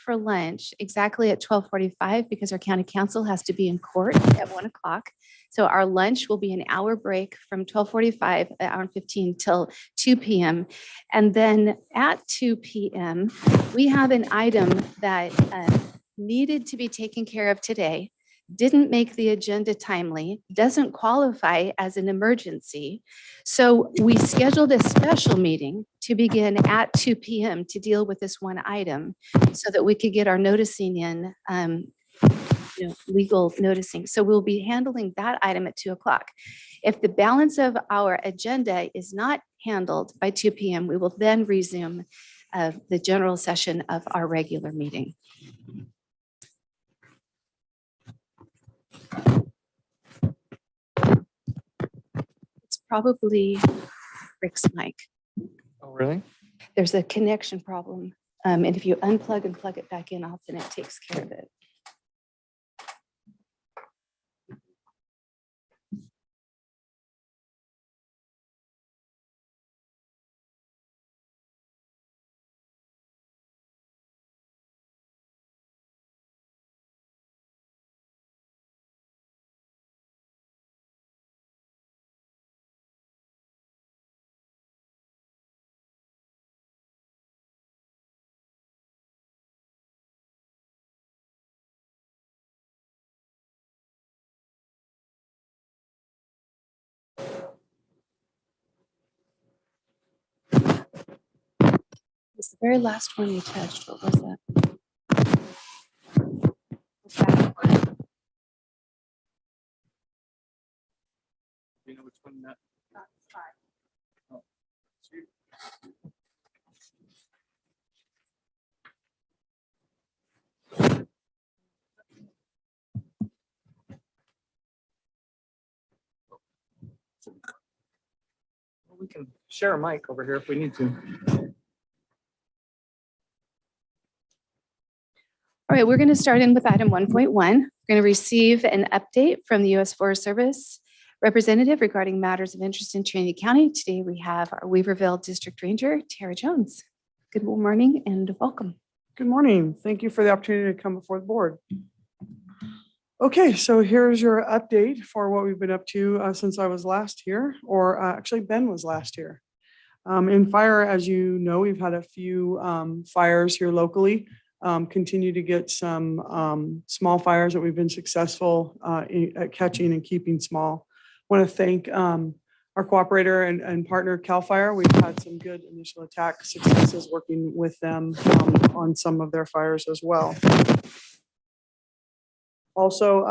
for lunch exactly at 12:45 because our county council has to be in court at 1 o'clock. So our lunch will be an hour break from 12:45, an hour and 15 till 2 p.m. And then at 2 p.m., we have an item that needed to be taken care of today, didn't make the agenda timely, doesn't qualify as an emergency. So we scheduled a special meeting to begin at 2 p.m. to deal with this one item so that we could get our noticing in, legal noticing. So we'll be handling that item at 2 o'clock. If the balance of our agenda is not handled by 2 p.m., we will then resume the general session of our regular meeting. It's probably Rick's mic. Oh, really? There's a connection problem. And if you unplug and plug it back in, often it takes care of it. It's the very last one you touched. What was that? You know which one that? Oh, shoot. Well, we can share a mic over here if we need to. All right, we're going to start in with item 1.1. We're going to receive an update from the U.S. Forest Service representative regarding matters of interest in Trinity County. Today we have our Weaverville District Ranger, Tara Jones. Good morning and welcome. Good morning. Thank you for the opportunity to come before the board. Okay, so here's your update for what we've been up to since I was last here, or actually Ben was last here. In fire, as you know, we've had a few fires here locally. Continue to get some small fires that we've been successful at catching and keeping small. I want to thank our cooperator and partner CAL FIRE. We've had some good initial attack successes working with them on some of their fires as well. Also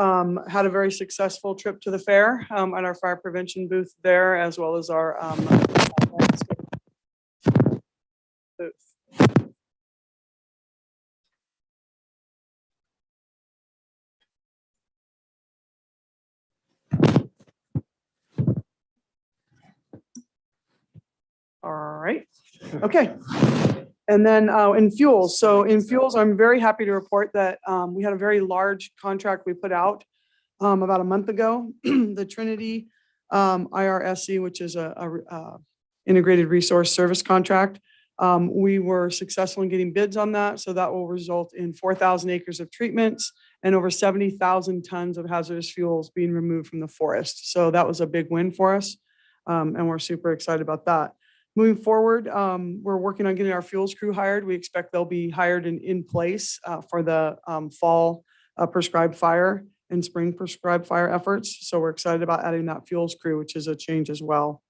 had a very successful trip to the fair at our fire prevention booth there, as well as our booth. All right. Okay. And then in fuels. So in fuels, I'm very happy to report that we had a very large contract we put out about a month ago. The Trinity IRSC, which is a integrated resource service contract. We were successful in getting bids on that. So that will result in 4,000 acres of treatments and over 70,000 tons of hazardous fuels being removed from the forest. So that was a big win for us. And we're super excited about that. Moving forward, we're working on getting our fuels crew hired. We expect they'll be hired and in place for the fall prescribed fire and spring prescribed fire efforts. So we're excited about adding that fuels crew, which is a change as well.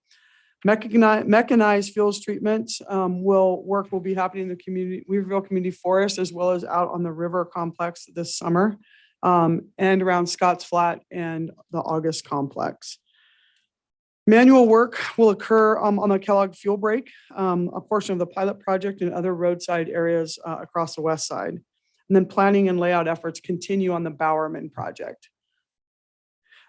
Mechanized fuels treatments will be happening in the community, Weaverville Community Forest, as well as out on the river complex this summer and around Scotts Flat and the August complex. Manual work will occur on the Kellogg fuel break, a portion of the pilot project and other roadside areas across the west side. And then planning and layout efforts continue on the Bowerman project.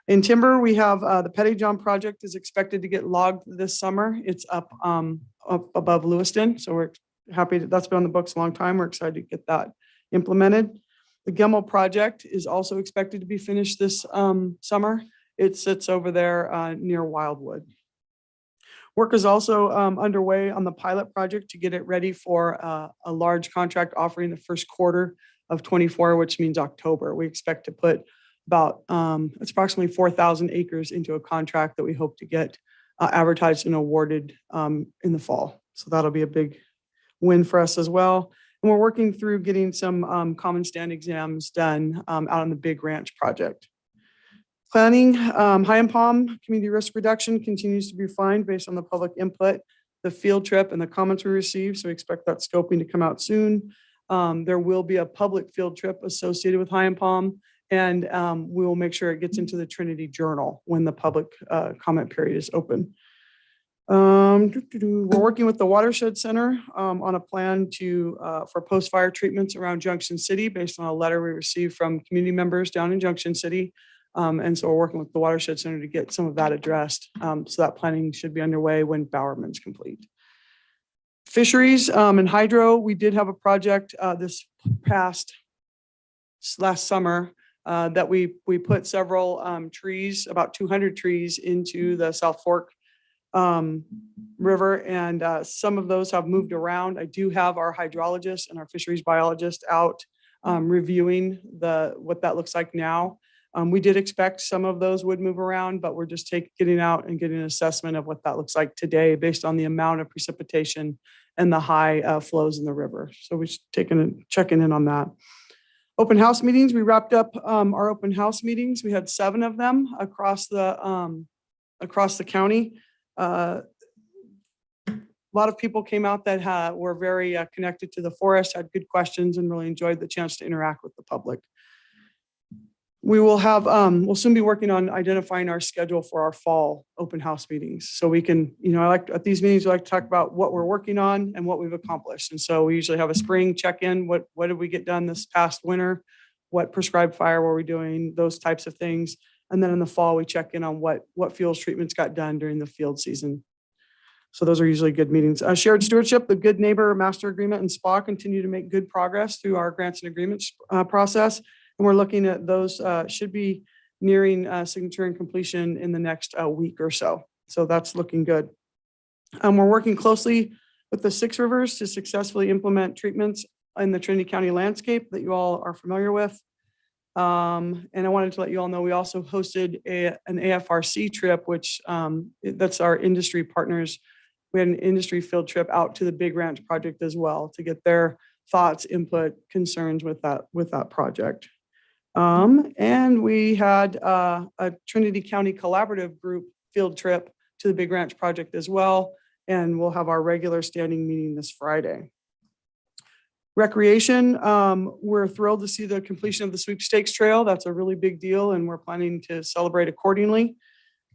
In timber, we have the Pettyjohn project is expected to get logged this summer. It's up above Lewiston. So we're happy that's been on the books a long time. We're excited to get that implemented. The Gemmel project is also expected to be finished this summer. It sits over there near Wildwood. Work is also underway on the pilot project to get it ready for a large contract offering the first quarter of 24, which means October. We expect to put about, it's approximately 4,000 acres into a contract that we hope to get advertised and awarded in the fall. So that'll be a big win for us as well. And we're working through getting some common stand exams done out on the Big Ranch project. Planning, High and Palm community risk reduction continues to be refined based on the public input, the field trip and the comments we received. So we expect that scoping to come out soon. There will be a public field trip associated with High and Palm, and we will make sure it gets into the Trinity Journal when the public comment period is open. We're working with the Watershed Center on a plan for post-fire treatments around Junction City based on a letter we received from community members down in Junction City. And so we're working with the Watershed Center to get some of that addressed. So that planning should be underway when Bowerman's complete. Fisheries and hydro, we did have a project this last summer that we put several trees, about 200 trees into the South Fork River, and some of those have moved around. I do have our hydrologist and our fisheries biologist out reviewing what that looks like now. We did expect some of those would move around, but we're just getting out and getting an assessment of what that looks like today based on the amount of precipitation and the high flows in the river. So we're checking in on that. Open house meetings, we wrapped up our open house meetings. We had 7 of them across the county. A lot of people came out that were very connected to the forest, had good questions, and really enjoyed the chance to interact with the public. We will have, we'll soon be working on identifying our schedule for our fall open house meetings. So we can, at these meetings, we like to talk about what we're working on and what we've accomplished. And so we usually have a spring check-in. What did we get done this past winter? What prescribed fire were we doing? Those types of things. And then in the fall, we check in on what fuels treatments got done during the field season. So those are usually good meetings. Shared stewardship, the Good Neighbor Master Agreement and SPA continue to make good progress through our grants and agreements process. And we're looking at those, should be nearing signature and completion in the next week or so. So that's looking good. We're working closely with the 6 rivers to successfully implement treatments in the Trinity County landscape that you all are familiar with. And I wanted to let you all know we also hosted an AFRC trip, which that's our industry partners. We had an industry field trip out to the Big Ranch project as well to get their thoughts, input, concerns with that project. And we had a Trinity County collaborative group field trip to the Big Ranch project as well. And we'll have our regular standing meeting this Friday. Recreation, we're thrilled to see the completion of the sweepstakes trail. That's a really big deal, and we're planning to celebrate accordingly.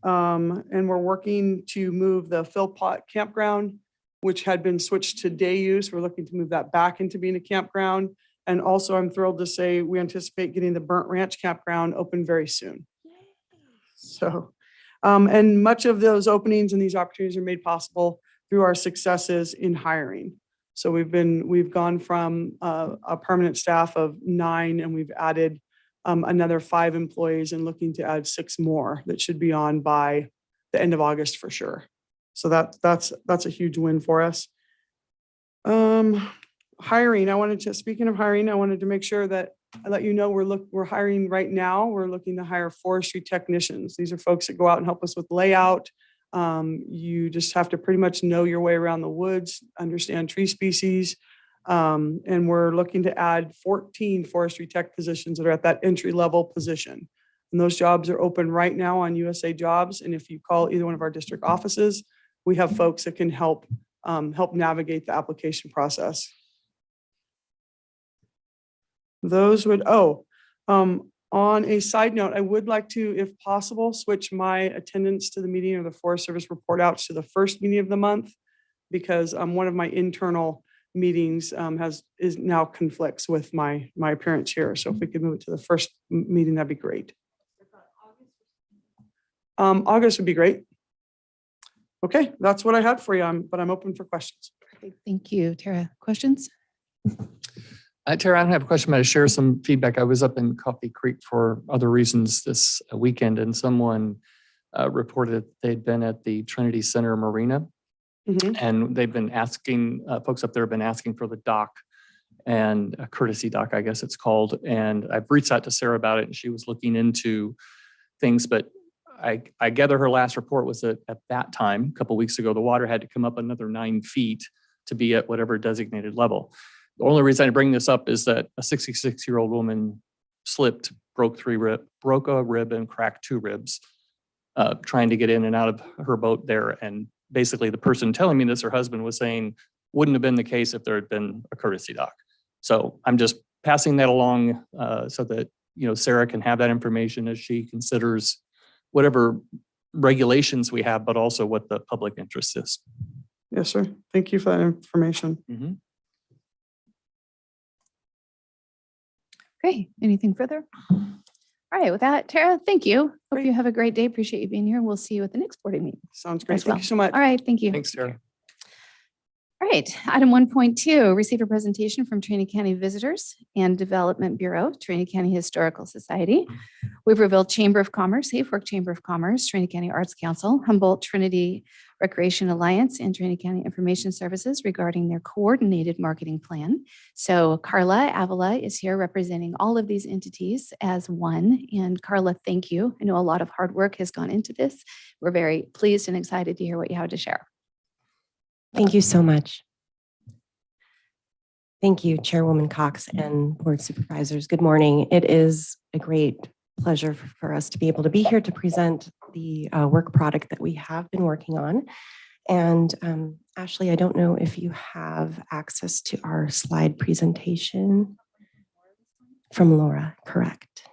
And we're working to move the Philpott campground, which had been switched to day use. We're looking to move that back into being a campground. And also, I'm thrilled to say we anticipate getting the Burnt Ranch campground open very soon. So, and much of those openings and these opportunities are made possible through our successes in hiring. So we've gone from a permanent staff of 9, and we've added another 5 employees and looking to add 6 more that should be on by the end of August for sure. So that's a huge win for us. Hiring, speaking of hiring, I wanted to make sure that I let you know we're hiring right now. We're looking to hire forestry technicians. These are folks that go out and help us with layout. You just have to pretty much know your way around the woods, understand tree species. And we're looking to add 14 forestry tech positions that are at that entry level position. And those jobs are open right now on USA Jobs. And if you call either one of our district offices, we have folks that can help navigate the application process. On a side note, I would like to, if possible, switch my attendance to the meeting or the Forest Service report outs to the first meeting of the month, because one of my internal meetings is now conflicts with my appearance here. So if we could move it to the first meeting, that'd be great. August would be great. Okay, that's what I had for you, but I'm open for questions. Thank you, Tara. Questions? Tara, I don't have a question, but I share some feedback. I was up in Coffee Creek for other reasons this weekend, and someone reported they'd been at the Trinity Center Marina, Mhm. and they've been asking, folks up there have been asking for the dock, and a courtesy dock, I guess it's called. And I've reached out to Sarah about it, and she was looking into things, but I gather her last report was that at that time, a couple weeks ago, the water had to come up another 9 feet to be at whatever designated level. The only reason I bring this up is that a 66-year-old woman slipped, broke a rib and cracked 2 ribs, trying to get in and out of her boat there. And basically the person telling me this, her husband, was saying wouldn't have been the case if there had been a courtesy dock. So I'm just passing that along so that, Sarah can have that information as she considers whatever regulations we have, but also what the public interest is. Yes, sir. Thank you for that information. Mhm. Great. Anything further? All right. With that, Tara, thank you. Hope Great. you have a great day. Appreciate you being here. We'll see you at the next board meeting. Sounds great. as Thank well. you so much. All right. Thank you. Thanks, Sarah. All right, item 1.2, receive a presentation from Trinity County Visitors and Development Bureau, Trinity County Historical Society, Weaverville Chamber of Commerce, Hayfork Chamber of Commerce, Trinity County Arts Council, Humboldt Trinity Recreation Alliance, and Trinity County Information Services regarding their coordinated marketing plan. So Carla Avila is here representing all of these entities as one. And Carla, thank you. I know a lot of hard work has gone into this. We're very pleased and excited to hear what you have to share. Thank you so much. Thank you, Chairwoman Cox and Board Supervisors. Good morning. It is a great pleasure for us to be able to be here to present the work product that we have been working on. And Ashley, I don't know if you have access to our slide presentation from Laura, correct?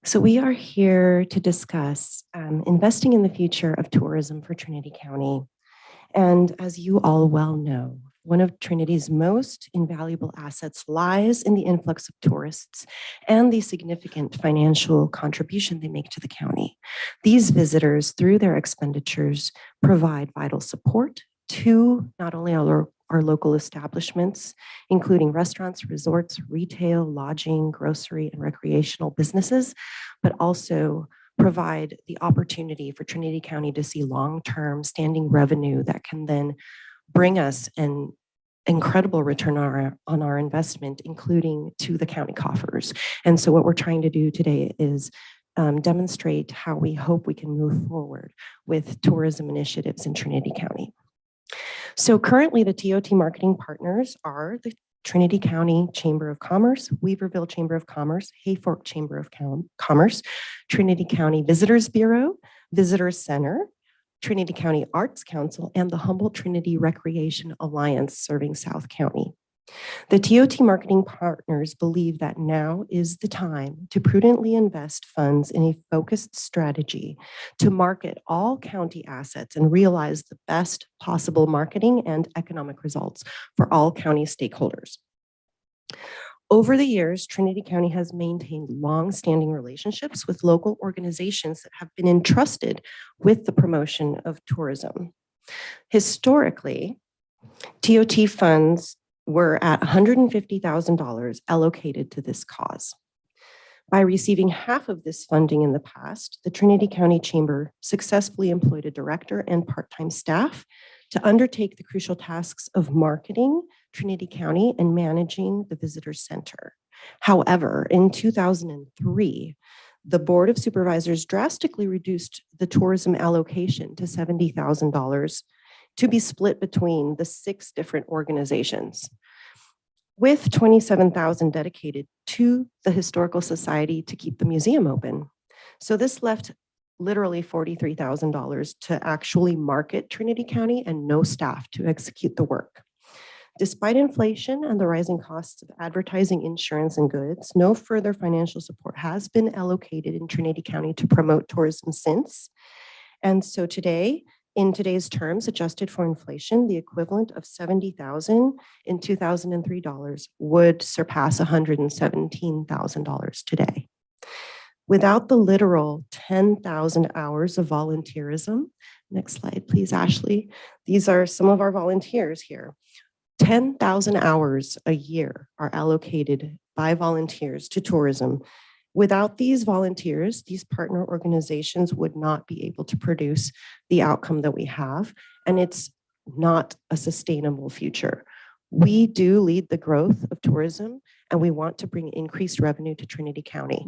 So we are here to discuss investing in the future of tourism for Trinity County. And as you all well know, one of Trinity's most invaluable assets lies in the influx of tourists and the significant financial contribution they make to the county. These visitors, through their expenditures, provide vital support to not only our local establishments, including restaurants, resorts, retail, lodging, grocery, and recreational businesses, but also provide the opportunity for Trinity County to see long-term standing revenue that can then bring us an incredible return on our investment, including to the county coffers. And so what we're trying to do today is demonstrate how we hope we can move forward with tourism initiatives in Trinity County. So currently the TOT marketing partners are the Trinity County Chamber of Commerce, Weaverville Chamber of Commerce, Hayfork Chamber of Commerce, Trinity County Visitors Bureau, Visitors Center, Trinity County Arts Council, and the Humboldt Trinity Recreation Alliance serving South County. The TOT marketing partners believe that now is the time to prudently invest funds in a focused strategy to market all county assets and realize the best possible marketing and economic results for all county stakeholders. Over the years, Trinity County has maintained long-standing relationships with local organizations that have been entrusted with the promotion of tourism. Historically, TOT funds were at $150,000 allocated to this cause. By receiving half of this funding in the past, the Trinity County Chamber successfully employed a director and part-time staff to undertake the crucial tasks of marketing Trinity County and managing the visitor center. However, in 2003, the Board of Supervisors drastically reduced the tourism allocation to $70,000 to be split between the 6 different organizations, with $27,000 dedicated to the Historical Society to keep the museum open. So this left literally $43,000 to actually market Trinity County and no staff to execute the work. Despite inflation and the rising costs of advertising, insurance, and goods, no further financial support has been allocated in Trinity County to promote tourism since. And so today, in today's terms, adjusted for inflation, the equivalent of $70,000 in 2003 dollars would surpass $117,000 today. Without the literal 10,000 hours of volunteerism, next slide, please, Ashley. These are some of our volunteers here. 10,000 hours a year are allocated by volunteers to tourism Without these volunteers, these partner organizations would not be able to produce the outcome that we have, and it's not a sustainable future. We do lead the growth of tourism, and we want to bring increased revenue to Trinity County.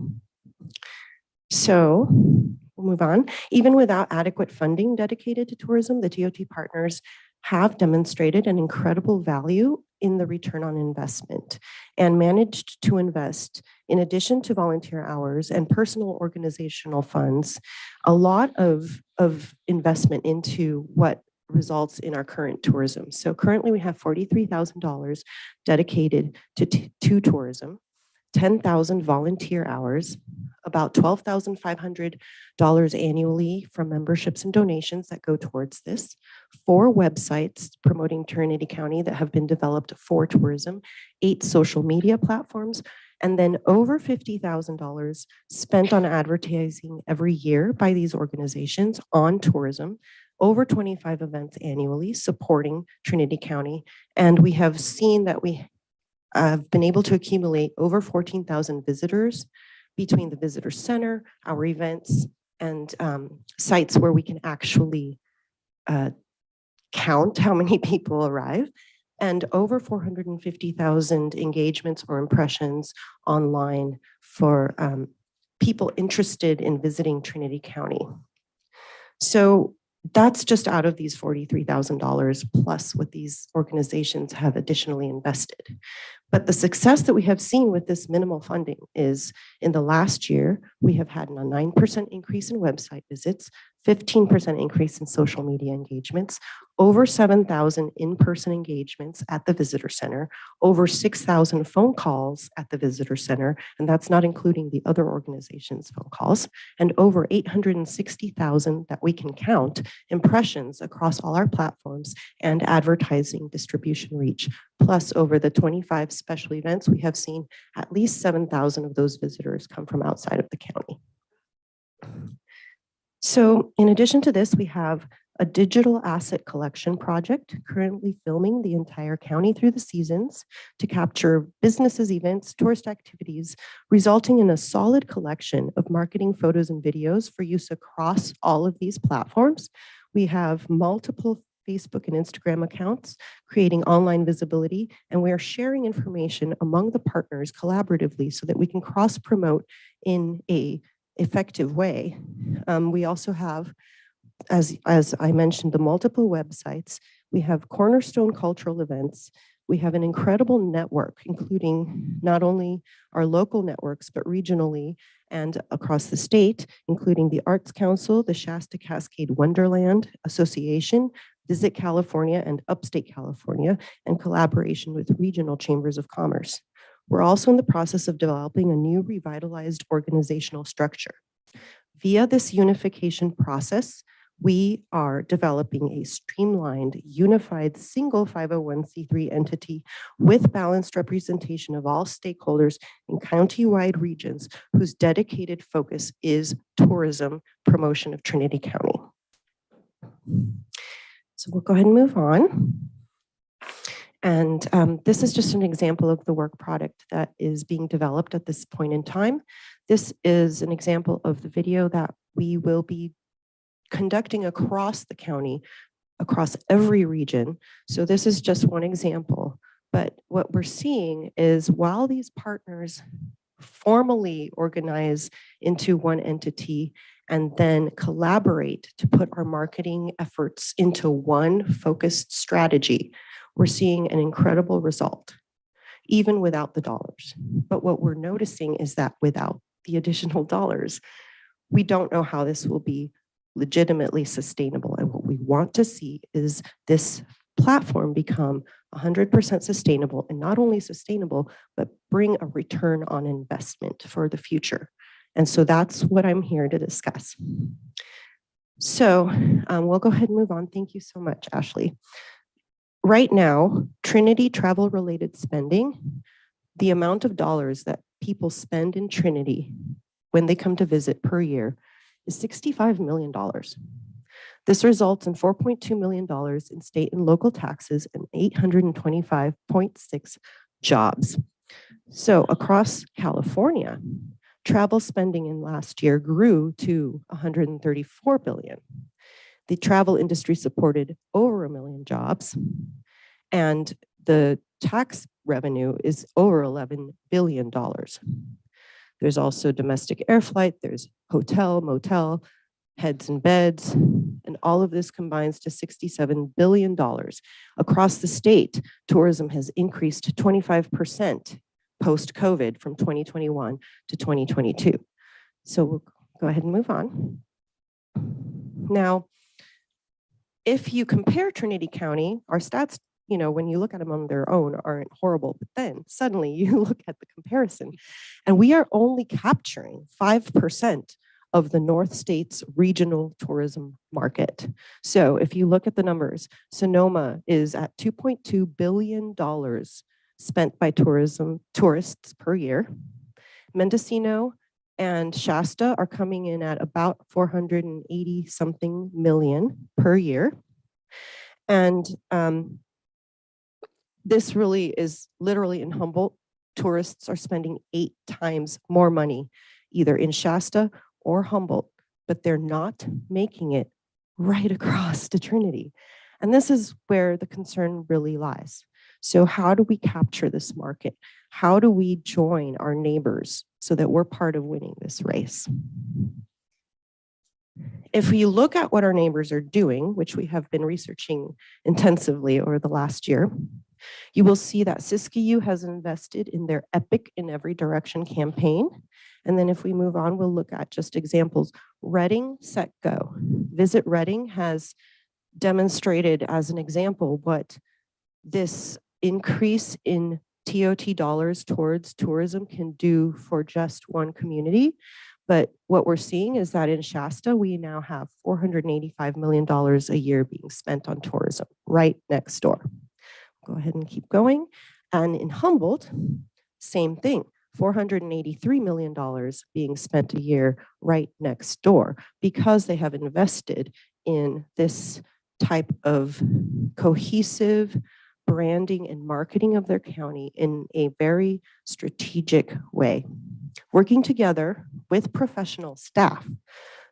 So we'll move on. Even without adequate funding dedicated to tourism, the TOT partners have demonstrated an incredible value in the return on investment and managed to invest, in addition to volunteer hours and personal organizational funds, a lot of investment into what results in our current tourism. So currently we have $43,000 dedicated to tourism, 10,000 volunteer hours, about $12,500 annually from memberships and donations that go towards this, 4 websites promoting Trinity County that have been developed for tourism, 8 social media platforms, and then over $50,000 spent on advertising every year by these organizations on tourism, over 25 events annually supporting Trinity County. And we have seen that we have been able to accumulate over 14,000 visitors between the visitor center, our events, and sites where we can actually count how many people arrive, and over 450,000 engagements or impressions online for people interested in visiting Trinity County. So that's just out of these $43,000 plus what these organizations have additionally invested. But the success that we have seen with this minimal funding is in the last year, we have had a 9% increase in website visits, 15% increase in social media engagements, over 7,000 in-person engagements at the visitor center, over 6,000 phone calls at the visitor center, and that's not including the other organizations' phone calls, and over 860,000 that we can count impressions across all our platforms and advertising distribution reach. Plus, over the 25 special events, we have seen at least 7,000 of those visitors come from outside of the county. So in addition to this, we have a digital asset collection project currently filming the entire county through the seasons to capture businesses, events, tourist activities, resulting in a solid collection of marketing photos and videos for use across all of these platforms. We have multiple Facebook and Instagram accounts, creating online visibility, and we are sharing information among the partners collaboratively so that we can cross-promote in a effective way. We also have, as I mentioned, the multiple websites. We have cornerstone cultural events. We have an incredible network, including not only our local networks, but regionally and across the state, including the Arts Council, the Shasta Cascade Wonderland Association, Visit California and Upstate California, and collaboration with regional chambers of commerce. We're also in the process of developing a new revitalized organizational structure. Via this unification process, we are developing a streamlined, unified, single 501c3 entity with balanced representation of all stakeholders in county-wide regions whose dedicated focus is tourism promotion of Trinity County. So we'll go ahead and move on. And this is just an example of the work product that is being developed at this point in time. This is an example of the video that we will be conducting across the county, across every region. So this is just one example. But what we're seeing is while these partners formally organize into one entity and then collaborate to put our marketing efforts into one focused strategy, we're seeing an incredible result, even without the dollars. But what we're noticing is that without the additional dollars, we don't know how this will be legitimately sustainable. And what we want to see is this platform become 100% sustainable, and not only sustainable, but bring a return on investment for the future. And so that's what I'm here to discuss. So we'll go ahead and move on. Thank you so much, Ashley. Right now, Trinity travel-related spending, the amount of dollars that people spend in Trinity when they come to visit per year is $65 million. This results in $4.2 million in state and local taxes and 825.6 jobs. So across California, travel spending in last year grew to 134 billion. The travel industry supported over 1 million jobs, and the tax revenue is over $11 billion. There's also domestic air flight, there's hotel, motel, heads and beds, and all of this combines to $67 billion. Across the state, tourism has increased 25% post-COVID from 2021 to 2022. So we'll go ahead and move on. Now, if you compare Trinity County, our stats, when you look at them on their own, aren't horrible, but then suddenly you look at the comparison, and we are only capturing 5% of the North State's regional tourism market. So if you look at the numbers, Sonoma is at $2.2 billion spent by tourists per year. Mendocino and Shasta are coming in at about 480 something million per year. And this really is literally in Humboldt, tourists are spending 8 times more money either in Shasta or Humboldt, but they're not making it right across to Trinity. And this is where the concern really lies. So how do we capture this market? How do we join our neighbors so that we're part of winning this race? If we look at what our neighbors are doing, which we have been researching intensively over the last year, you will see that Siskiyou has invested in their Epic in Every Direction campaign. And then if we move on, we'll look at just examples. Reading, Set, Go. Visit Reading has demonstrated as an example what this increase in TOT dollars towards tourism can do for just one community. But what we're seeing is that in Shasta, we now have $485 million a year being spent on tourism right next door. Go ahead and keep going. And in Humboldt, same thing. $483 million being spent a year right next door because they have invested in this type of cohesive branding and marketing of their county in a very strategic way. Working together with professional staff,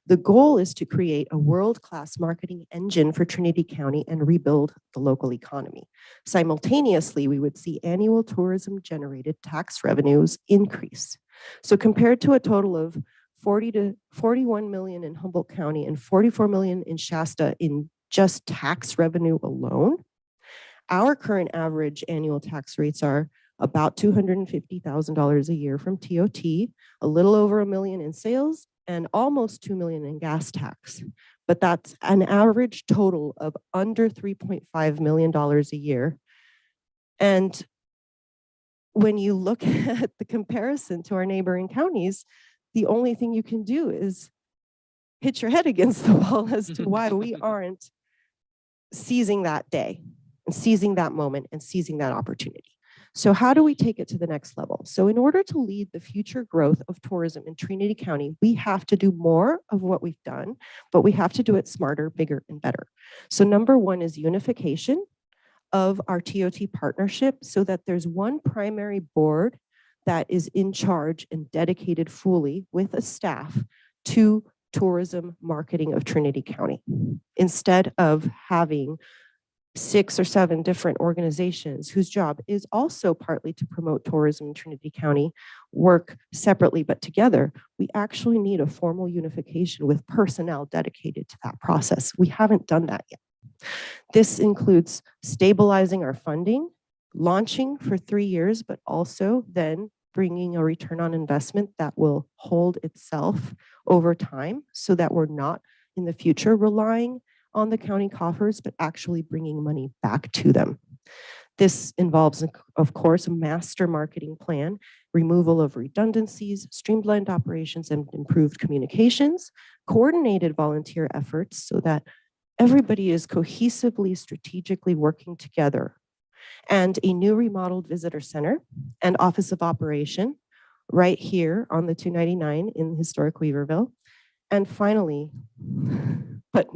the goal is to create a world-class marketing engine for Trinity County and rebuild the local economy. Simultaneously, we would see annual tourism-generated tax revenues increase. So compared to a total of 40 to 41 million in Humboldt County and 44 million in Shasta in just tax revenue alone, our current average annual tax rates are about $250,000 a year from TOT, a little over $1 million in sales, and almost $2 million in gas tax. But that's an average total of under $3.5 million a year. And when you look at the comparison to our neighboring counties, the only thing you can do is hit your head against the wall as to why we aren't seizing that day and seizing that moment and seizing that opportunity. So how do we take it to the next level? So in order to lead the future growth of tourism in Trinity County, we have to do more of what we've done, but we have to do it smarter, bigger, and better. So number one is unification of our TOT partnership so that there's one primary board that is in charge and dedicated fully with a staff to tourism marketing of Trinity County, instead of having 6 or 7 different organizations whose job is also partly to promote tourism in Trinity County, work separately but together. We actually need a formal unification with personnel dedicated to that process. We haven't done that yet. This includes stabilizing our funding, launching for 3 years, but also then bringing a return on investment that will hold itself over time so that we're not in the future relying on the county coffers, but actually bringing money back to them. This involves, of course, a master marketing plan, removal of redundancies, streamlined operations, and improved communications, coordinated volunteer efforts so that everybody is cohesively, strategically working together, and a new remodeled visitor center and office of operation right here on the 299 in historic Weaverville. And finally, but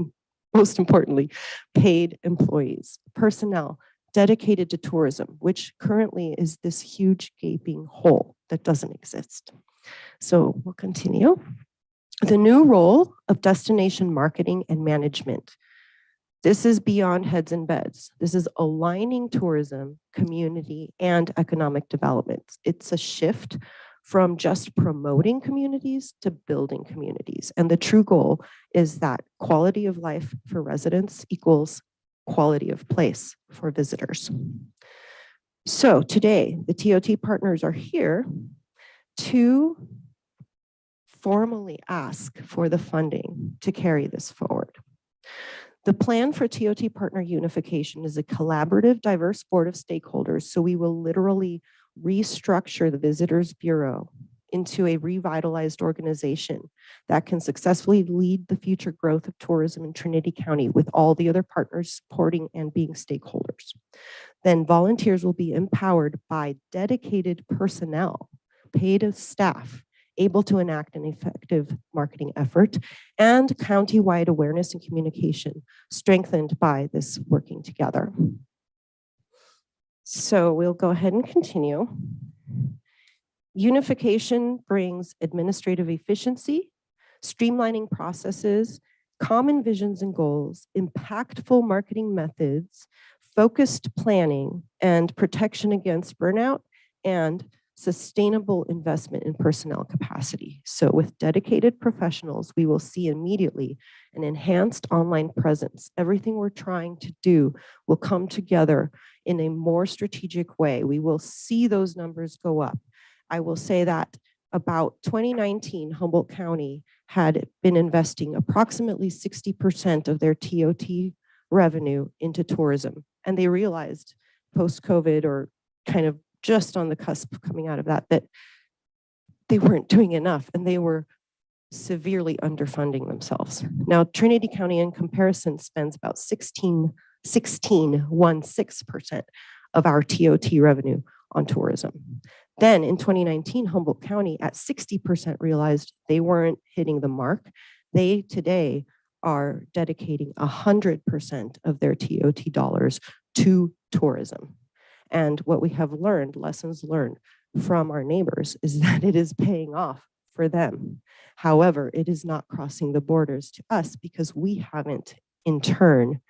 most importantly, paid employees, personnel dedicated to tourism, which currently is this huge gaping hole that doesn't exist. So we'll continue. The new role of destination marketing and management. This is beyond heads and beds. This is aligning tourism, community, and economic development. It's a shift from just promoting communities to building communities. And the true goal is that quality of life for residents equals quality of place for visitors. So today, the TOT partners are here to formally ask for the funding to carry this forward. The plan for TOT partner unification is a collaborative, diverse board of stakeholders. So we will literally restructure the Visitors Bureau into a revitalized organization that can successfully lead the future growth of tourism in Trinity County with all the other partners supporting and being stakeholders. Then volunteers will be empowered by dedicated personnel, paid staff, able to enact an effective marketing effort, and county-wide awareness and communication strengthened by this working together. So we'll go ahead and continue. Unification brings administrative efficiency, streamlining processes, common visions and goals, impactful marketing methods, focused planning, and protection against burnout, and sustainable investment in personnel capacity. So with dedicated professionals, we will see immediately an enhanced online presence. Everything we're trying to do will come together in a more strategic way. We will see those numbers go up. I will say that about 2019, Humboldt County had been investing approximately 60% of their TOT revenue into tourism. And they realized post-COVID, or kind of just on the cusp of coming out of that, that they weren't doing enough and they were severely underfunding themselves. Now, Trinity County in comparison spends about 16% of our TOT revenue on tourism. Then in 2019, Humboldt County at 60% realized they weren't hitting the mark. They today are dedicating 100% of their TOT dollars to tourism. And what we have learned, lessons learned from our neighbors, is that it is paying off for them. However, it is not crossing the borders to us because we haven't in turn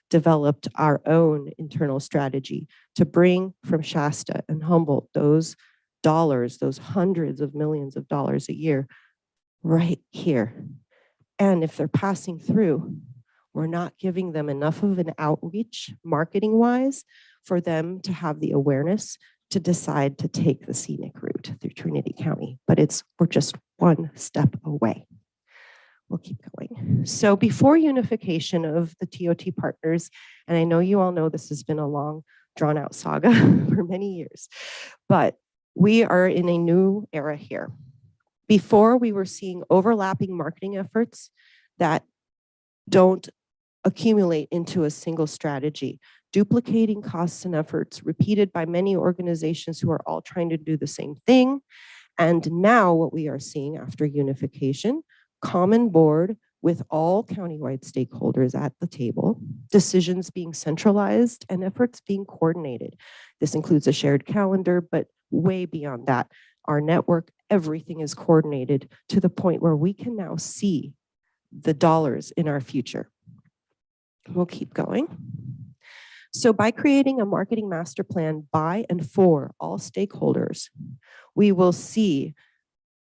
developed our own internal strategy to bring from Shasta and Humboldt those dollars, those hundreds of millions of dollars a year right here. And if they're passing through, we're not giving them enough of an outreach marketing wise for them to have the awareness to decide to take the scenic route through Trinity County. But we're just one step away. We'll keep going. So before unification of the TOT partners, and I know you all know this has been a long drawn out saga for many years, but we are in a new era here. Before, we were seeing overlapping marketing efforts that don't accumulate into a single strategy, duplicating costs and efforts repeated by many organizations who are all trying to do the same thing. And now what we are seeing after unification, common board with all countywide stakeholders at the table, decisions being centralized and efforts being coordinated. This includes a shared calendar, but way beyond that, our network, everything is coordinated to the point where we can now see the dollars in our future. We'll keep going. So by creating a marketing master plan by and for all stakeholders, we will see,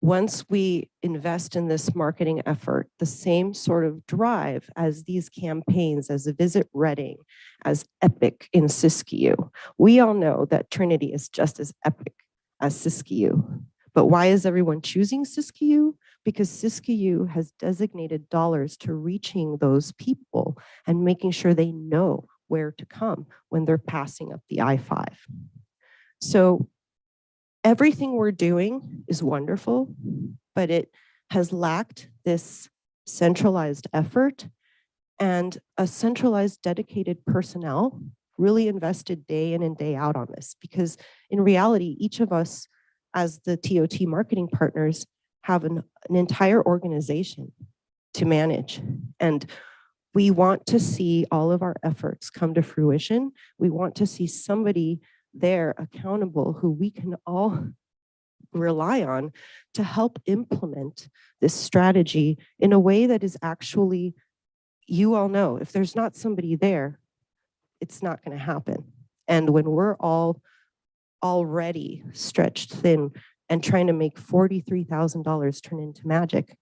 once we invest in this marketing effort, the same sort of drive as these campaigns, as a Visit Reading, as Epic in Siskiyou. We all know that Trinity is just as epic as Siskiyou. But why is everyone choosing Siskiyou? Because Siskiyou has designated dollars to reaching those people and making sure they know where to come when they're passing up the I-5. So everything we're doing is wonderful, but it has lacked this centralized effort and a centralized dedicated personnel really invested day in and day out on this, because in reality, each of us as the TOT marketing partners have an entire organization to manage. And we want to see all of our efforts come to fruition. We want to see somebody there accountable who we can all rely on to help implement this strategy in a way that is actually, you all know, if there's not somebody there, it's not going to happen. And when we're all already stretched thin and trying to make $43,000 turn into magic,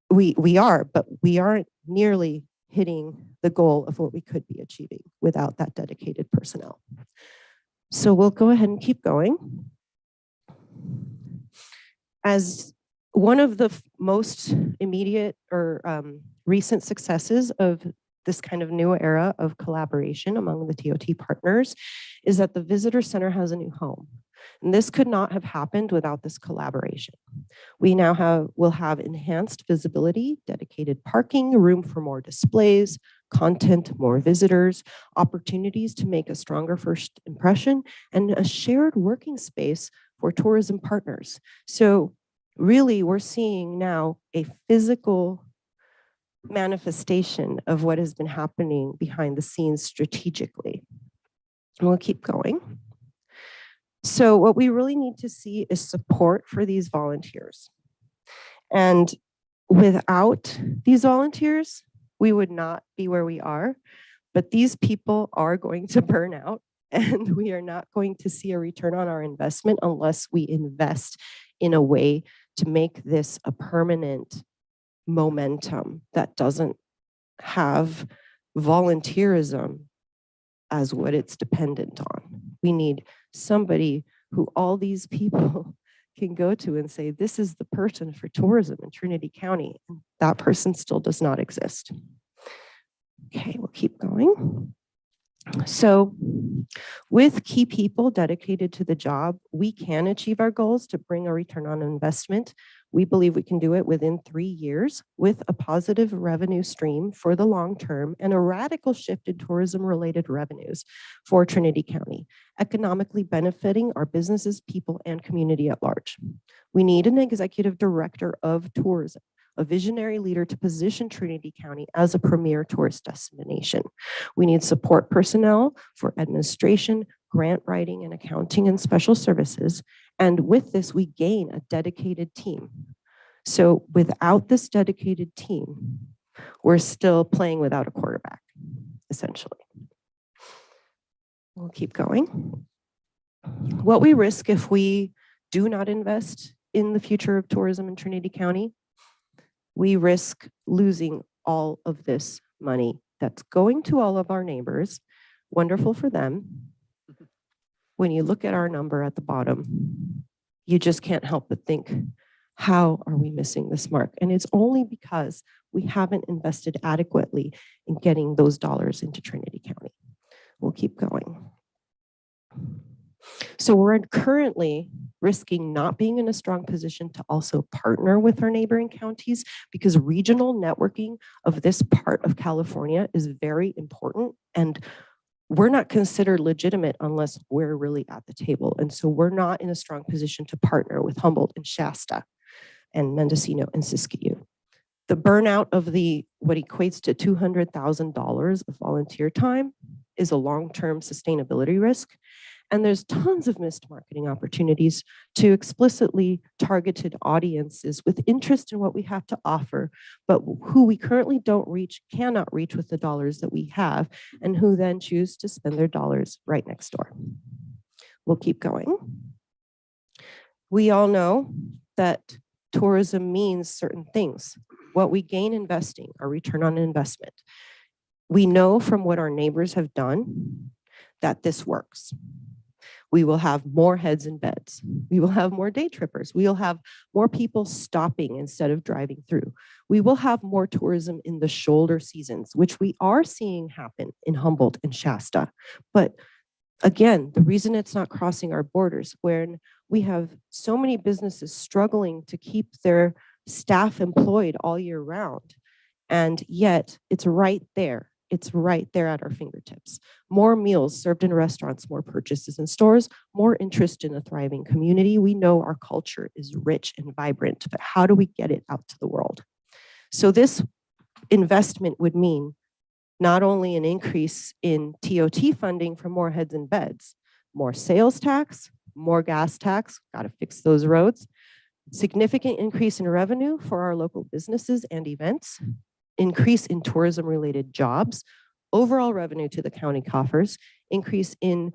we are, but we aren't nearly hitting the goal of what we could be achieving without that dedicated personnel. So we'll go ahead and keep going. As one of the most immediate or recent successes of this kind of new era of collaboration among the TOT partners is that the visitor center has a new home. And this could not have happened without this collaboration. We now will have enhanced visibility, dedicated parking, room for more displays, content, more visitors, opportunities to make a stronger first impression, and a shared working space for tourism partners. So really, we're seeing now a physical manifestation of what has been happening behind the scenes strategically. And we'll keep going. So what we really need to see is support for these volunteers. And without these volunteers, we would not be where we are. But these people are going to burn out, and we are not going to see a return on our investment unless we invest in a way to make this a permanent momentum that doesn't have volunteerism as what it's dependent on. We need somebody who all these people can go to and say, this is the person for tourism in Trinity County. That person still does not exist. Okay, we'll keep going. So with key people dedicated to the job, we can achieve our goals to bring a return on investment. We believe we can do it within 3 years with a positive revenue stream for the long term and a radical shift in tourism-related revenues for Trinity County, economically benefiting our businesses, people, and community at large. We need an executive director of tourism, a visionary leader to position Trinity County as a premier tourist destination. We need support personnel for administration, grant writing, and accounting and special services. And with this, we gain a dedicated team. So without this dedicated team, we're still playing without a quarterback, essentially. We'll keep going. What we risk if we do not invest in the future of tourism in Trinity County, we risk losing all of this money that's going to all of our neighbors. Wonderful for them. When you look at our number at the bottom, you just can't help but think, how are we missing this mark? And it's only because we haven't invested adequately in getting those dollars into Trinity County. We'll keep going. So we're currently risking not being in a strong position to also partner with our neighboring counties because regional networking of this part of California is very important, and we're not considered legitimate unless we're really at the table. And so we're not in a strong position to partner with Humboldt and Shasta and Mendocino and Siskiyou. The burnout of what equates to $200,000 of volunteer time is a long-term sustainability risk. And there's tons of missed marketing opportunities to explicitly targeted audiences with interest in what we have to offer, but who we currently cannot reach with the dollars that we have, and who then choose to spend their dollars right next door. We'll keep going. We all know that tourism means certain things. What we gain investing, our return on investment. We know from what our neighbors have done that this works. We will have more heads in beds. We will have more day trippers. We will have more people stopping instead of driving through. We will have more tourism in the shoulder seasons, which we are seeing happen in Humboldt and Shasta. But again, the reason it's not crossing our borders, when we have so many businesses struggling to keep their staff employed all year round, and yet it's right there. It's right there at our fingertips. More meals served in restaurants, more purchases in stores, more interest in a thriving community. We know our culture is rich and vibrant, but how do we get it out to the world? So this investment would mean not only an increase in TOT funding for more heads and beds, more sales tax, more gas tax, got to fix those roads. Significant increase in revenue for our local businesses and events, increase in tourism related jobs, overall revenue to the county coffers, increase in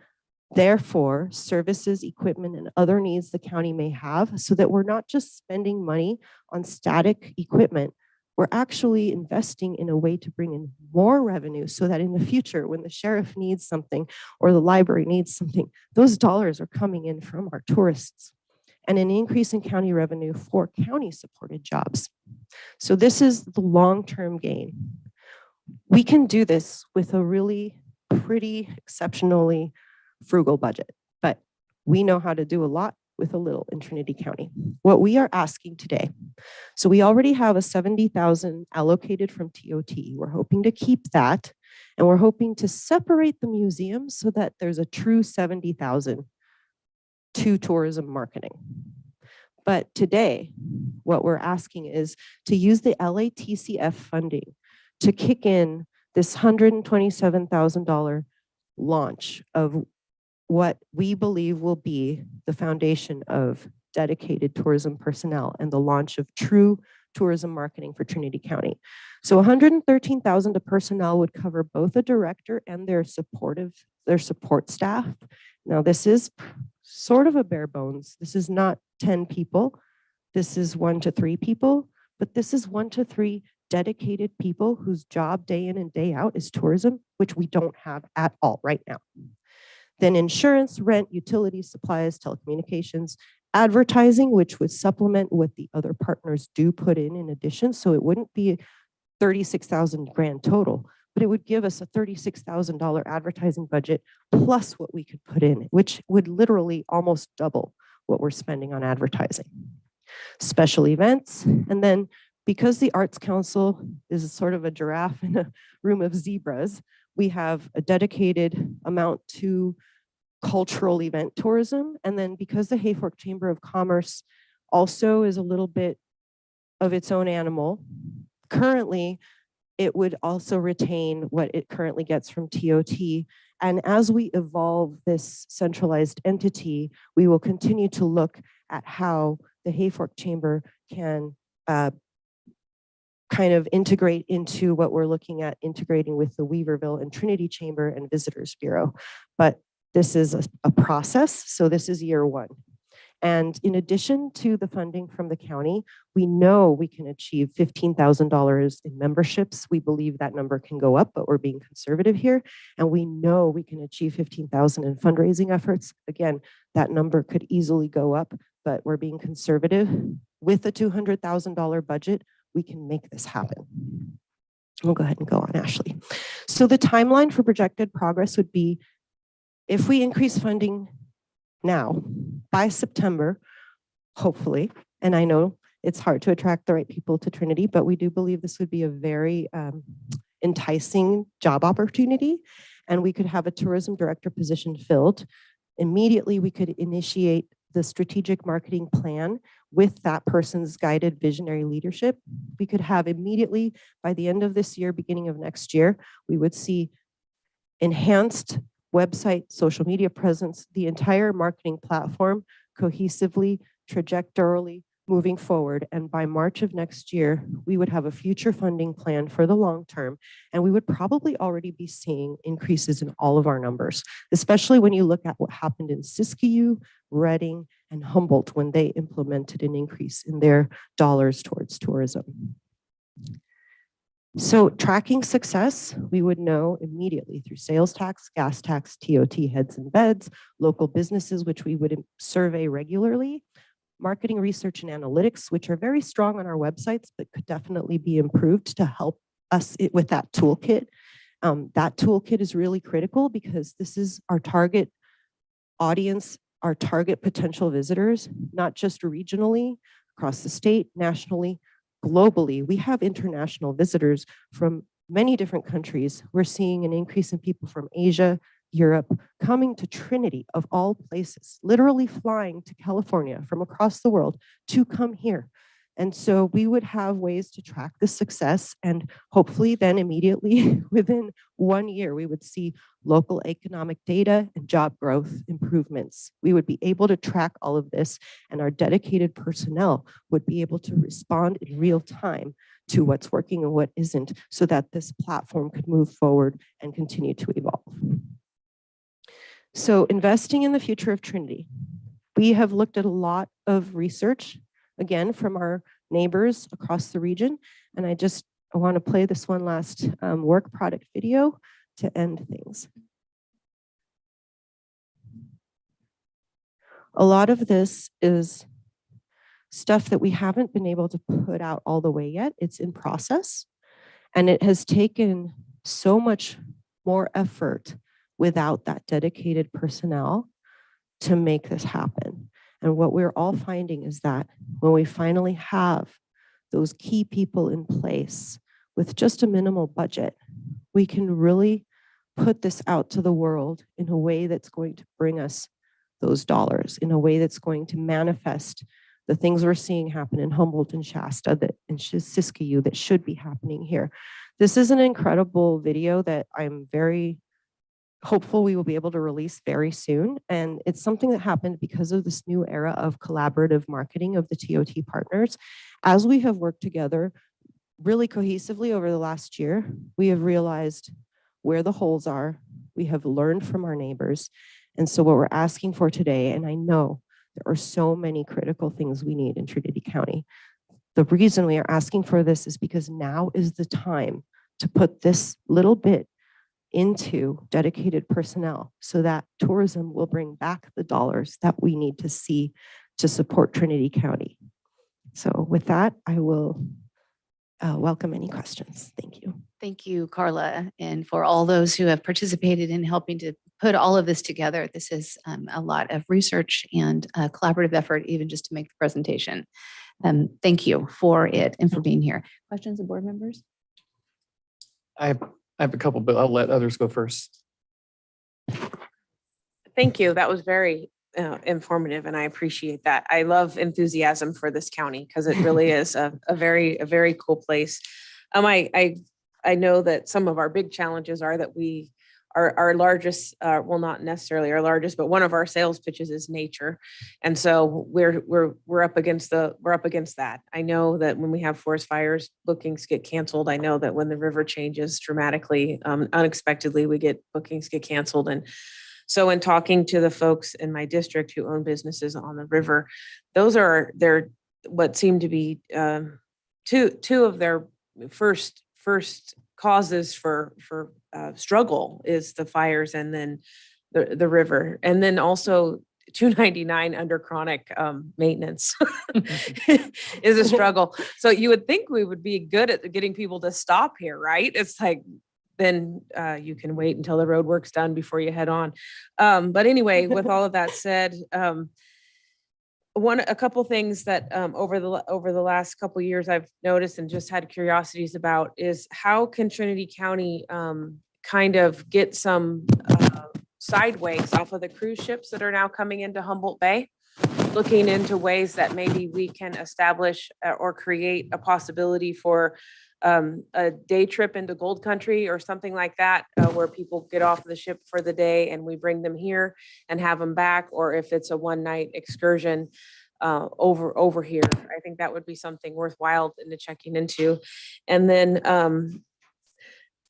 therefore services, equipment, and other needs the county may have, so that we're not just spending money on static equipment. We're actually investing in a way to bring in more revenue so that in the future, when the sheriff needs something or the library needs something, those dollars are coming in from our tourists. And an increase in county revenue for county supported jobs. So this is the long-term gain. We can do this with a really pretty exceptionally frugal budget, but we know how to do a lot with a little in Trinity County. What we are asking today, so we already have a 70,000 allocated from TOT. We're hoping to keep that, and we're hoping to separate the museum so that there's a true 70,000 to tourism marketing. But today, what we're asking is to use the LATCF funding to kick in this $127,000 launch of what we believe will be the foundation of dedicated tourism personnel and the launch of true tourism marketing for Trinity County. So 113,000 to personnel would cover both a director and their support staff. Now this is sort of a bare bones. This is not 10 people. This is 1 to 3 people, but this is 1 to 3 dedicated people whose job day in and day out is tourism, which we don't have at all right now. Then insurance, rent, utilities, supplies, telecommunications, advertising, which would supplement what the other partners do put in addition. So it wouldn't be 36,000 grand total, but it would give us a $36,000 advertising budget plus what we could put in, which would literally almost double what we're spending on advertising. Special events, and then because the Arts Council is sort of a giraffe in a room of zebras, we have a dedicated amount to cultural event tourism. And then because the Hayfork Chamber of Commerce also is a little bit of its own animal, currently it would also retain what it currently gets from TOT. And as we evolve this centralized entity, we will continue to look at how the Hayfork Chamber can kind of integrate into what we're looking at integrating with the Weaverville and Trinity Chamber and Visitors Bureau. But this is a process, so this is year 1. And in addition to the funding from the county, we know we can achieve $15,000 in memberships. We believe that number can go up, but we're being conservative here. And we know we can achieve $15,000 in fundraising efforts. Again, that number could easily go up, but we're being conservative. With a $200,000 budget, we can make this happen. We'll go ahead and go on, Ashley. So the timeline for projected progress would be, if we increase funding now, by September, hopefully, and I know it's hard to attract the right people to Trinity, but we do believe this would be a very enticing job opportunity, and we could have a tourism director position filled. Immediately, we could initiate the strategic marketing plan with that person's guided visionary leadership. We could have immediately, by the end of this year, beginning of next year, we would see enhanced website, social media presence, the entire marketing platform cohesively, trajectorially moving forward. And by March of next year, we would have a future funding plan for the long term. And we would probably already be seeing increases in all of our numbers, especially when you look at what happened in Siskiyou, Reading, and Humboldt when they implemented an increase in their dollars towards tourism. So tracking success, we would know immediately through sales tax, gas tax, TOT heads and beds, local businesses, which we would survey regularly, marketing research and analytics, which are very strong on our websites, but could definitely be improved to help us with that toolkit. That toolkit is really critical because this is our target audience, our target potential visitors, not just regionally, across the state, nationally, globally. We have international visitors from many different countries. We're seeing an increase in people from Asia, Europe, coming to Trinity of all places, literally flying to California from across the world to come here And so we would have ways to track the success, and hopefully then immediately within 1 year, we would see local economic data and job growth improvements. We would be able to track all of this, and our dedicated personnel would be able to respond in real time to what's working and what isn't, so that this platform could move forward and continue to evolve. So investing in the future of Trinity. We have looked at a lot of research, again, from our neighbors across the region. And I want to play this one last work product video to end things. A lot of this is stuff that we haven't been able to put out all the way yet. It's in process. And it has taken so much more effort without that dedicated personnel to make this happen. And what we're all finding is that when we finally have those key people in place with just a minimal budget, we can really put this out to the world in a way that's going to bring us those dollars, in a way that's going to manifest the things we're seeing happen in Humboldt and Shasta, and Siskiyou, that should be happening here. This is an incredible video that I'm very hopeful we will be able to release very soon. And it's something that happened because of this new era of collaborative marketing of the TOT partners. As we have worked together really cohesively over the last year, we have realized where the holes are. We have learned from our neighbors. And so what we're asking for today, and I know there are so many critical things we need in Trinity County. The reason we are asking for this is because now is the time to put this little bit into dedicated personnel so that tourism will bring back the dollars that we need to see to support Trinity County. So with that, I will welcome any questions. Thank you. Thank you, Carla, and for all those who have participated in helping to put all of this together. This is a lot of research and a collaborative effort, even just to make the presentation. Thank you for it and for being here. Questions of board members? I have a couple, but I'll let others go first. Thank you. That was very informative, and I appreciate that. I love enthusiasm for this county because it really is a very cool place. I know that some of our big challenges are that our largest, well, not necessarily our largest, but one of our sales pitches is nature, and so we're up against that. I know that when we have forest fires, bookings get canceled. I know that when the river changes dramatically, unexpectedly, bookings get canceled. And so in talking to the folks in my district who own businesses on the river, they're what seem to be two of their first causes for struggle is the fires, and then the river, and then also 299 under chronic maintenance is a struggle. So you would think we would be good at getting people to stop here, right? It's like, then you can wait until the road work's done before you head on. But anyway, with all of that said, a couple things that over the last couple of years I've noticed and just had curiosities about is how can Trinity County kind of get some sideways off of the cruise ships that are now coming into Humboldt Bay, looking into ways that maybe we can establish or create a possibility for a day trip into Gold Country or something like that, where people get off the ship for the day and we bring them here and have them back, or if it's a one-night excursion over here. I think that would be something worthwhile into checking into. And then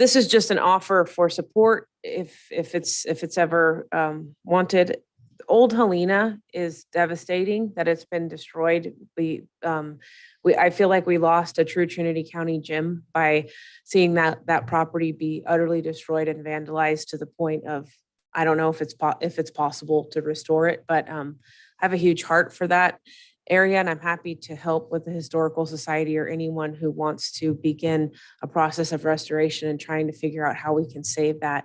this is just an offer for support if it's ever wanted. Old Helena is devastating that it's been destroyed. I feel like we lost a true Trinity County gem by seeing that property be utterly destroyed and vandalized to the point of, I don't know if it's possible to restore it, but I have a huge heart for that area, and I'm happy to help with the Historical Society or anyone who wants to begin a process of restoration and trying to figure out how we can save that,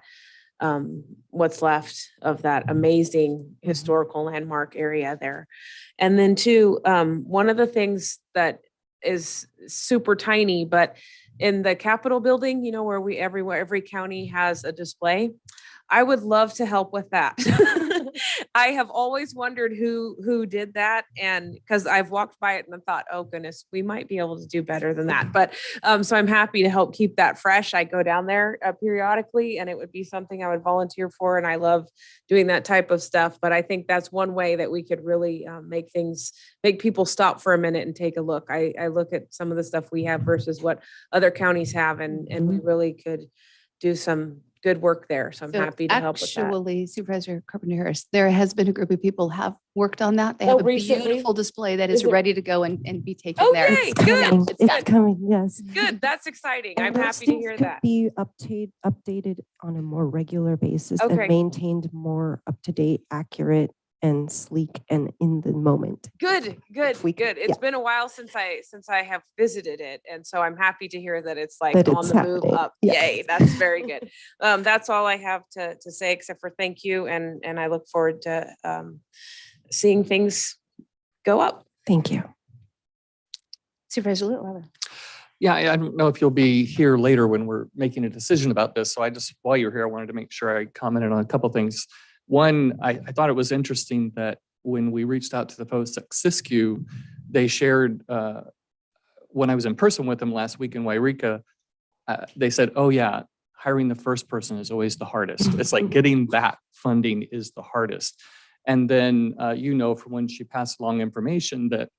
what's left of that amazing historical landmark area there. And then two, one of the things that is super tiny, but in the Capitol building, where every county has a display, I would love to help with that. I have always wondered who did that, and because I've walked by it and I thought, oh goodness, we might be able to do better than that. But so I'm happy to help keep that fresh. I go down there periodically, and it would be something I would volunteer for, and I love doing that type of stuff. But I think that's one way that we could really make people stop for a minute and take a look. I look at some of the stuff we have versus what other counties have, and we really could do some good work there. So I'm So happy to help with that. Actually, Supervisor Carpenter Harris, there has been a group of people have worked on that. They Oh, have a recently? beautiful display that is Is it- ready to go and be taken there. Okay, It's good. coming. It's It's done. coming, yes. Good. That's exciting. I'm And those happy to things hear could that. Be updated on a more regular basis Okay. and maintained more up-to-date, accurate, and sleek and in the moment. Good, good, we could- good. It's been a while since I have visited it, and so I'm happy to hear that it's like That on it's the move happening. up. Yes. Yay, that's very good. That's all I have to say, except for thank you, and I look forward to seeing things go up. Thank you. Supervisor Litwiler. Yeah, I don't know if you'll be here later when we're making a decision about this. So while you're here, I wanted to make sure I commented on a couple things. One, I thought it was interesting that when we reached out to the folks at Siskiyou, they shared, when I was in person with them last week in Wairika, they said, oh yeah, hiring the first person is always the hardest. It's like getting that funding is the hardest. And then, from when she passed along information that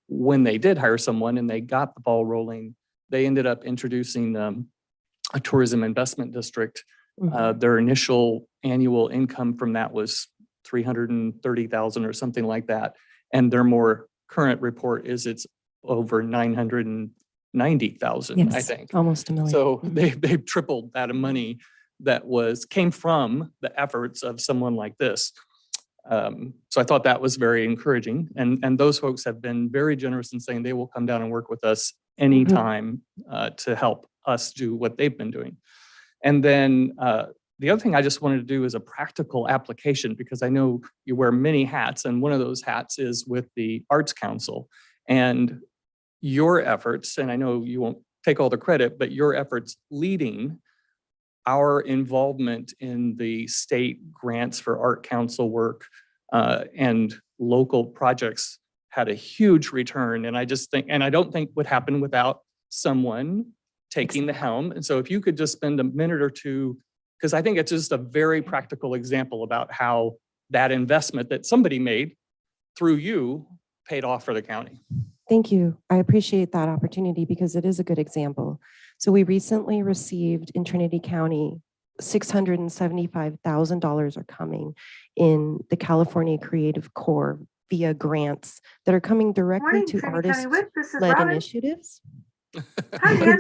when they did hire someone and they got the ball rolling, they ended up introducing a tourism investment district. Their initial annual income from that was $330,000 or something like that. And their more current report is it's over $990,000, I Yes, think. almost $1 million. So they've tripled that of money that came from the efforts of someone like this. So I thought that was very encouraging. And those folks have been very generous in saying they will come down and work with us anytime to help us do what they've been doing. And then the other thing I just wanted to do is a practical application, because I know you wear many hats, and one of those hats is with the Arts Council. And your efforts, and I know you won't take all the credit, but your efforts leading our involvement in the state grants for Art Council work and local projects had a huge return. And I just think, and I don't think would happen without someone taking the helm. And so if you could just spend a minute or two, because I think it's just a very practical example about how that investment that somebody made through you paid off for the county. Thank you. I appreciate that opportunity because it is a good example. So we recently received in Trinity County, $675,000 are coming in the California Creative Corps via grants that are coming directly to artist-led initiatives. Hi, Dan.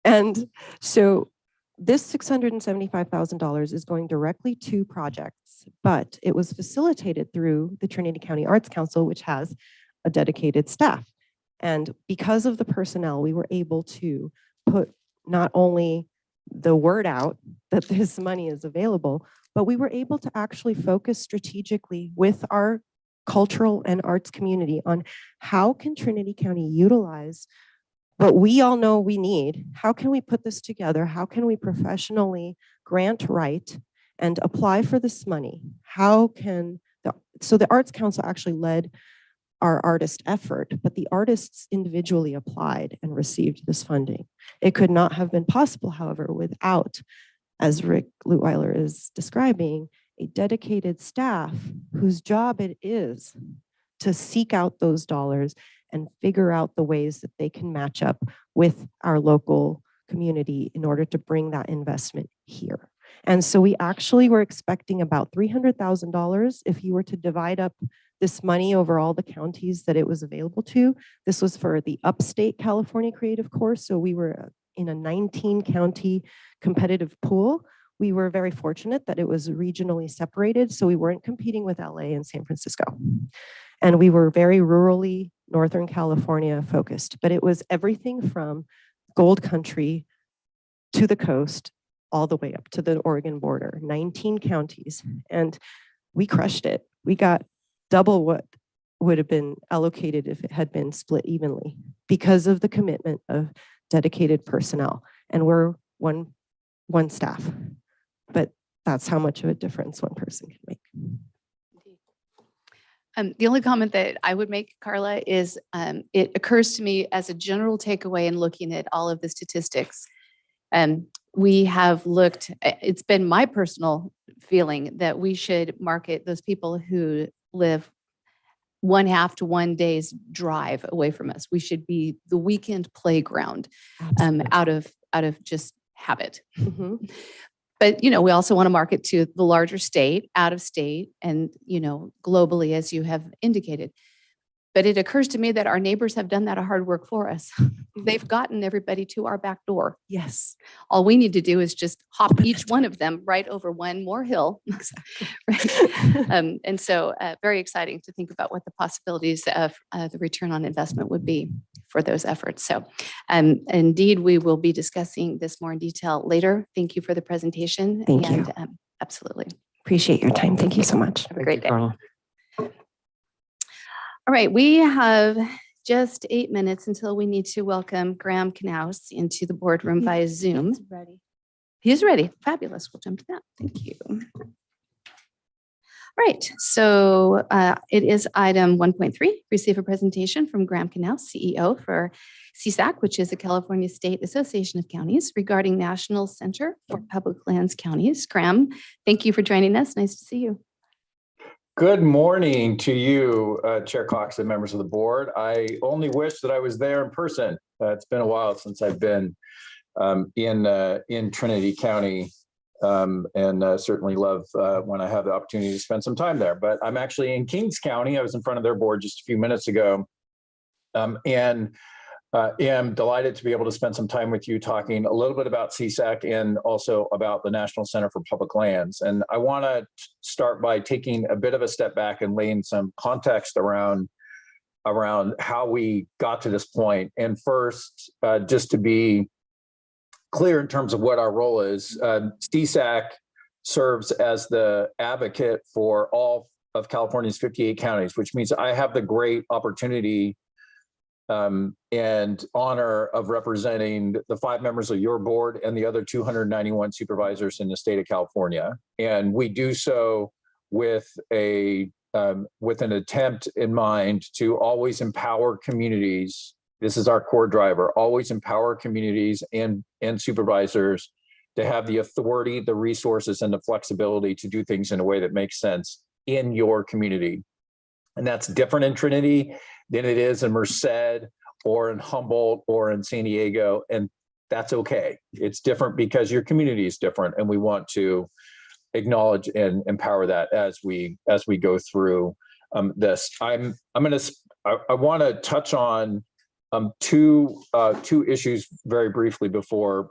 And so this $675,000 is going directly to projects, but it was facilitated through the Trinity County Arts Council, which has a dedicated staff. And because of the personnel, we were able to put not only the word out that this money is available, but we were able to actually focus strategically with our cultural and arts community on how can Trinity County utilize what we all know we need. How can we put this together? How can we professionally grant write and apply for this money? So the Arts Council actually led our artist effort, but the artists individually applied and received this funding. It could not have been possible, however, without, as Rick Lutwiler is describing, a dedicated staff whose job it is to seek out those dollars and figure out the ways that they can match up with our local community in order to bring that investment here. And so we actually were expecting about $300,000 if you were to divide up this money over all the counties that it was available to. This was for the upstate California Creative Corps. So we were in a 19 county competitive pool. We were very fortunate that it was regionally separated. So we weren't competing with LA and San Francisco. And we were very rurally Northern California focused, but it was everything from Gold Country to the coast, all the way up to the Oregon border, 19 counties. And we crushed it. We got double what would have been allocated if it had been split evenly because of the commitment of dedicated personnel. And we're one staff, but that's how much of a difference one person can make. The only comment that I would make, Carla, is it occurs to me as a general takeaway in looking at all of the statistics. We have looked, it's been my personal feeling that we should market those people who live 1/2 to 1 day's drive away from us. We should be the weekend playground out of just habit. Mhm. But, we also want to market to the larger state, out of state, and, globally, as you have indicated. But it occurs to me that our neighbors have done that hard work for us. They've gotten everybody to our back door. Yes. All we need to do is just hop each one of them right over one more hill. Right? And so very exciting to think about what the possibilities of the return on investment would be for those efforts. So indeed, we will be discussing this more in detail later. Thank you for the presentation. Thank you. Absolutely. Appreciate your time. Thank you so much. Have a great day. Carla. All right, we have just 8 minutes until we need to welcome Graham Knaus into the boardroom via Zoom. He's ready. Fabulous. We'll jump to that. Thank you. All right, so it is item 1.3, receive a presentation from Graham Knaus, CEO for CSAC, which is the California State Association of Counties, regarding National Center for Public Lands Counties. Graham, thank you for joining us. Nice to see you. Good morning to you, Chair Cox and members of the board. I only wish that I was there in person. It's been a while since I've been in Trinity County, and certainly love when I have the opportunity to spend some time there. But I'm actually in Kings County. I was in front of their board just a few minutes ago, and am delighted to be able to spend some time with you talking a little bit about CSAC and also about the National Center for Public Lands. And I want to start by taking a bit of a step back and laying some context around how we got to this point. And first, just to be clear in terms of what our role is, CSAC serves as the advocate for all of California's 58 counties, which means I have the great opportunity and honor of representing the 5 members of your board and the other 291 supervisors in the state of California. And we do so with an attempt in mind to always empower communities. This is our core driver, always empower communities and supervisors to have the authority, the resources, and the flexibility to do things in a way that makes sense in your community. And that's different in Trinity than it is in Merced or in Humboldt or in San Diego. And that's okay. It's different because your community is different. And we want to acknowledge and empower that as we go through this. I want to touch on two issues very briefly before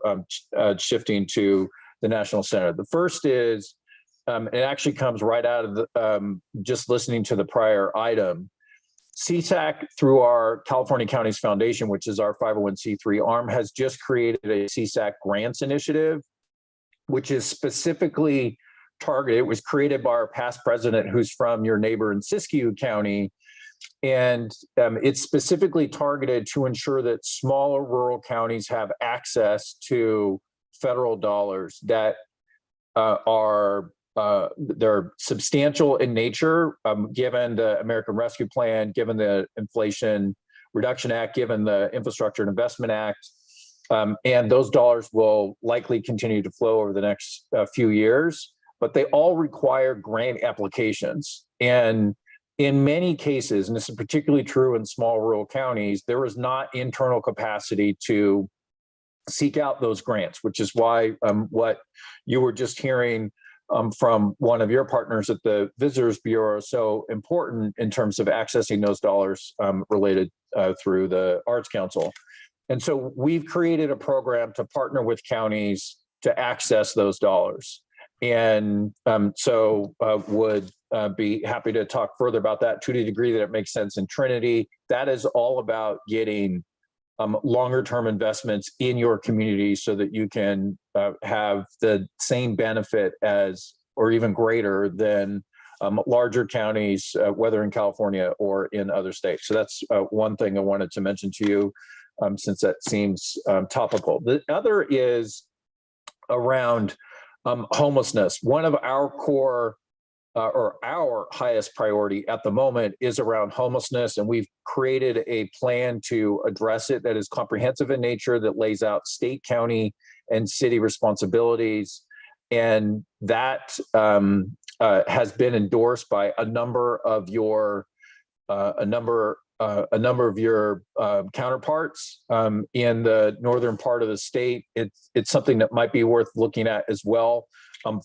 shifting to the National Center. The first is, it actually comes right out of the, just listening to the prior item. CSAC, through our California Counties Foundation, which is our 501c3 arm, has just created a CSAC grants initiative, which is specifically targeted. It was created by our past president, who's from your neighbor in Siskiyou County. And it's specifically targeted to ensure that smaller rural counties have access to federal dollars that they're substantial in nature, given the American Rescue Plan, given the Inflation Reduction Act, given the Infrastructure and Investment Act. And those dollars will likely continue to flow over the next few years, but they all require grant applications. And in many cases, and this is particularly true in small rural counties, there is not internal capacity to seek out those grants, which is why what you were just hearing from one of your partners at the Visitors Bureau is so important in terms of accessing those dollars related through the Arts Council. And so we've created a program to partner with counties to access those dollars. And so would be happy to talk further about that to the degree that it makes sense in Trinity. That is all about getting longer term investments in your community so that you can have the same benefit as, or even greater than larger counties, whether in California or in other states. So that's one thing I wanted to mention to you since that seems topical. The other is around Homelessness. One of our core or our highest priority at the moment is around homelessness, and we've created a plan to address it that is comprehensive in nature, that lays out state, county, and city responsibilities, and that has been endorsed by a number of your counterparts in the northern part of the state. It's something that might be worth looking at as well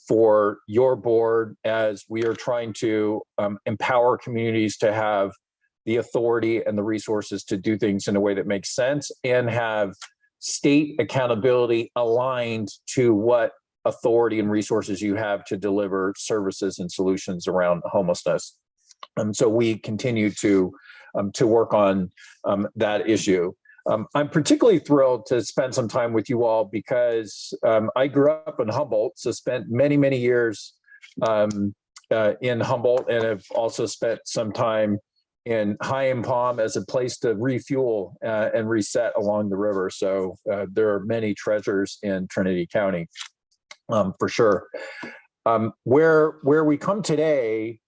for your board, as we are trying to empower communities to have the authority and the resources to do things in a way that makes sense, and have state accountability aligned to what authority and resources you have to deliver services and solutions around homelessness. So we continue to work on that issue. I'm particularly thrilled to spend some time with you all because I grew up in Humboldt, so spent many, many years in Humboldt, and have also spent some time in High Palm as a place to refuel and reset along the river. So there are many treasures in Trinity County, for sure. Where we come today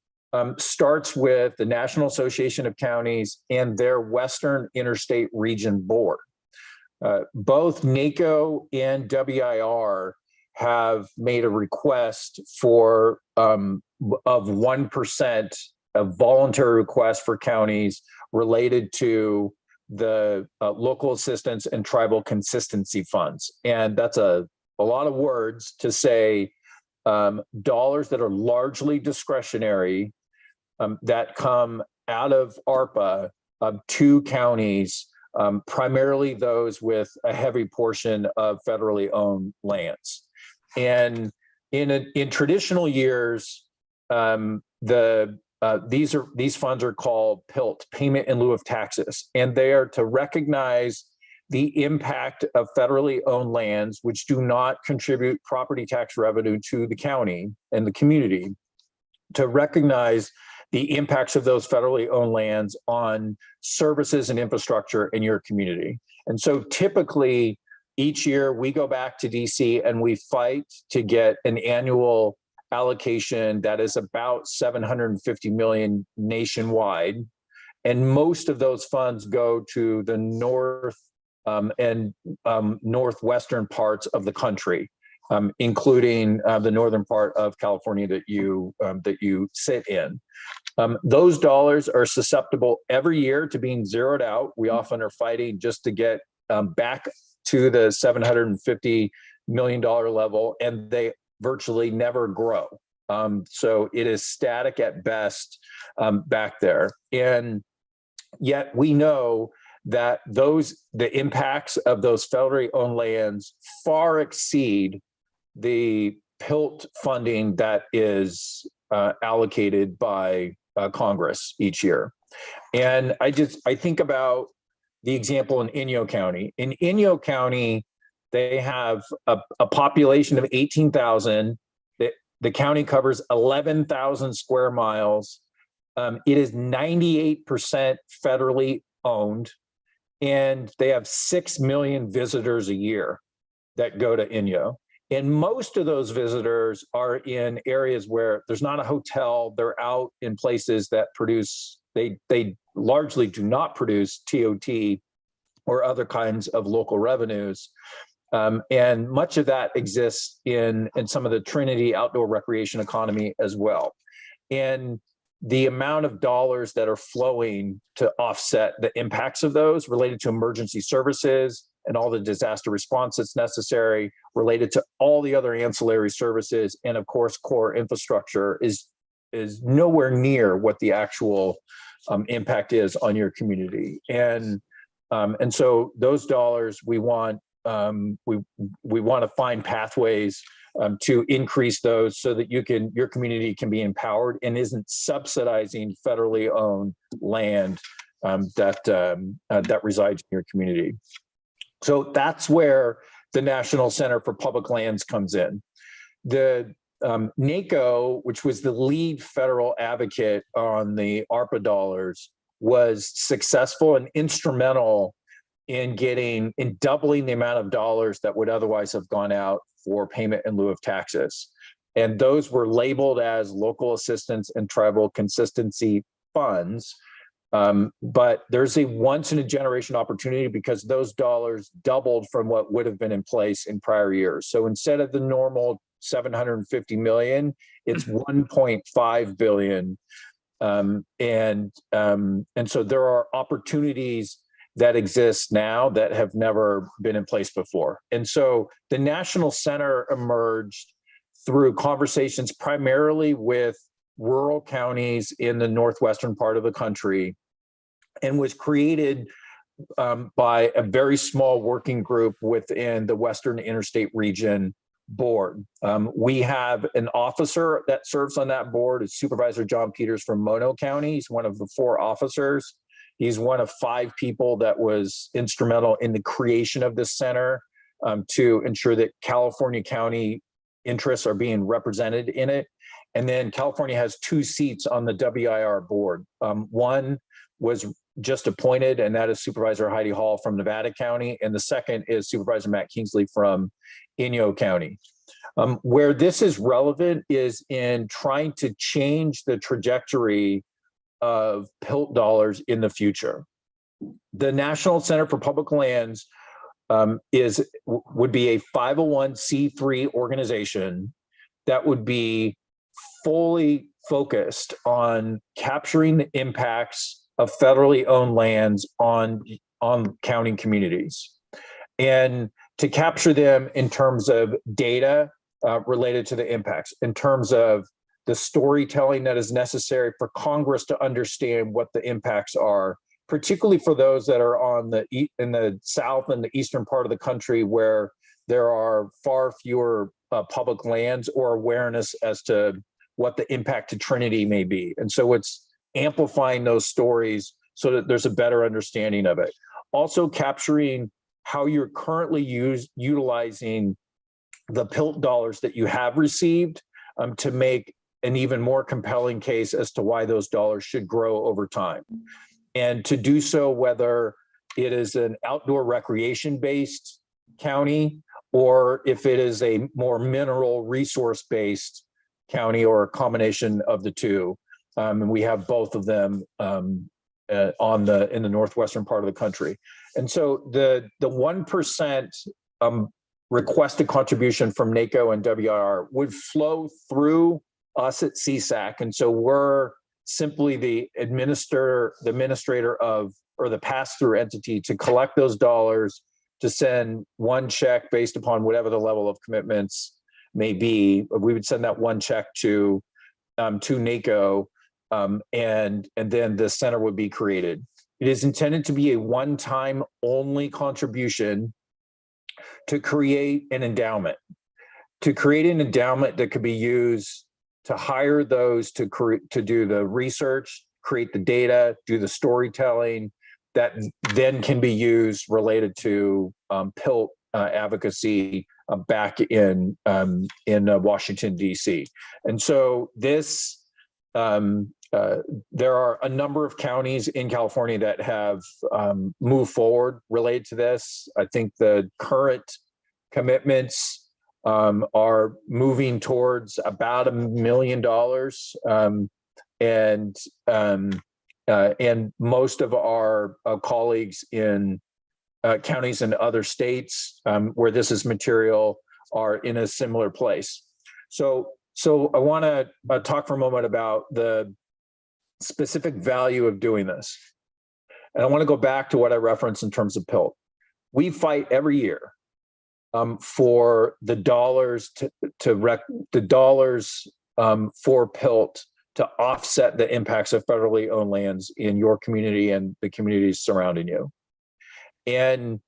starts with the National Association of Counties and their Western Interstate Region Board. Both NACO and WIR have made a request for of 1%, a voluntary request for counties related to the local assistance and tribal consistency funds. And that's a lot of words to say dollars that are largely discretionary that come out of ARPA to counties, primarily those with a heavy portion of federally owned lands. And in traditional years, these funds are called PILT, Payment in Lieu of Taxes, and they are to recognize the impact of federally owned lands which do not contribute property tax revenue to the county and the community, to recognize the impacts of those federally owned lands on services and infrastructure in your community. And so typically each year we go back to DC and we fight to get an annual allocation that is about $750 million nationwide. And most of those funds go to the north and northwestern parts of the country, including the northern part of California that you sit in. Those dollars are susceptible every year to being zeroed out. We often are fighting just to get back to the $750 million level, and they virtually never grow. So it is static at best back there. And yet we know that the impacts of those federally owned lands far exceed the PILT funding that is allocated by Congress each year. And I think about the example in Inyo County. In Inyo County, they have a population of 18,000. The county covers 11,000 square miles. It is 98% federally owned, and they have 6 million visitors a year that go to Inyo. And most of those visitors are in areas where there's not a hotel. They're out in places that produce, they largely do not produce TOT or other kinds of local revenues. And much of that exists in some of the Trinity outdoor recreation economy as well. And the amount of dollars that are flowing to offset the impacts of those related to emergency services and all the disaster response that's necessary, related to all the other ancillary services, and of course, core infrastructure is nowhere near what the actual impact is on your community. And so those dollars we want to find pathways to increase those so that your community can be empowered and isn't subsidizing federally owned land that resides in your community. So that's where the National Center for Public Lands comes in. The NACO, which was the lead federal advocate on the ARPA dollars, was successful and instrumental in doubling the amount of dollars that would otherwise have gone out for payment in lieu of taxes. And those were labeled as local assistance and tribal consistency funds. But there's a once in a generation opportunity because those dollars doubled from what would have been in place in prior years. So instead of the normal 750 million, it's 1.5 billion. And so there are opportunities that exist now that have never been in place before. And so the National Center emerged through conversations primarily with rural counties in the northwestern part of the country, and was created by a very small working group within the Western Interstate Region board. We have an officer that serves on that board. It's Supervisor John Peters from Mono County. He's one of the 4 officers. He's one of 5 people that was instrumental in the creation of this center to ensure that California County interests are being represented in it. And then California has 2 seats on the WIR board. One was just appointed, and that is Supervisor Heidi Hall from Nevada County. And the second is Supervisor Matt Kingsley from Inyo County. Where this is relevant is in trying to change the trajectory of PILT dollars in the future. The National Center for Public Lands would be a 501c3 organization that would be fully focused on capturing the impacts of federally owned lands on county communities, and to capture them in terms of data related to the impacts, in terms of the storytelling that is necessary for Congress to understand what the impacts are, particularly for those that are in the south and the eastern part of the country where there are far fewer public lands or awareness as to what the impact to Trinity may be. And so it's amplifying those stories so that there's a better understanding of it. Also capturing how you're currently utilizing the PILT dollars that you have received to make an even more compelling case as to why those dollars should grow over time. And to do so, whether it is an outdoor recreation-based county or if it is a more mineral resource-based county or a combination of the two. And we have both of them in the northwestern part of the country. And so the 1% requested contribution from NACO and WIR would flow through us at CSAC. And so we're simply the administrator of, or the pass-through entity to collect those dollars, to send one check based upon whatever the level of commitments may be. We would send that one check to NACO, and then the center would be created. It is intended to be a one-time only contribution to create an endowment. To create an endowment that could be used to hire those to do the research, create the data, do the storytelling, that then can be used related to PILT advocacy back in Washington, D.C. And so this, there are a number of counties in California that have moved forward related to this. I think the current commitments are moving towards about $1 million, and most of our colleagues in counties and other states where this is material are in a similar place. So I want to talk for a moment about the specific value of doing this. And I want to go back to what I referenced in terms of PILT. We fight every year for the dollars for PILT to offset the impacts of federally owned lands in your community and the communities surrounding you. And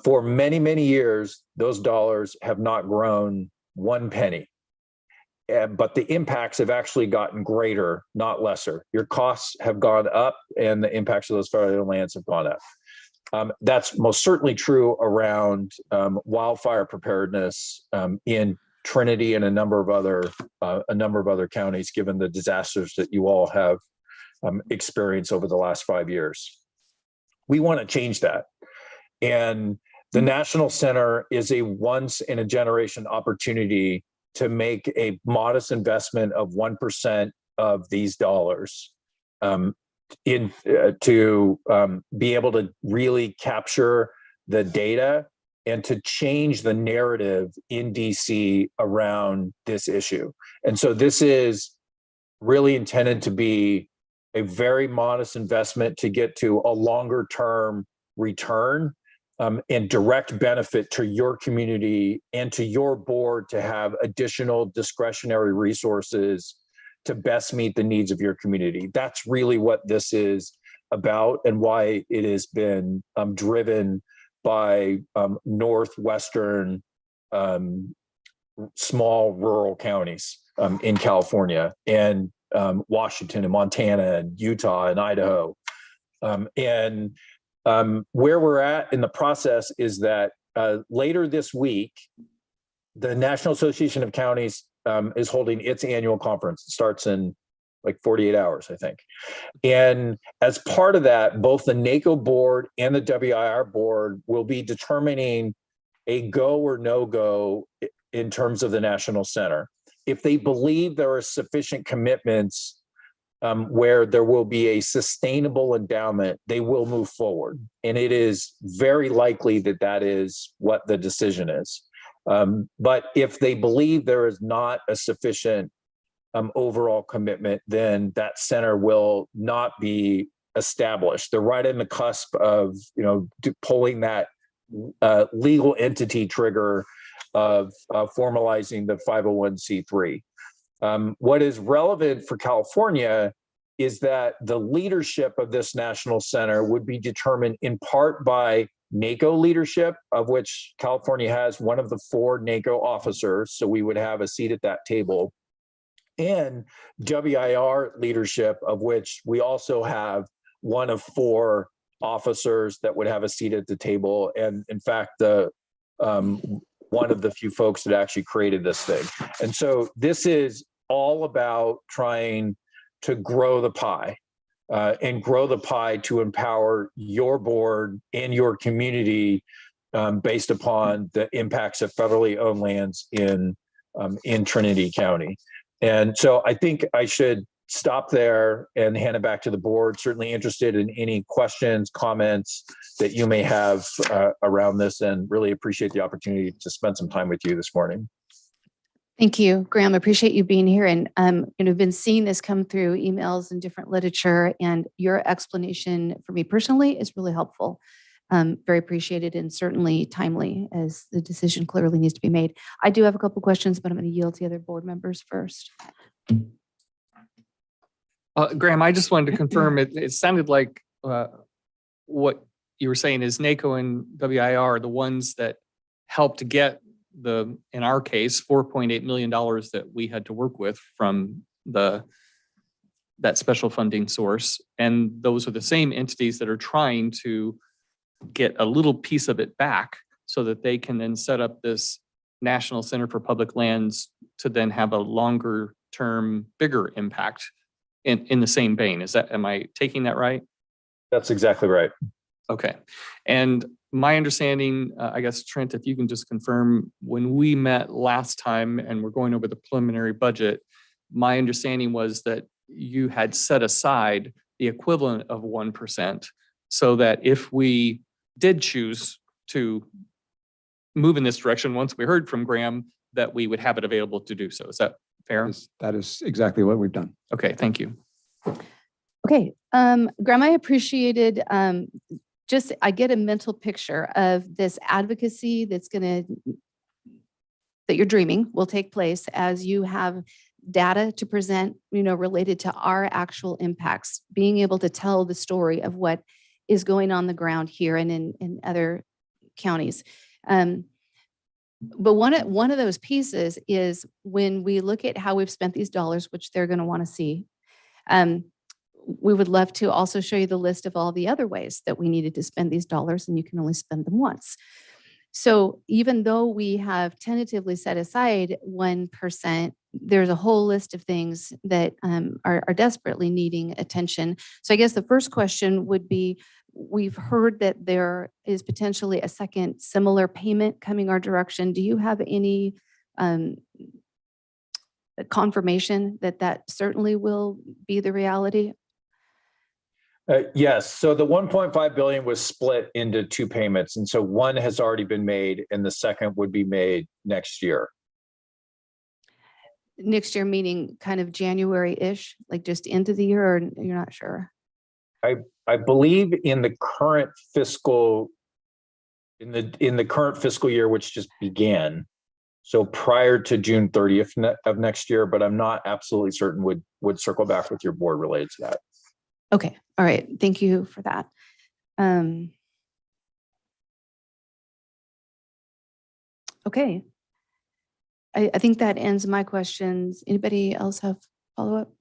for many, many years, those dollars have not grown one penny. But the impacts have actually gotten greater, not lesser. Your costs have gone up and the impacts of those federally owned lands have gone up. That's most certainly true around wildfire preparedness in Trinity and a number of other counties, given the disasters that you all have experienced over the last 5 years. We want to change that. And the National Center is a once in a generation opportunity to make a modest investment of 1% of these dollars to be able to really capture the data and to change the narrative in DC around this issue. And so this is really intended to be a very modest investment to get to a longer term return and direct benefit to your community and to your board to have additional discretionary resources to best meet the needs of your community. That's really what this is about and why it has been driven by northwestern small rural counties in California and Washington and Montana and Utah and Idaho. Where we're at in the process is that later this week, the National Association of Counties is holding its annual conference. It starts in like 48 hours, I think. And as part of that, both the NACO board and the WIR board will be determining a go or no go in terms of the National Center. If they believe there are sufficient commitments where there will be a sustainable endowment, they will move forward. And it is very likely that that is what the decision is. But if they believe there is not a sufficient overall commitment, then that center will not be established. They're right in the cusp of, pulling that legal entity trigger of formalizing the 501c3. What is relevant for California is that the leadership of this national center would be determined in part by NACO leadership, of which California has one of the 4 NACO officers, so we would have a seat at that table, and WIR leadership, of which we also have one of 4 officers that would have a seat at the table, and in fact, the one of the few folks that actually created this thing. And so this is all about trying to grow the pie and grow the pie to empower your board and your community based upon the impacts of federally owned lands in Trinity County. And so I think I should stop there and hand it back to the board. Certainly interested in any questions, comments that you may have around this, and really appreciate the opportunity to spend some time with you this morning. Thank you, Graham. I appreciate you being here. And I've been seeing this come through emails and different literature, and your explanation for me personally is really helpful. Very appreciated and certainly timely, as the decision clearly needs to be made. I do have a couple questions, but I'm going to yield to other board members first. Graham, I just wanted to confirm, it sounded like what you were saying is NACO and WIR are the ones that helped get in our case, $4.8 million that we had to work with from that special funding source. And those are the same entities that are trying to get a little piece of it back so that they can then set up this National Center for Public Lands to then have a longer term, bigger impact in the same vein. Am I taking that right? That's exactly right. Okay. And my understanding, I guess, Trent, if you can just confirm, when we met last time and we're going over the preliminary budget, my understanding was that you had set aside the equivalent of 1% so that if we did choose to move in this direction, once we heard from Graham, that we would have it available to do so. Is that fair? That is exactly what we've done. Okay, thank you. Okay, Graham, I appreciated I get a mental picture of this advocacy that you're dreaming will take place as you have data to present, related to our actual impacts, being able to tell the story of what is going on the ground here and in other counties. But one of those pieces is when we look at how we've spent these dollars, which they're going to want to see. We would love to also show you the list of all the other ways that we needed to spend these dollars, and you can only spend them once. So even though we have tentatively set aside 1%, there's a whole list of things that are desperately needing attention. So I guess the first question would be, we've heard that there is potentially a second similar payment coming our direction. Do you have any confirmation that that certainly will be the reality? Yes, so the 1.5 billion was split into two payments. And so one has already been made and the second would be made next year. Next year, meaning kind of January-ish, like just end of the year, or you're not sure? I believe in the current fiscal, in the current fiscal year, which just began. So prior to June 30th of next year, but I'm not absolutely certain, would circle back with your board related to that. Okay, all right, thank you for that. Okay. I think that ends my questions. Anybody else have follow-up?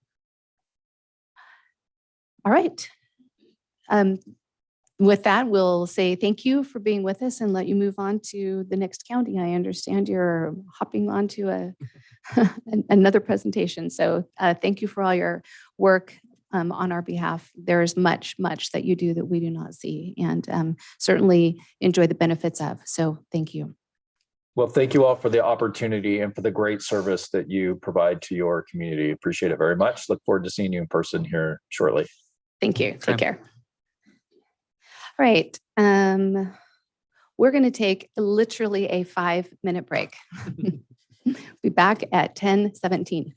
All right. With that, we'll say thank you for being with us and let you move on to the next county. I understand you're hopping on to another presentation. So thank you for all your work on our behalf. There's much that you do that we do not see, and certainly enjoy the benefits of. So thank you. Well, thank you all for the opportunity and for the great service that you provide to your community. Appreciate it very much. Look forward to seeing you in person here shortly. Thank you. Take Okay. care. All right. We're going to take literally a 5-minute break. Be back at 10:17.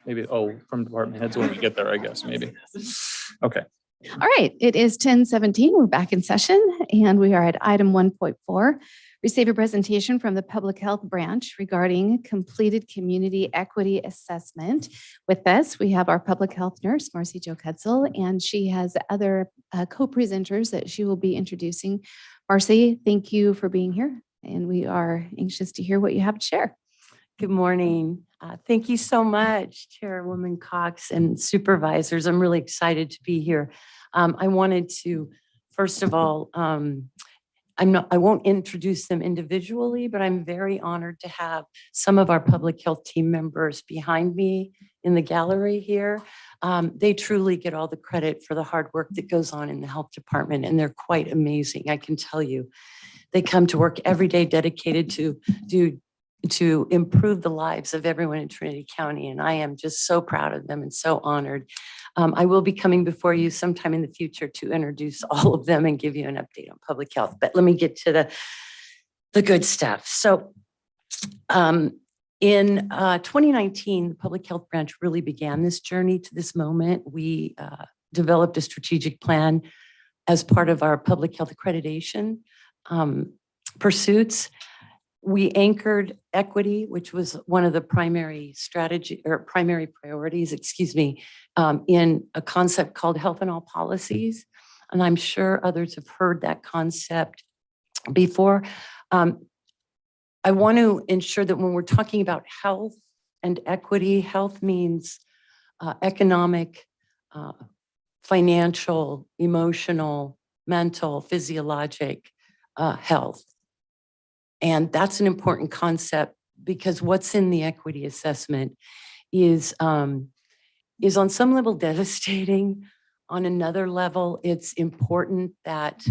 maybe, oh, from department heads when we get there, I guess, maybe. Okay. All right, it is 10:17. We're back in session and we are at item 1.4. Receive a presentation from the Public Health Branch regarding completed community equity assessment. With us, we have our public health nurse, Marcy Jo Kutzel, and she has other co-presenters that she will be introducing. Marcy, thank you for being here, and we are anxious to hear what you have to share. Good morning. Thank you so much, Chairwoman Cox and supervisors. I'm really excited to be here. I wanted to, first of all, I won't introduce them individually, but I'm very honored to have some of our public health team members behind me in the gallery here. They truly get all the credit for the hard work that goes on in the health department, and they're quite amazing, I can tell you. They come to work every day dedicated to improve the lives of everyone in Trinity County, and I am just so proud of them and so honored. I will be coming before you sometime in the future to introduce all of them and give you an update on public health, but let me get to the good stuff. So in 2019, the Public Health Branch really began this journey to this moment. We developed a strategic plan as part of our public health accreditation pursuits. We anchored equity, which was one of the primary priorities, in a concept called health in all policies. And I'm sure others have heard that concept before. I want to ensure that when we're talking about health and equity, health means economic, financial, emotional, mental, physiologic health. And that's an important concept because what's in the equity assessment is on some level devastating. On another level, it's important that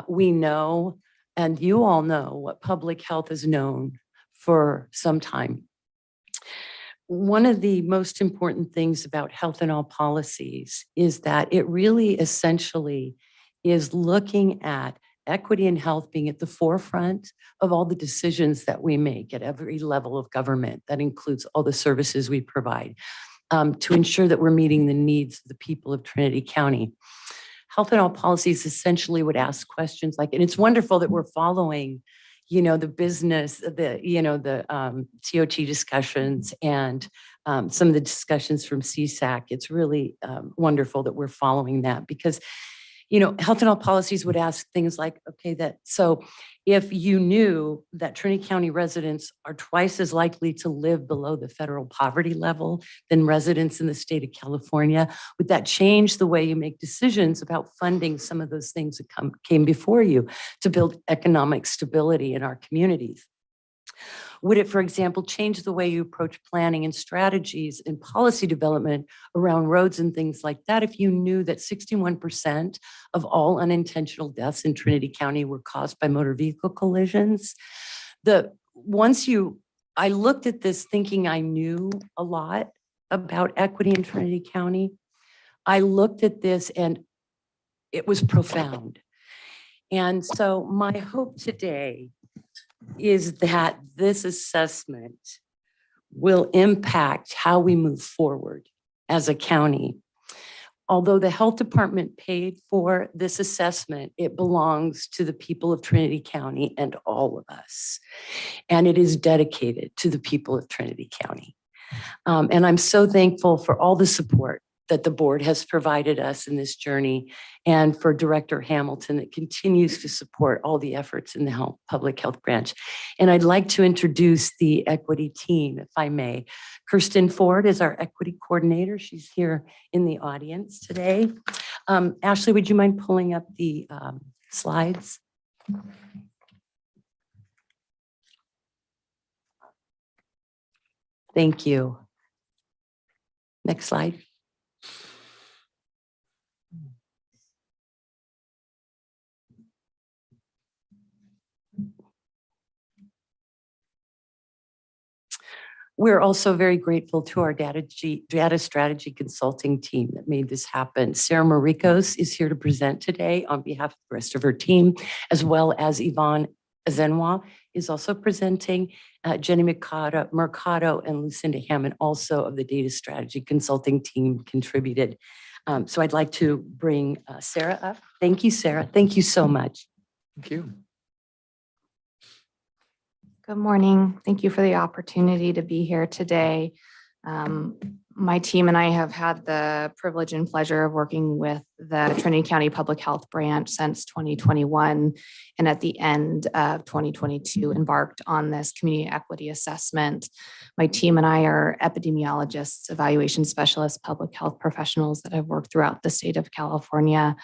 we know, and you all know, what public health is known for some time. One of the most important things about health in all policies is that it really essentially is looking at equity and health being at the forefront of all the decisions that we make at every level of government. That includes all the services we provide to ensure that we're meeting the needs of the people of Trinity County. Health in all policies essentially would ask questions like, and it's wonderful that we're following, the business, the TOT discussions and some of the discussions from CSAC. It's really wonderful that we're following that because health and all policies would ask things like, so if you knew that Trinity County residents are twice as likely to live below the federal poverty level than residents in the state of California, would that change the way you make decisions about funding some of those things that came before you to build economic stability in our communities? Would it, for example, change the way you approach planning and strategies and policy development around roads and things like that if you knew that 61% of all unintentional deaths in Trinity County were caused by motor vehicle collisions? I looked at this thinking I knew a lot about equity in Trinity County. I looked at this and it was profound. And so my hope today is that this assessment will impact how we move forward as a county. Although the health department paid for this assessment, it belongs to the people of Trinity County and all of us. And it is dedicated to the people of Trinity County. And I'm so thankful for all the support that the board has provided us in this journey, and for Director Hamilton that continues to support all the efforts in the public health branch. And I'd like to introduce the equity team, if I may. Kirsten Ford is our equity coordinator. She's here in the audience today. Ashley, would you mind pulling up the slides? Thank you. Next slide. We're also very grateful to our data strategy consulting team that made this happen. Sarah Maricos is here to present today on behalf of the rest of her team, as well as Yvonne Azenwa is also presenting. Jenny Mercado and Lucinda Hammond, also of the Data Strategy Consulting team, contributed. So I'd like to bring Sarah up. Thank you, Sarah. Thank you so much. Thank you. Good morning. Thank you for the opportunity to be here today. My team and I have had the privilege and pleasure of working with the Trinity County Public Health Branch since 2021, and at the end of 2022 embarked on this community equity assessment. My team and I are epidemiologists, evaluation specialists, public health professionals that have worked throughout the state of California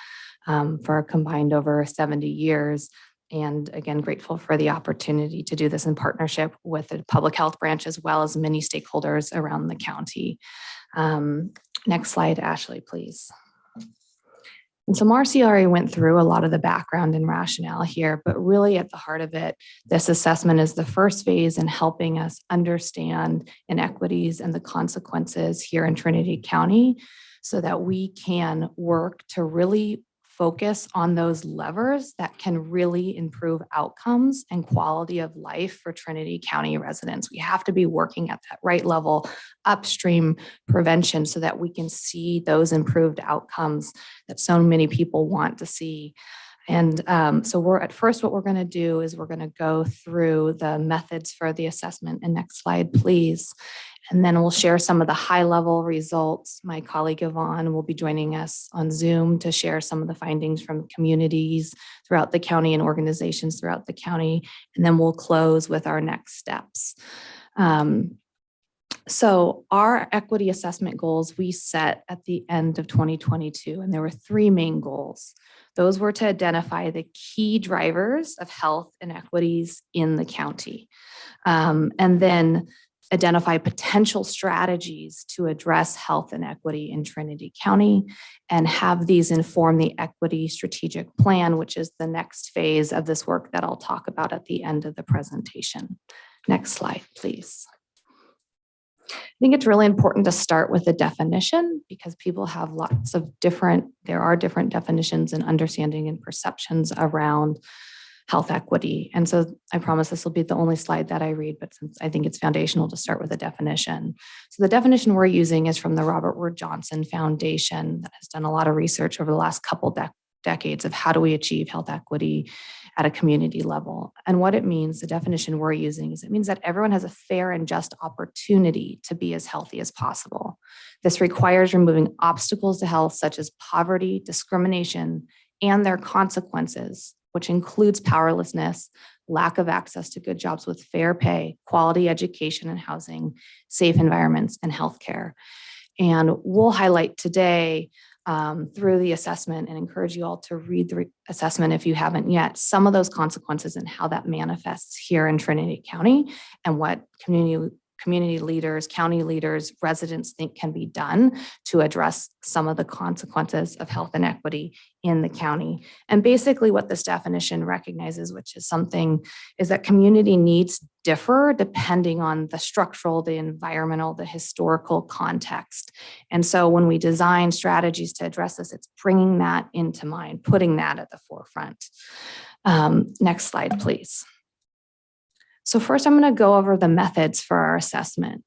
for a combined over 70 years. And again, grateful for the opportunity to do this in partnership with the public health branch, as well as many stakeholders around the county. Next slide, Ashley, please. And so Marcy already went through a lot of the background and rationale here, but really at the heart of it, this assessment is the first phase in helping us understand inequities and the consequences here in Trinity County so that we can work to really focus on those levers that can really improve outcomes and quality of life for Trinity County residents. We have to be working at that right level, upstream prevention, so that we can see those improved outcomes that so many people want to see. And so what we're going to do is we're going to go through the methods for the assessment. And next slide, please. And then we'll share some of the high level results. My colleague Yvonne will be joining us on Zoom to share some of the findings from communities throughout the county and organizations throughout the county. And then we'll close with our next steps. So our equity assessment goals we set at the end of 2022, and there were three main goals. Those were to identify the key drivers of health inequities in the county, and then identify potential strategies to address health inequity in Trinity County, and have these inform the equity strategic plan, which is the next phase of this work that I'll talk about at the end of the presentation. Next slide, please. I think it's really important to start with the definition because people have there are different definitions and understanding and perceptions around health equity. And so I promise this will be the only slide that I read, but since I think it's foundational to start with a definition. So the definition we're using is from the Robert Wood Johnson Foundation that has done a lot of research over the last couple decades of how do we achieve health equity at a community level. And what it means, the definition we're using is it means that everyone has a fair and just opportunity to be as healthy as possible. This requires removing obstacles to health such as poverty, discrimination, and their consequences, which includes powerlessness, lack of access to good jobs with fair pay, quality education and housing, safe environments, and healthcare. And we'll highlight today through the assessment and encourage you all to read the assessment if you haven't yet, some of those consequences and how that manifests here in Trinity County and what community leaders, county leaders, residents think can be done to address some of the consequences of health inequity in the county. And basically what this definition recognizes, which is something, is that community needs differ depending on the structural, the environmental, the historical context. And so when we design strategies to address this, it's bringing that into mind, putting that at the forefront. Next slide, please. So first, I'm going to go over the methods for our assessment.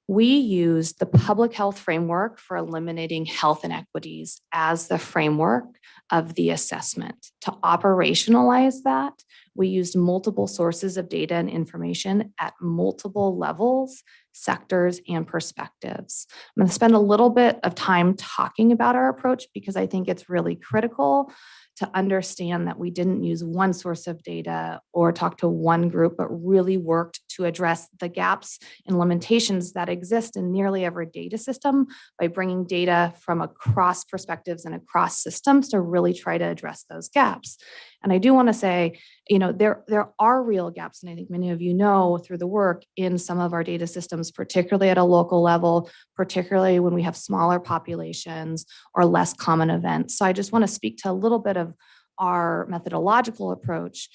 We used the public health framework for eliminating health inequities as the framework of the assessment. To operationalize that, we used multiple sources of data and information at multiple levels, sectors, and perspectives. I'm going to spend a little bit of time talking about our approach because I think it's really critical to understand that we didn't use one source of data or talk to one group, but really worked to address the gaps and limitations that exist in nearly every data system by bringing data from across perspectives and across systems to really try to address those gaps. And I do want to say, there are real gaps, and I think many of you know through the work in some of our data systems, particularly at a local level, particularly when we have smaller populations or less common events. So I just want to speak to a little bit of our methodological approach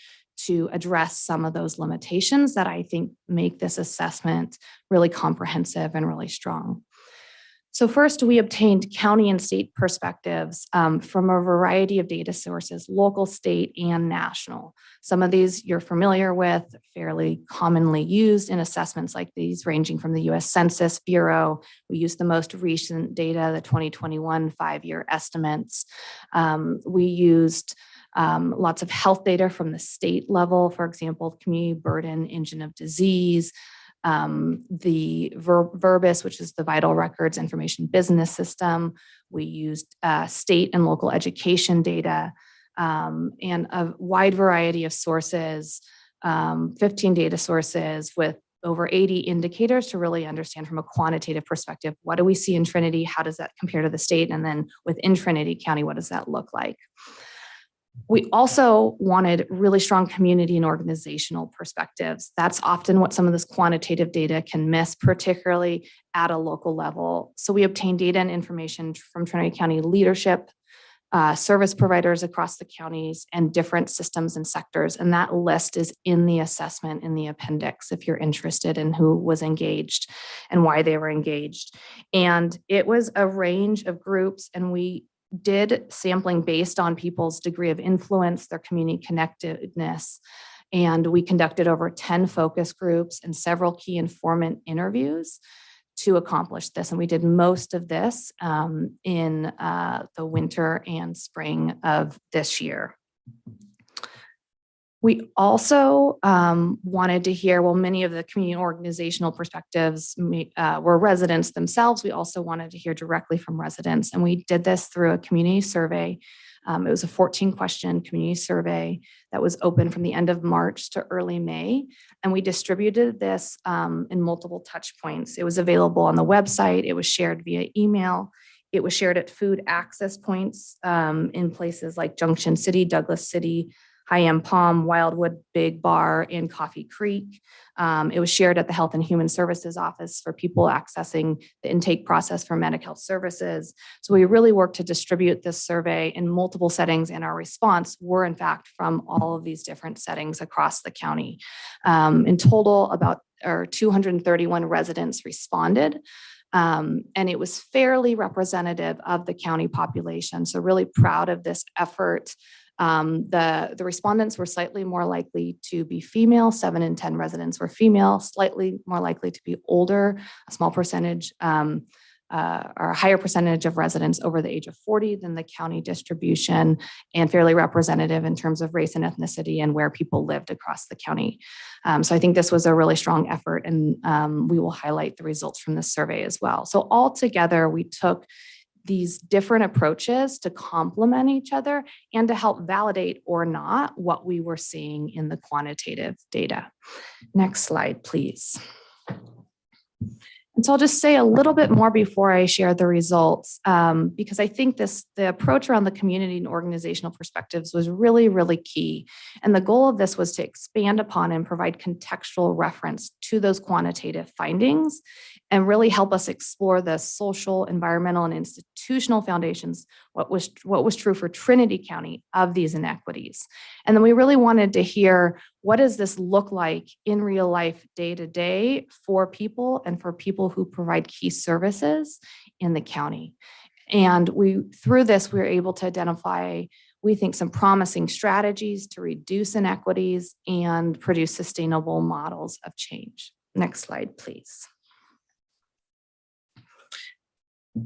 to address some of those limitations that I think make this assessment really comprehensive and really strong. So first, we obtained county and state perspectives from a variety of data sources, local, state, and national. Some of these you're familiar with, fairly commonly used in assessments like these, ranging from the U.S. Census Bureau. We use the most recent data, the 2021 5-year estimates. We used lots of health data from the state level, for example, community burden, engine of disease, the Verbis, which is the Vital Records Information Business System. We used state and local education data and a wide variety of sources, 15 data sources with over 80 indicators to really understand from a quantitative perspective, what do we see in Trinity? How does that compare to the state? And then within Trinity County, what does that look like? We also wanted really strong community and organizational perspectives. That's often what some of this quantitative data can miss, particularly at a local level. So we obtained data and information from Trinity County leadership, service providers across the counties, and different systems and sectors. And that list is in the assessment in the appendix if you're interested in who was engaged and why they were engaged. And it was a range of groups, and we did sampling based on people's degree of influence, their community connectedness, and we conducted over 10 focus groups and several key informant interviews to accomplish this. And we did most of this in the winter and spring of this year. We also wanted to hear, well, many of the community organizational perspectives were residents themselves. We also wanted to hear directly from residents. And we did this through a community survey. It was a 14-question community survey that was open from the end of March to early May. And we distributed this in multiple touch points. It was available on the website. It was shared via email. It was shared at food access points in places like Junction City, Douglas City, High End Palm, Wildwood, Big Bar, and Coffee Creek. It was shared at the Health and Human Services Office for people accessing the intake process for Medical Health Services. So we really worked to distribute this survey in multiple settings, and our response were in fact from all of these different settings across the county. In total, about 231 residents responded. And it was fairly representative of the county population. So really proud of this effort. The respondents were slightly more likely to be female. 7 in 10 residents were female, slightly more likely to be older, a small percentage or a higher percentage of residents over the age of 40 than the county distribution, and fairly representative in terms of race and ethnicity and where people lived across the county. So I think this was a really strong effort, and we will highlight the results from this survey as well. So altogether, we took these different approaches to complement each other and to help validate or not what we were seeing in the quantitative data. Next slide, please. And so I'll just say a little bit more before I share the results, because I think the approach around the community and organizational perspectives was really, really key. And the goal of this was to expand upon and provide contextual reference to those quantitative findings and really help us explore the social, environmental, and institutional foundations, what was true for Trinity County of these inequities. And then we really wanted to hear, what does this look like in real life, day to day, for people and for people who provide key services in the county? And through this, we were able to identify, we think, some promising strategies to reduce inequities and produce sustainable models of change. Next slide, please.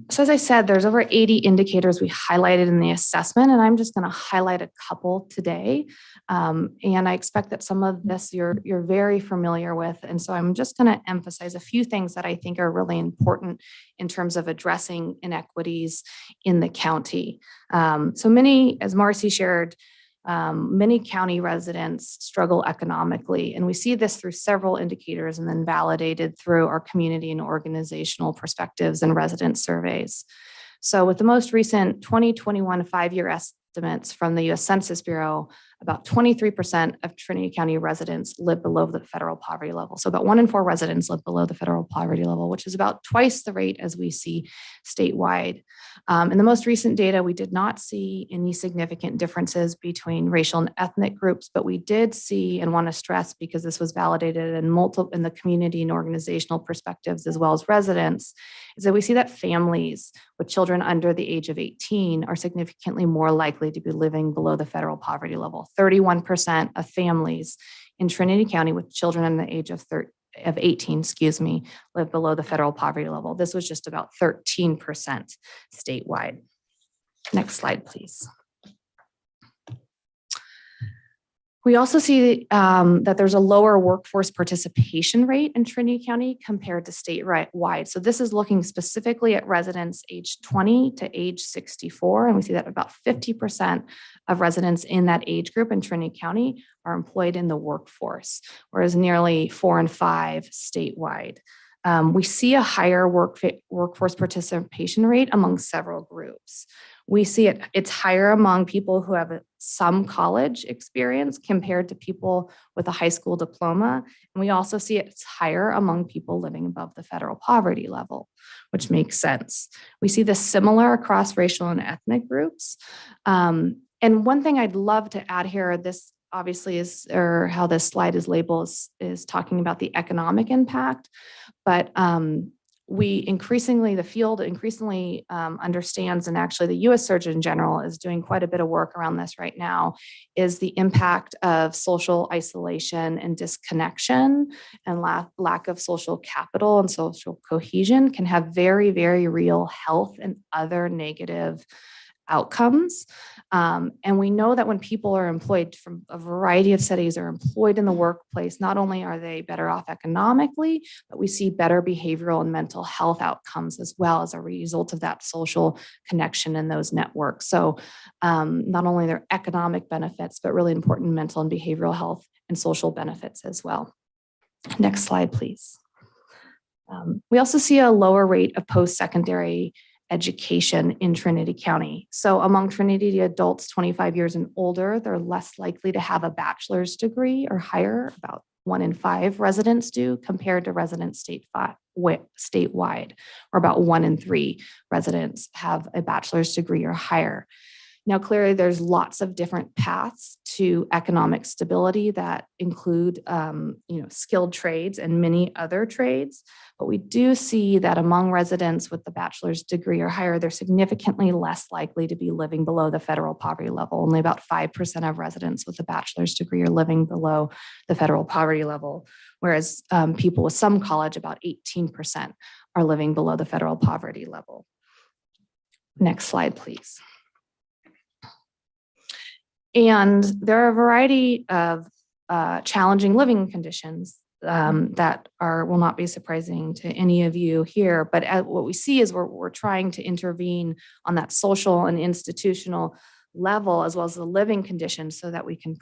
So as I said, there's over 80 indicators we highlighted in the assessment, and I'm just going to highlight a couple today. And I expect that some of this you're very familiar with. And so I'm just going to emphasize a few things that I think are really important in terms of addressing inequities in the county. So many, as Marcy shared, many county residents struggle economically, and we see this through several indicators and then validated through our community and organizational perspectives and resident surveys. So with the most recent 2021 5-year estimates from the U.S. Census Bureau, about 23% of Trinity County residents live below the federal poverty level. So about 1 in 4 residents live below the federal poverty level, which is about twice the rate as we see statewide. In the most recent data, we did not see any significant differences between racial and ethnic groups, but we did see, and want to stress because this was validated in the community and organizational perspectives as well as residents, is that we see that families with children under the age of 18 are significantly more likely to be living below the federal poverty level. 31% of families in Trinity County with children under the age of 18, live below the federal poverty level. This was just about 13% statewide. Next slide, please. We also see that there's a lower workforce participation rate in Trinity County compared to statewide. So this is looking specifically at residents age 20 to age 64. And we see that about 50% of residents in that age group in Trinity County are employed in the workforce, whereas nearly 4 in 5 statewide. We see a higher workforce participation rate among several groups. We see it's higher among people who have some college experience compared to people with a high school diploma. And we also see it's higher among people living above the federal poverty level, which makes sense. We see this similar across racial and ethnic groups. And one thing I'd love to add here, this obviously is, or how this slide is labeled is talking about the economic impact, but the field increasingly understands, and actually the US Surgeon General is doing quite a bit of work around this right now, is the impact of social isolation and disconnection and lack of social capital and social cohesion can have very, very real health and other negative outcomes. And we know that when people are employed from a variety of settings are employed in the workplace, not only are they better off economically, but we see better behavioral and mental health outcomes as well as a result of that social connection in those networks. So not only their economic benefits, but really important mental and behavioral health and social benefits as well. Next slide, please. We also see a lower rate of post-secondary education in Trinity County. So among Trinity adults 25 years and older, they're less likely to have a bachelor's degree or higher. About 1 in 5 residents do, compared to residents statewide, or about 1 in 3 residents have a bachelor's degree or higher. Now, clearly, there's lots of different paths to economic stability that include, skilled trades and many other trades. But we do see that among residents with the bachelor's degree or higher, they're significantly less likely to be living below the federal poverty level. Only about 5% of residents with a bachelor's degree are living below the federal poverty level, whereas people with some college, about 18%, are living below the federal poverty level. Next slide, please. And there are a variety of challenging living conditions that will not be surprising to any of you here. But what we see is we're trying to intervene on that social and institutional level, as well as the living conditions, so that we can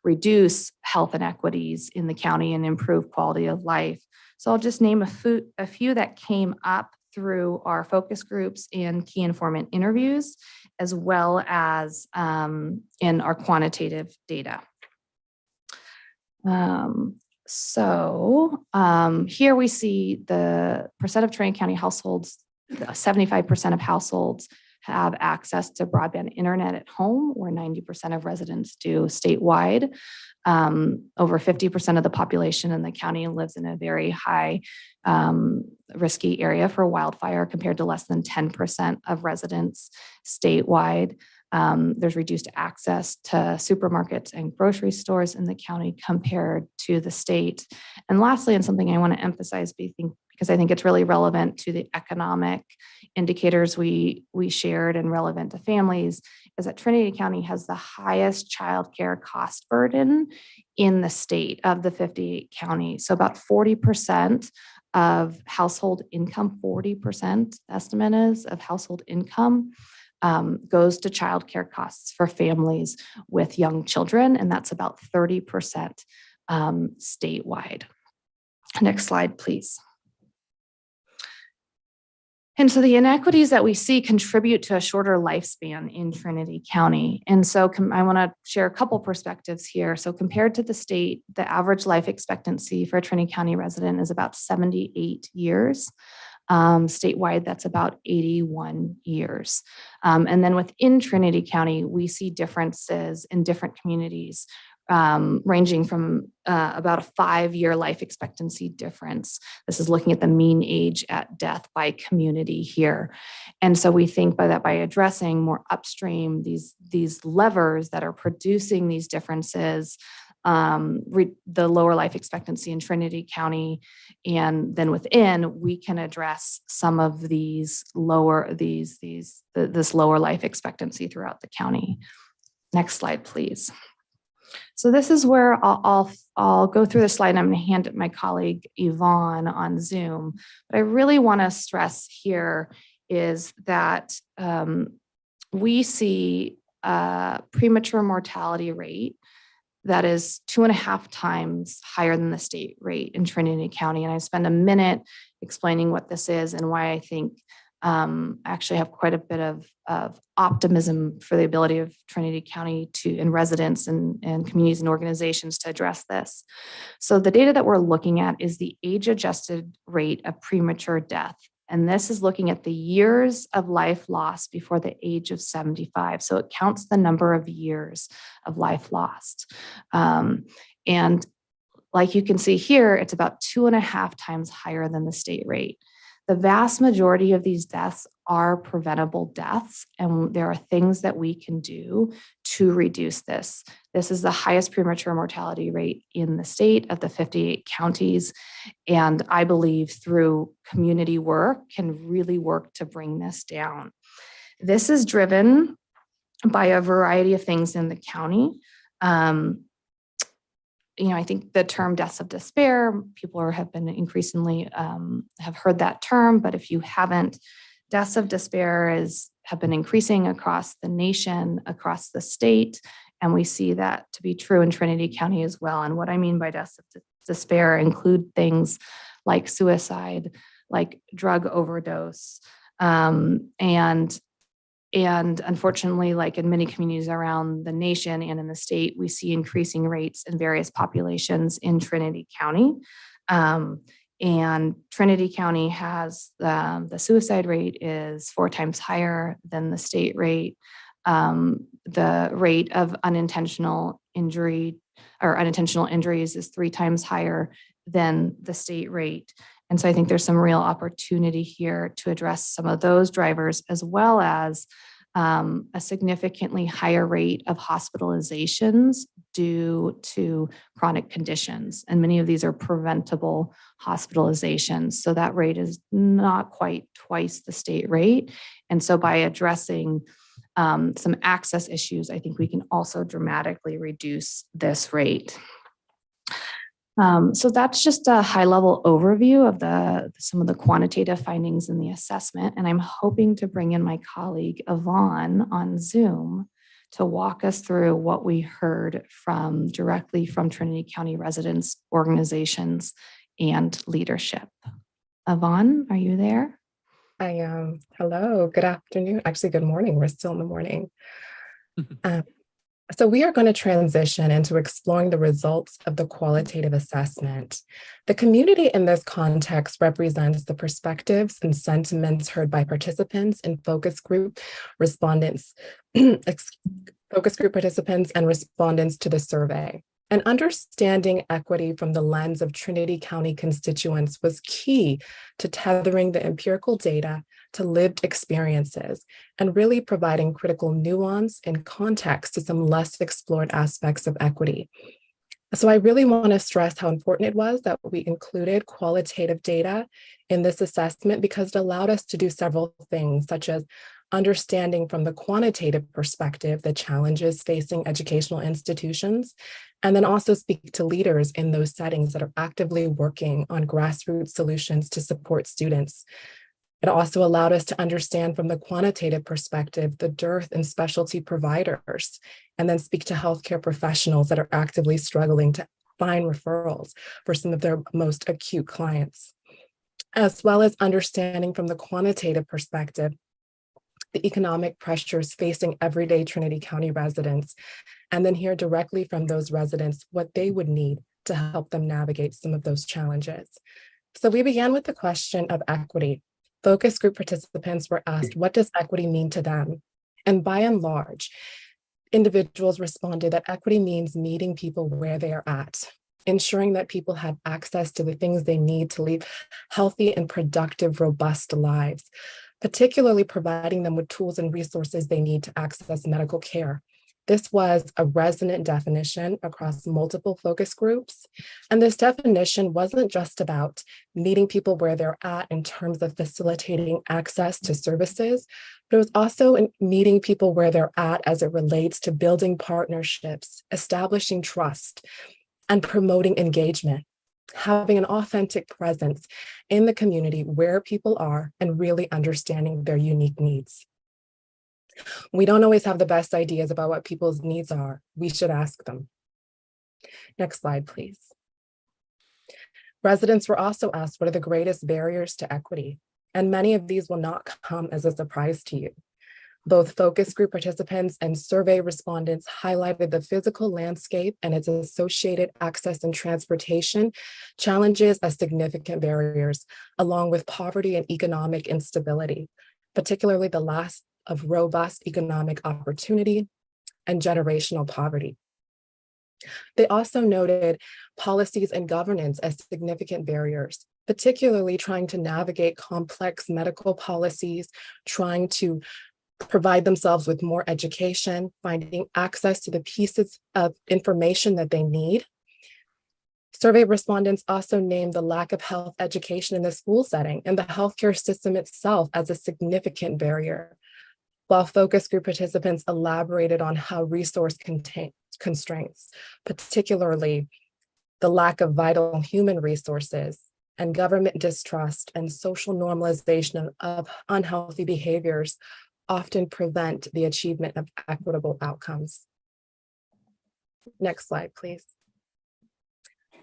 reduce health inequities in the county and improve quality of life. So I'll just name a few that came up through our focus groups and key informant interviews, as well as in our quantitative data. Here we see the percent of Trinity County households, 75% of households have access to broadband internet at home, where 90% of residents do statewide. Over 50% of the population in the county lives in a very high risky area for wildfire, compared to less than 10% of residents statewide. There's reduced access to supermarkets and grocery stores in the county compared to the state. And lastly, and something I want to emphasize, because I think it's really relevant to the economic indicators we shared and relevant to families, is that Trinity County has the highest childcare cost burden in the state of the 58 counties. So about 40% of household income, 40% estimate is of household income goes to childcare costs for families with young children, and that's about 30% statewide. Next slide, please. And so the inequities that we see contribute to a shorter lifespan in Trinity County. And so I want to share a couple perspectives here. So compared to the state, the average life expectancy for a Trinity County resident is about 78 years. Statewide, that's about 81 years. And then within Trinity County, we see differences in different communities, ranging from about a 5-year life expectancy difference. This is looking at the mean age at death by community here. And so we think by addressing more upstream these levers that are producing these differences, the lower life expectancy in Trinity County, and then within, we can address some of these this lower life expectancy throughout the county. Next slide, please. So this is where I'll go through the slide and I'm going to hand it to my colleague Yvonne on Zoom. But I really want to stress here is that we see a premature mortality rate that is 2.5 times higher than the state rate in Trinity County. And I spend a minute explaining what this is and why I think I actually have quite a bit of optimism for the ability of Trinity County and residents and communities and organizations to address this. So the data that we're looking at is the age-adjusted rate of premature death. And this is looking at the years of life lost before the age of 75. So it counts the number of years of life lost. And like you can see here, it's about 2.5 times higher than the state rate. The vast majority of these deaths are preventable deaths, and there are things that we can do to reduce this. This is the highest premature mortality rate in the state of the 58 counties, and I believe through community work can really work to bring this down. This is driven by a variety of things in the county. I think the term deaths of despair, people have been increasingly have heard that term, but if you haven't, deaths of despair have been increasing across the nation, across the state, and we see that to be true in Trinity County as well. And what I mean by deaths of despair include things like suicide, like drug overdose, and unfortunately, like in many communities around the nation and in the state, we see increasing rates in various populations in Trinity County. And Trinity County has the suicide rate is 4 times higher than the state rate. The rate of unintentional injury or unintentional injuries is 3 times higher than the state rate. And so I think there's some real opportunity here to address some of those drivers, as well as a significantly higher rate of hospitalizations due to chronic conditions. And many of these are preventable hospitalizations. So that rate is not quite twice the state rate. And so by addressing some access issues, I think we can also dramatically reduce this rate. So that's just a high-level overview of some of the quantitative findings in the assessment, and I'm hoping to bring in my colleague Yvonne on Zoom to walk us through what we heard directly from Trinity County residents, organizations, and leadership. Yvonne, are you there? I am. Hello, good afternoon. Actually, good morning. We're still in the morning. So we are going to transition into exploring the results of the qualitative assessment. The community in this context represents the perspectives and sentiments heard by participants in focus group participants and respondents to the survey. And understanding equity from the lens of Trinity County constituents was key to tethering the empirical data to lived experiences and really providing critical nuance and context to some less explored aspects of equity. So I really want to stress how important it was that we included qualitative data in this assessment, because it allowed us to do several things, such as understanding from the quantitative perspective the challenges facing educational institutions, and then also speak to leaders in those settings that are actively working on grassroots solutions to support students. It also allowed us to understand from the quantitative perspective the dearth in specialty providers, and then speak to healthcare professionals that are actively struggling to find referrals for some of their most acute clients. as well as understanding from the quantitative perspective the economic pressures facing everyday Trinity County residents, and then hear directly from those residents what they would need to help them navigate some of those challenges. So we began with the question of equity. Focus group participants were asked, what does equity mean to them? And by and large, individuals responded that equity means meeting people where they are at, ensuring that people have access to the things they need to lead healthy and productive, robust lives, particularly providing them with tools and resources they need to access medical care. This was a resonant definition across multiple focus groups. And this definition wasn't just about meeting people where they're at in terms of facilitating access to services, but it was also in meeting people where they're at as it relates to building partnerships, establishing trust, and promoting engagement, having an authentic presence in the community where people are and really understanding their unique needs. We don't always have the best ideas about what people's needs are. We should ask them. Next slide, please. Residents were also asked, what are the greatest barriers to equity? And many of these will not come as a surprise to you. Both focus group participants and survey respondents highlighted the physical landscape and its associated access and transportation challenges as significant barriers, along with poverty and economic instability, particularly the loss of robust economic opportunity and generational poverty. They also noted policies and governance as significant barriers, particularly trying to navigate complex medical policies, trying to provide themselves with more education, finding access to the pieces of information that they need. Survey respondents also named the lack of health education in the school setting and the healthcare system itself as a significant barrier, while focus group participants elaborated on how resource constraints, particularly the lack of vital human resources and government distrust and social normalization of unhealthy behaviors often prevent the achievement of equitable outcomes. Next slide, please.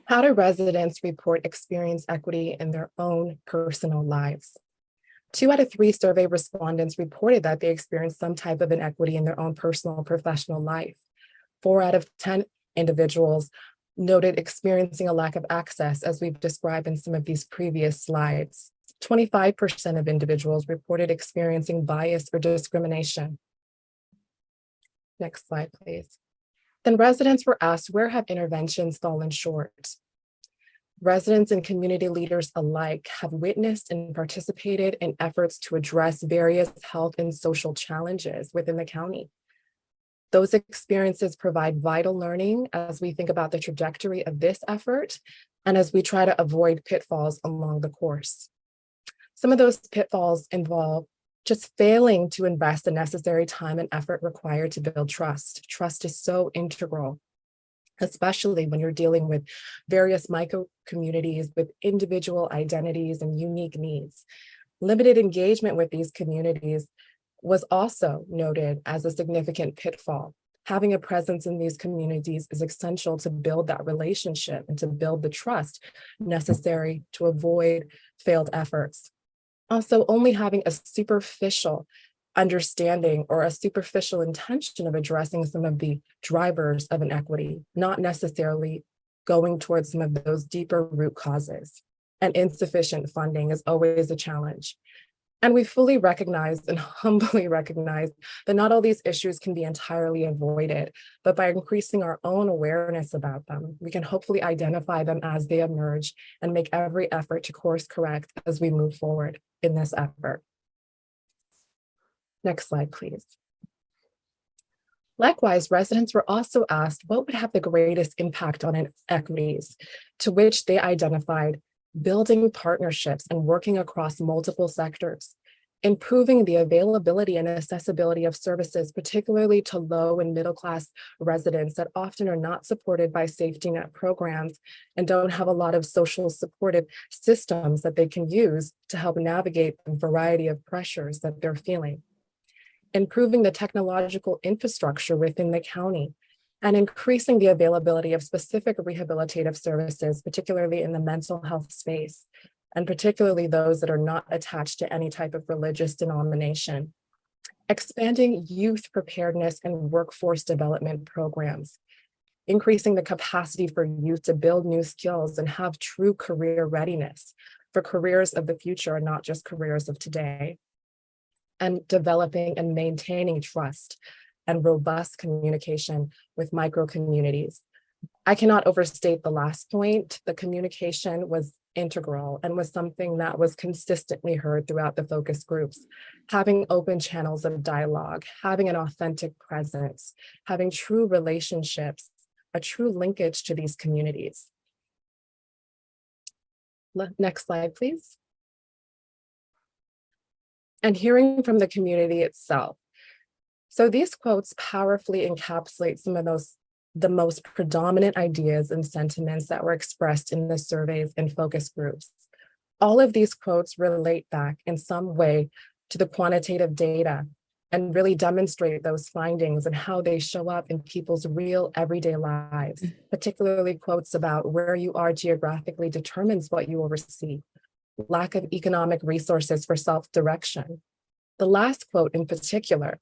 How do residents report experience equity in their own personal lives? 2 out of 3 survey respondents reported that they experienced some type of inequity in their own personal or professional life. 4 out of 10 individuals noted experiencing a lack of access, as we've described in some of these previous slides. 25% of individuals reported experiencing bias or discrimination. Next slide, please. Then residents were asked, where have interventions fallen short? Residents and community leaders alike have witnessed and participated in efforts to address various health and social challenges within the county. Those experiences provide vital learning as we think about the trajectory of this effort and as we try to avoid pitfalls along the course. Some of those pitfalls involve just failing to invest the necessary time and effort required to build trust. Trust is so integral, especially when you're dealing with various micro communities with individual identities and unique needs. Limited engagement with these communities was also noted as a significant pitfall. Having a presence in these communities is essential to build that relationship and to build the trust necessary to avoid failed efforts. Also, only having a superficial understanding or a superficial intention of addressing some of the drivers of inequity, not necessarily going towards some of those deeper root causes. And insufficient funding is always a challenge. And we fully recognize and humbly recognize that not all these issues can be entirely avoided, but by increasing our own awareness about them, we can hopefully identify them as they emerge and make every effort to course correct as we move forward in this effort. Next slide, please. Likewise, residents were also asked what would have the greatest impact on inequities, to which they identified building partnerships and working across multiple sectors, improving the availability and accessibility of services, particularly to low and middle class residents that often are not supported by safety net programs and don't have a lot of social supportive systems that they can use to help navigate the variety of pressures that they're feeling. Improving the technological infrastructure within the county, and increasing the availability of specific rehabilitative services, particularly in the mental health space, and particularly those that are not attached to any type of religious denomination. Expanding youth preparedness and workforce development programs, increasing the capacity for youth to build new skills and have true career readiness for careers of the future and not just careers of today, and developing and maintaining trust and robust communication with micro communities. I cannot overstate the last point. The communication was integral and was something that was consistently heard throughout the focus groups. Having open channels of dialogue, having an authentic presence, having true relationships, a true linkage to these communities. Next slide, please. And hearing from the community itself. So these quotes powerfully encapsulate some of the most predominant ideas and sentiments that were expressed in the surveys and focus groups. All of these quotes relate back in some way to the quantitative data and really demonstrate those findings and how they show up in people's real everyday lives, particularly quotes about where you are geographically determines what you will receive, lack of economic resources for self-direction. The last quote in particular,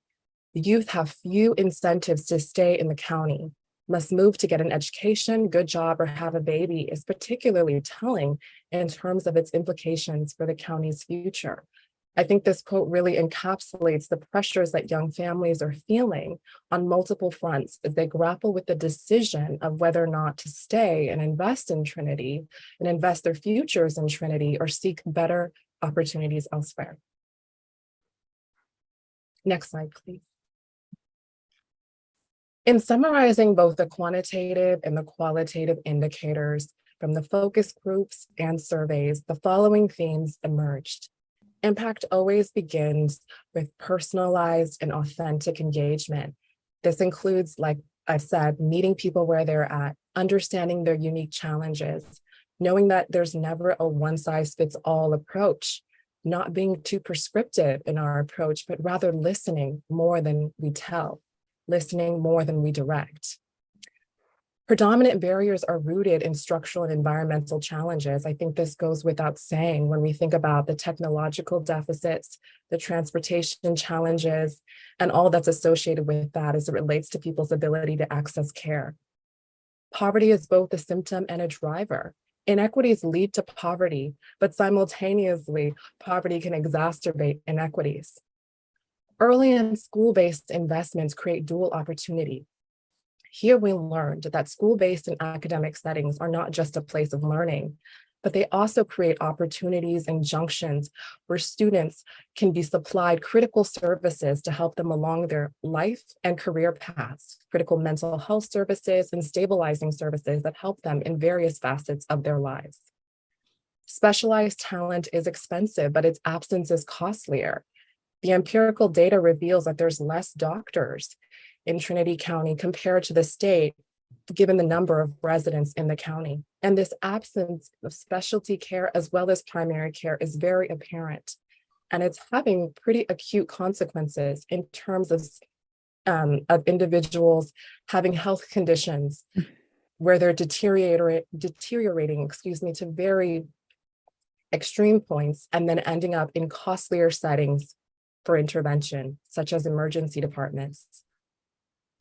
youth have few incentives to stay in the county, must move to get an education, good job, or have a baby is particularly telling in terms of its implications for the county's future. I think this quote really encapsulates the pressures that young families are feeling on multiple fronts as they grapple with the decision of whether or not to stay and invest in Trinity and invest their futures in Trinity or seek better opportunities elsewhere. Next slide, please. In summarizing both the quantitative and the qualitative indicators from the focus groups and surveys, the following themes emerged. Impact always begins with personalized and authentic engagement. This includes, like I've said, meeting people where they're at, understanding their unique challenges, knowing that there's never a one-size-fits-all approach, not being too prescriptive in our approach, but rather listening more than we tell, listening more than we direct. Predominant barriers are rooted in structural and environmental challenges. I think this goes without saying when we think about the technological deficits, the transportation challenges, and all that's associated with that as it relates to people's ability to access care. Poverty is both a symptom and a driver. Inequities lead to poverty, but simultaneously, poverty can exacerbate inequities. Early and school-based investments create dual opportunity. Here we learned that school-based and academic settings are not just a place of learning, but they also create opportunities and junctions where students can be supplied critical services to help them along their life and career paths, critical mental health services and stabilizing services that help them in various facets of their lives. Specialized talent is expensive, but its absence is costlier. The empirical data reveals that there's less doctors in Trinity County compared to the state, given the number of residents in the county. And this absence of specialty care as well as primary care is very apparent. And it's having pretty acute consequences in terms of individuals having health conditions where they're deteriorating, to very extreme points, and then ending up in costlier settings for intervention, such as emergency departments.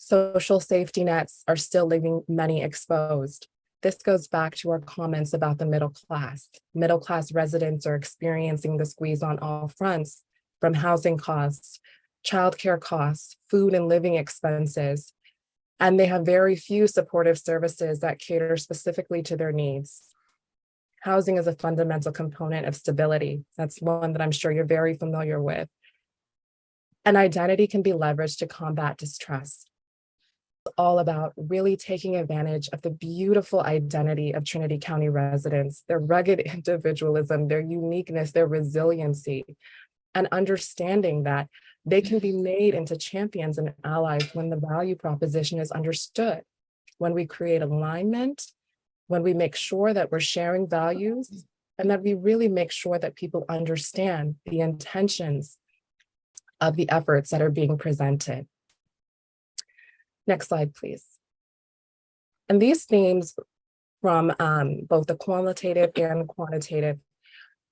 Social safety nets are still leaving many exposed. This goes back to our comments about the middle class. Middle class residents are experiencing the squeeze on all fronts, from housing costs, childcare costs, food and living expenses, and they have very few supportive services that cater specifically to their needs. Housing is a fundamental component of stability. That's one that I'm sure you're very familiar with. And identity can be leveraged to combat distrust. All about really taking advantage of the beautiful identity of Trinity County residents, their rugged individualism, their uniqueness, their resiliency, and understanding that they can be made into champions and allies when the value proposition is understood, when we create alignment, when we make sure that we're sharing values, and that we really make sure that people understand the intentions of the efforts that are being presented. Next slide, please. And these themes from both the qualitative and quantitative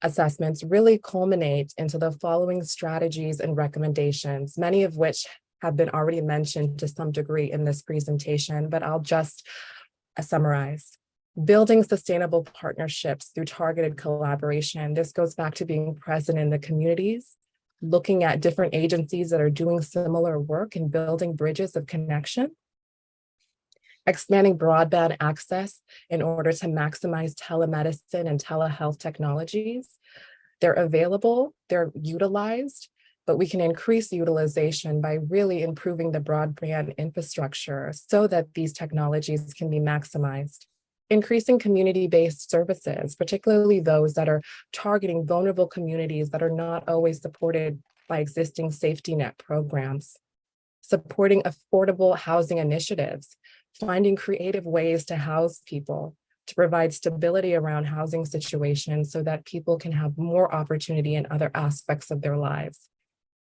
assessments really culminate into the following strategies and recommendations, many of which have been already mentioned to some degree in this presentation, but I'll just summarize. Building sustainable partnerships through targeted collaboration. This goes back to being present in the communities, looking at different agencies that are doing similar work and building bridges of connection. Expanding broadband access in order to maximize telemedicine and telehealth technologies. They're available, they're utilized, but we can increase utilization by really improving the broadband infrastructure so that these technologies can be maximized. Increasing community-based services, particularly those that are targeting vulnerable communities that are not always supported by existing safety net programs. Supporting affordable housing initiatives, finding creative ways to house people, to provide stability around housing situations so that people can have more opportunity in other aspects of their lives.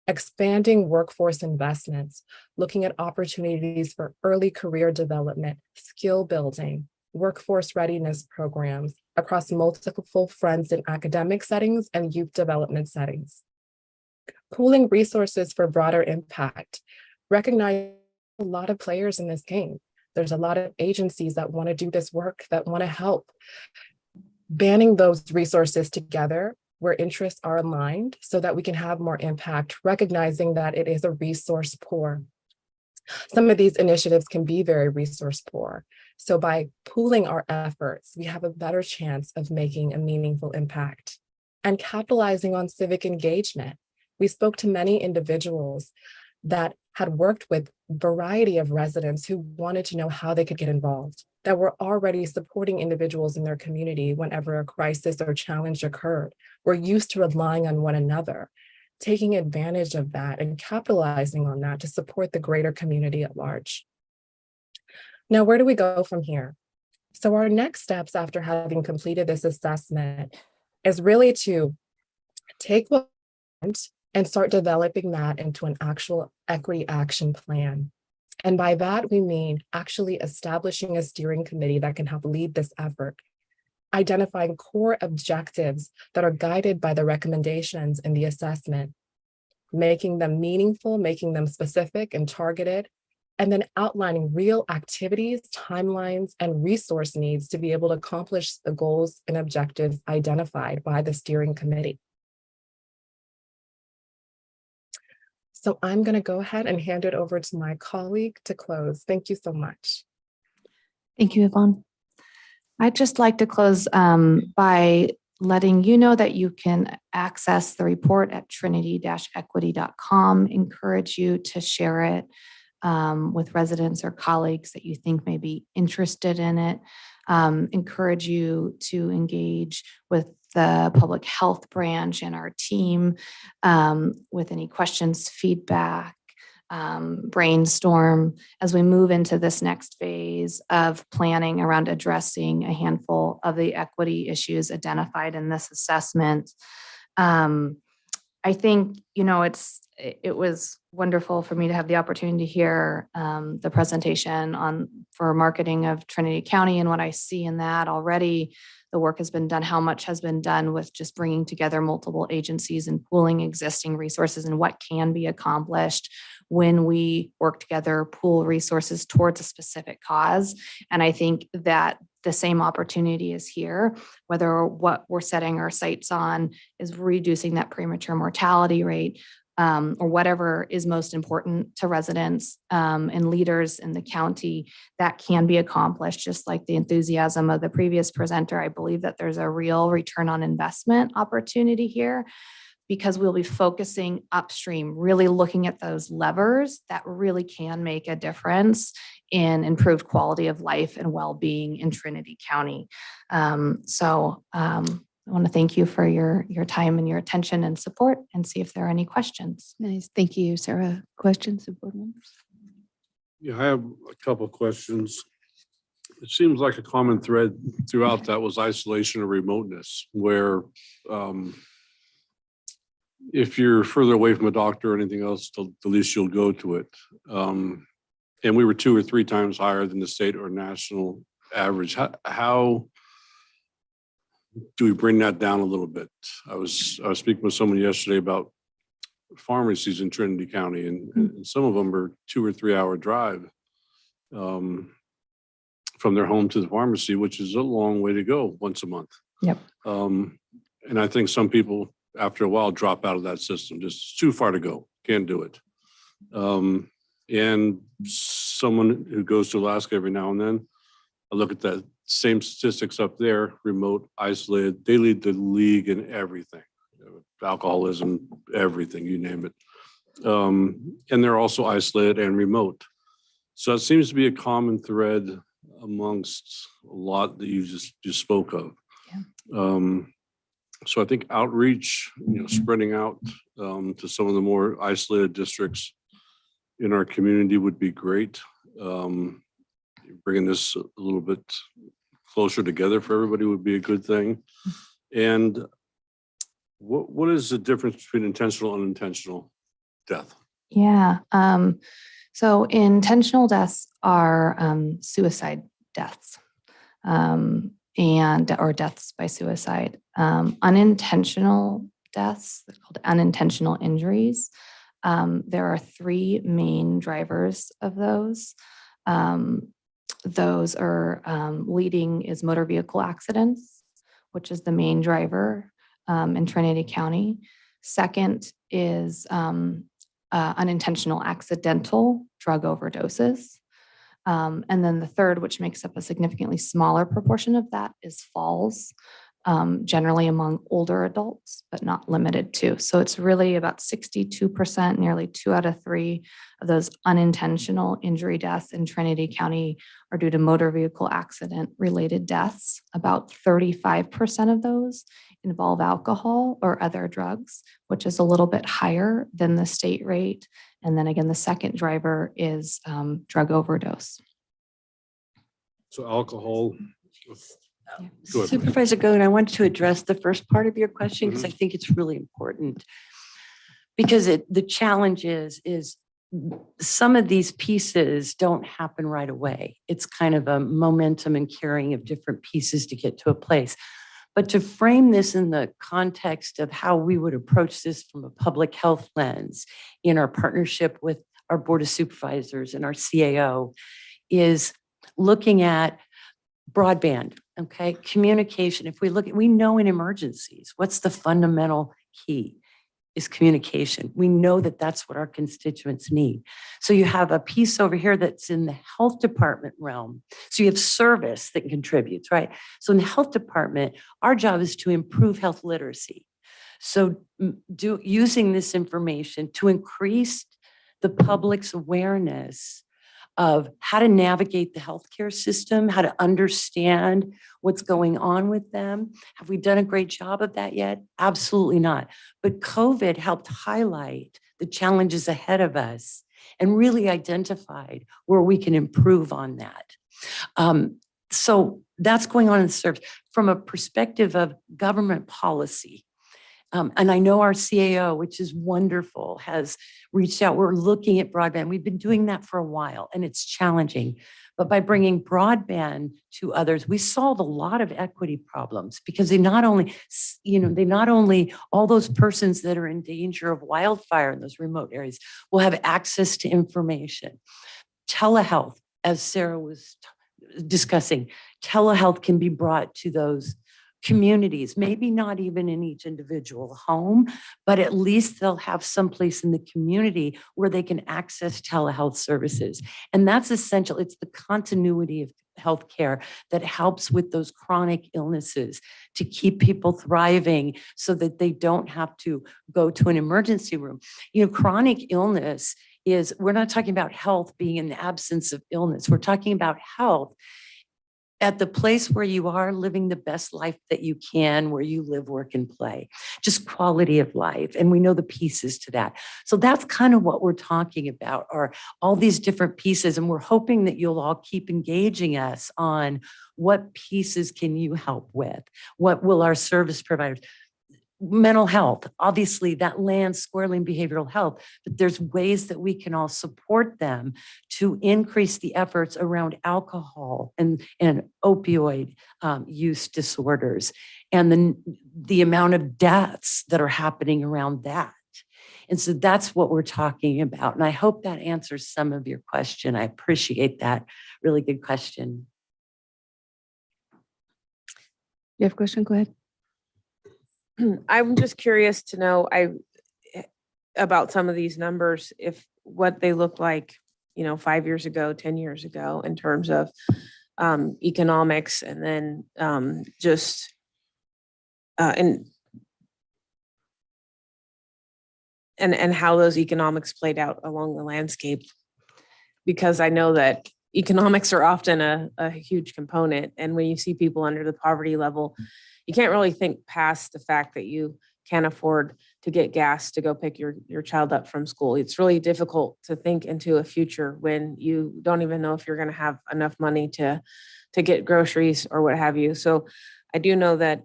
Expanding workforce investments, looking at opportunities for early career development, skill building, workforce readiness programs across multiple fronts in academic settings and youth development settings. Pooling resources for broader impact. Recognize a lot of players in this game. There's a lot of agencies that want to do this work, that want to help. Banding those resources together where interests are aligned so that we can have more impact, recognizing that it is a resource poor. Some of these initiatives can be very resource poor. So by pooling our efforts, we have a better chance of making a meaningful impact. And capitalizing on civic engagement. We spoke to many individuals that had worked with a variety of residents who wanted to know how they could get involved, that were already supporting individuals in their community whenever a crisis or challenge occurred. We're used to relying on one another, taking advantage of that and capitalizing on that to support the greater community at large. Now, where do we go from here? So our next steps after having completed this assessment is really to take what we learned and start developing that into an actual equity action plan. And by that, we mean actually establishing a steering committee that can help lead this effort, identifying core objectives that are guided by the recommendations in the assessment, making them meaningful, making them specific and targeted, and then outlining real activities, timelines, and resource needs to be able to accomplish the goals and objectives identified by the steering committee. So I'm going to go ahead and hand it over to my colleague to close. Thank you so much. Thank you, Yvonne. I'd just like to close by letting you know that you can access the report at trinity-equity.com. Encourage you to share it with residents or colleagues that you think may be interested in it. Encourage you to engage with the public health branch and our team with any questions, feedback, brainstorm as we move into this next phase of planning around addressing a handful of the equity issues identified in this assessment. I think, it was wonderful for me to have the opportunity to hear the presentation for marketing of Trinity County, and what I see in that already. The work has been done, how much has been done with just bringing together multiple agencies and pooling existing resources, and what can be accomplished when we work together, pool resources towards a specific cause. And I think that the same opportunity is here, whether what we're setting our sights on is reducing that premature mortality rate, or whatever is most important to residents and leaders in the county, that can be accomplished. Just like the enthusiasm of the previous presenter, I believe that there's a real return on investment opportunity here, because we'll be focusing upstream, really looking at those levers that really can make a difference in improved quality of life and well-being in Trinity County. I want to thank you for your time and your attention and support, and see if there are any questions. Nice. Thank you, Sarah. Questions of board members? Yeah, I have a couple of questions. It seems like a common thread throughout that was isolation or remoteness, where if you're further away from a doctor or anything else, the least you'll go to it. And we were 2 or 3 times higher than the state or national average. do we bring that down a little bit? I was speaking with someone yesterday about pharmacies in Trinity County, and some of them are 2 or 3 hour drive from their home to the pharmacy, which is a long way to go once a month. Yep. And I think some people, after a while, drop out of that system. Just too far to go. Can't do it. And someone who goes to Alaska every now and then, I look at that same statistics up there, remote, isolated. They lead the league in everything, alcoholism, everything, you name it. And they're also isolated and remote. So it seems to be a common thread amongst a lot that you just spoke of. Yeah. So I think outreach, spreading out to some of the more isolated districts in our community would be great. Bringing this a little bit closer together for everybody would be a good thing. And what is the difference between intentional and unintentional death? Yeah. So intentional deaths are suicide deaths or deaths by suicide. Unintentional deaths, they're called unintentional injuries. There are 3 main drivers of those. Those are leading is motor vehicle accidents, which is the main driver in Trinity County. Second is unintentional accidental drug overdoses. And then the third, which makes up a significantly smaller proportion of that, is falls, generally among older adults, but not limited to. So it's really about 62%, nearly 2 out of 3 of those unintentional injury deaths in Trinity County are due to motor vehicle accident related deaths. About 35% of those involve alcohol or other drugs, which is a little bit higher than the state rate. And then again, the second driver is drug overdose. So alcohol. Go ahead. Supervisor Gogan, I wanted to address the first part of your question because I think it's really important. Because the challenge is some of these pieces don't happen right away. It's kind of a momentum and carrying of different pieces to get to a place. But to frame this in the context of how we would approach this from a public health lens in our partnership with our Board of Supervisors and our CAO is looking at broadband, okay? Communication. If we know in emergencies, what's the fundamental key is communication. We know that that's what our constituents need. So you have a piece over here that's in the health department realm. So you have service that contributes, right? So in the health department, our job is to improve health literacy. So using this information to increase the public's awareness of how to navigate the healthcare system, how to understand what's going on with them. Have we done a great job of that yet? Absolutely not. But COVID helped highlight the challenges ahead of us and really identified where we can improve on that. So that's going on in the service. From a perspective of government policy, and I know our CAO, which is wonderful, has reached out. We're looking at broadband. We've been doing that for a while, and it's challenging. But by bringing broadband to others, we solve a lot of equity problems because they not only all those persons that are in danger of wildfire in those remote areas will have access to information. Telehealth, as Sarah was discussing, telehealth can be brought to those communities, maybe not even in each individual home, but at least they'll have someplace in the community where they can access telehealth services. And that's essential. It's the continuity of healthcare that helps with those chronic illnesses to keep people thriving so that they don't have to go to an emergency room. Chronic illness is, we're not talking about health being in the absence of illness. We're talking about health at the place where you are living the best life that you can, where you live, work, and play, just quality of life. And we know the pieces to that. So that's kind of what we're talking about, are all these different pieces. And we're hoping that you'll all keep engaging us on what pieces can you help with? What will our service providers? mental health, obviously that lands squarely in behavioral health, but there's ways that we can all support them to increase the efforts around alcohol and opioid use disorders and the amount of deaths that are happening around that. And so that's what we're talking about. And I hope that answers some of your question. I appreciate that. Really good question. You have a question? Go ahead. I'm just curious to know about some of these numbers, if what they look like, 5 years ago, 10 years ago, in terms of economics, and then just and how those economics played out along the landscape, because I know that economics are often a huge component. And when you see people under the poverty level, you can't really think past the fact that you can't afford to get gas to go pick your child up from school. It's really difficult to think into a future when you don't even know if you're going to have enough money to get groceries or what have you. So I do know that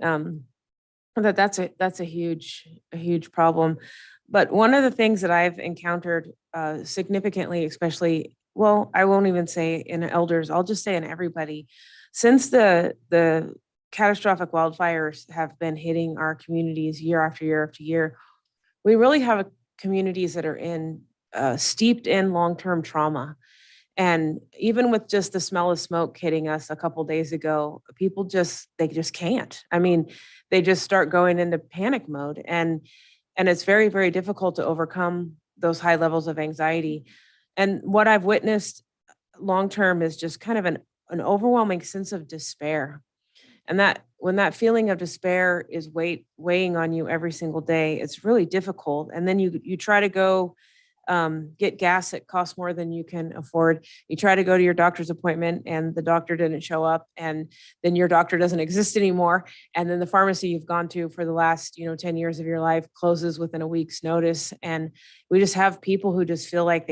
that's a huge problem. But one of the things that I've encountered significantly, especially, well, I won't even say in elders, I'll just say in everybody, since the catastrophic wildfires have been hitting our communities year after year after year, we really have communities that are steeped in long-term trauma. And even with just the smell of smoke hitting us a couple days ago, people they just can't. I mean, they just start going into panic mode, and it's very, very difficult to overcome those high levels of anxiety. And what I've witnessed long-term is just kind of an overwhelming sense of despair. And that when that feeling of despair is weighing on you every single day, it's really difficult. And then you try to go get gas that costs more than you can afford. You try to go to your doctor's appointment and the doctor didn't show up, and then your doctor doesn't exist anymore. And then the pharmacy you've gone to for the last 10 years of your life closes within a week's notice. And we just have people who just feel like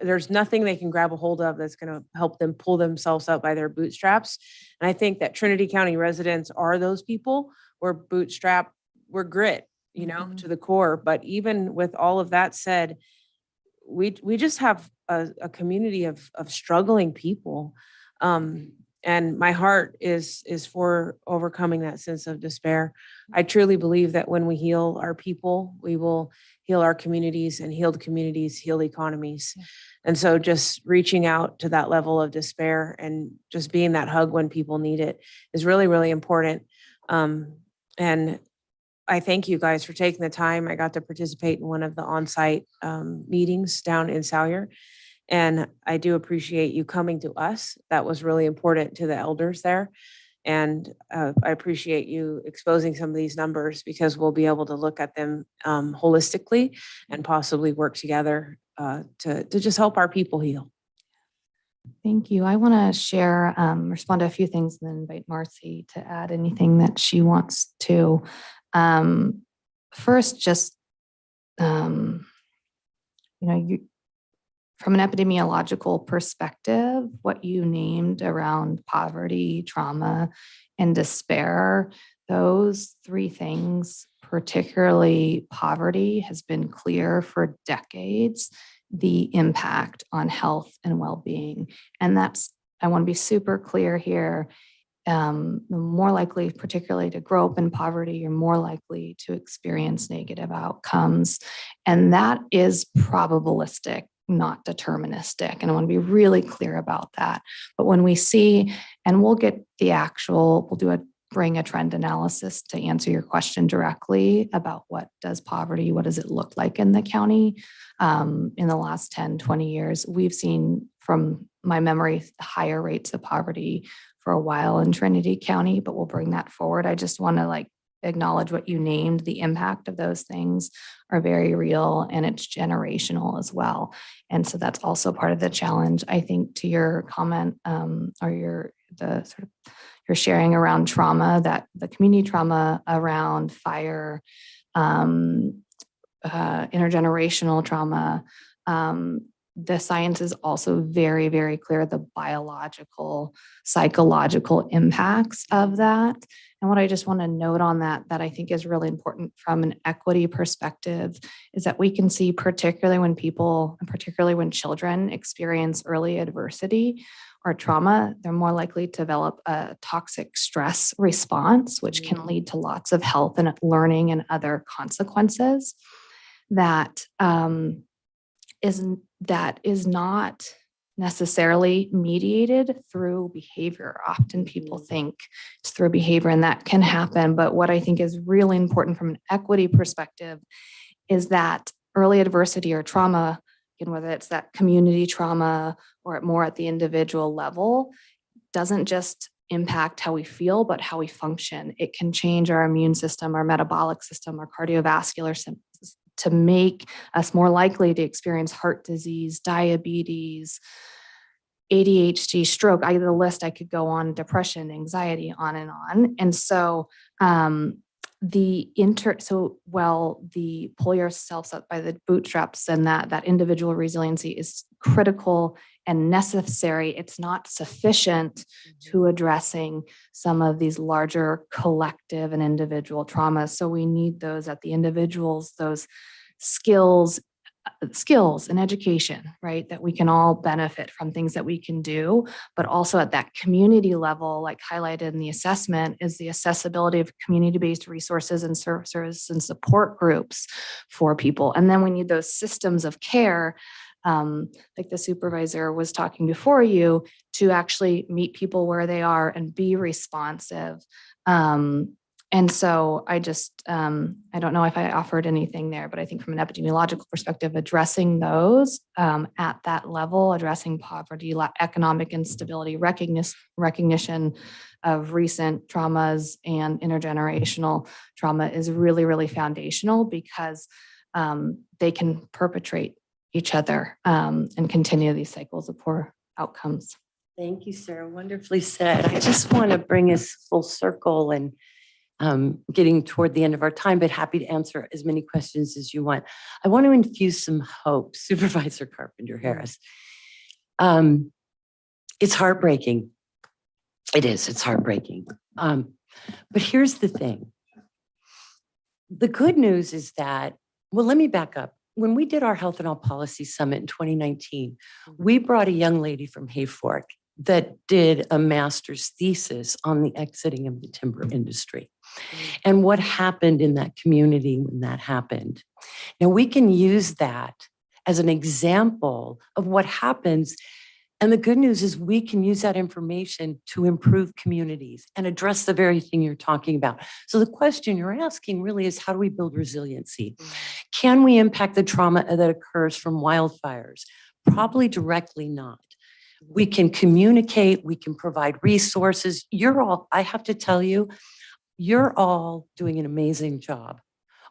there's nothing they can grab a hold of that's going to help them pull themselves up by their bootstraps. And I think that Trinity County residents are those people. We're grit, to the core. But even with all of that said, we just have a community of struggling people. And my heart is for overcoming that sense of despair. I truly believe that when we heal our people, we will heal our communities, and healed communities heal economies. And so just reaching out to that level of despair and just being that hug when people need it is really, really important. And I thank you guys for taking the time. I got to participate in one of the on-site meetings down in Salyer. And I do appreciate you coming to us. That was really important to the elders there. And I appreciate you exposing some of these numbers, because we'll be able to look at them holistically and possibly work together to just help our people heal. Thank you. I want to respond to a few things and then invite Marcy to add anything that she wants to. First, just, from an epidemiological perspective, what you named around poverty, trauma, and despair, those three things, particularly poverty, has been clear for decades, the impact on health and well-being. And I want to be super clear here. More likely, particularly to grow up in poverty, you're more likely to experience negative outcomes. And that is probabilistic, not deterministic. And I want to be really clear about that. But when we see, and we'll bring a trend analysis to answer your question directly about what does it look like in the county in the last 10, 20 years. We've seen, from my memory, higher rates of poverty for a while in Trinity County, but we'll bring that forward. I just want to acknowledge what you named. The impact of those things are very real, and it's generational as well. And so that's also part of the challenge. I think to your comment or your sharing around trauma, that the community trauma around fire, intergenerational trauma, the science is also very, very clear, the biological, psychological impacts of that. And what I just want to note on that I think is really important from an equity perspective is that we can see, particularly when people, and particularly when children experience early adversity or trauma, they're more likely to develop a toxic stress response, which can lead to lots of health and learning and other consequences that is not necessarily mediated through behavior. Often people think it's through behavior, and that can happen. But what I think is really important from an equity perspective is that early adversity or trauma, and whether it's that community trauma or more at the individual level, doesn't just impact how we feel, but how we function. It can change our immune system, our metabolic system, our cardiovascular system, to make us more likely to experience heart disease, diabetes, ADHD, stroke. The list I could go on, depression, anxiety, on and on. And so the pull yourselves up by the bootstraps and that individual resiliency is critical and necessary, it's not sufficient to addressing some of these larger collective and individual traumas. So we need those at the individuals, those skills and education, right? That we can all benefit from, things that we can do, but also at that community level, like highlighted in the assessment, is the accessibility of community-based resources and services and support groups for people. And then we need those systems of care, like the supervisor was talking before you, to actually meet people where they are and be responsive. And so I just, I don't know if I offered anything there, but I think from an epidemiological perspective, addressing those at that level, addressing poverty, economic instability, recognition of recent traumas and intergenerational trauma is really, really foundational, because they can perpetrate each other and continue these cycles of poor outcomes. Thank you, Sarah. Wonderfully said. I just want to bring us full circle and getting toward the end of our time, but happy to answer as many questions as you want. I want to infuse some hope, Supervisor Carpenter-Harris. It's heartbreaking. It is, it's heartbreaking. But here's the thing. The good news is that, well, let me back up. When we did our Health and All Policy Summit in 2019, we brought a young lady from Hayfork that did a master's thesis on the exiting of the timber industry and what happened in that community when that happened. Now, we can use that as an example of what happens. And the good news is we can use that information to improve communities and address the very thing you're talking about. So the question you're asking really is, how do we build resiliency? Can we impact the trauma that occurs from wildfires? Probably directly not. We can communicate, we can provide resources. I have to tell you, you're all doing an amazing job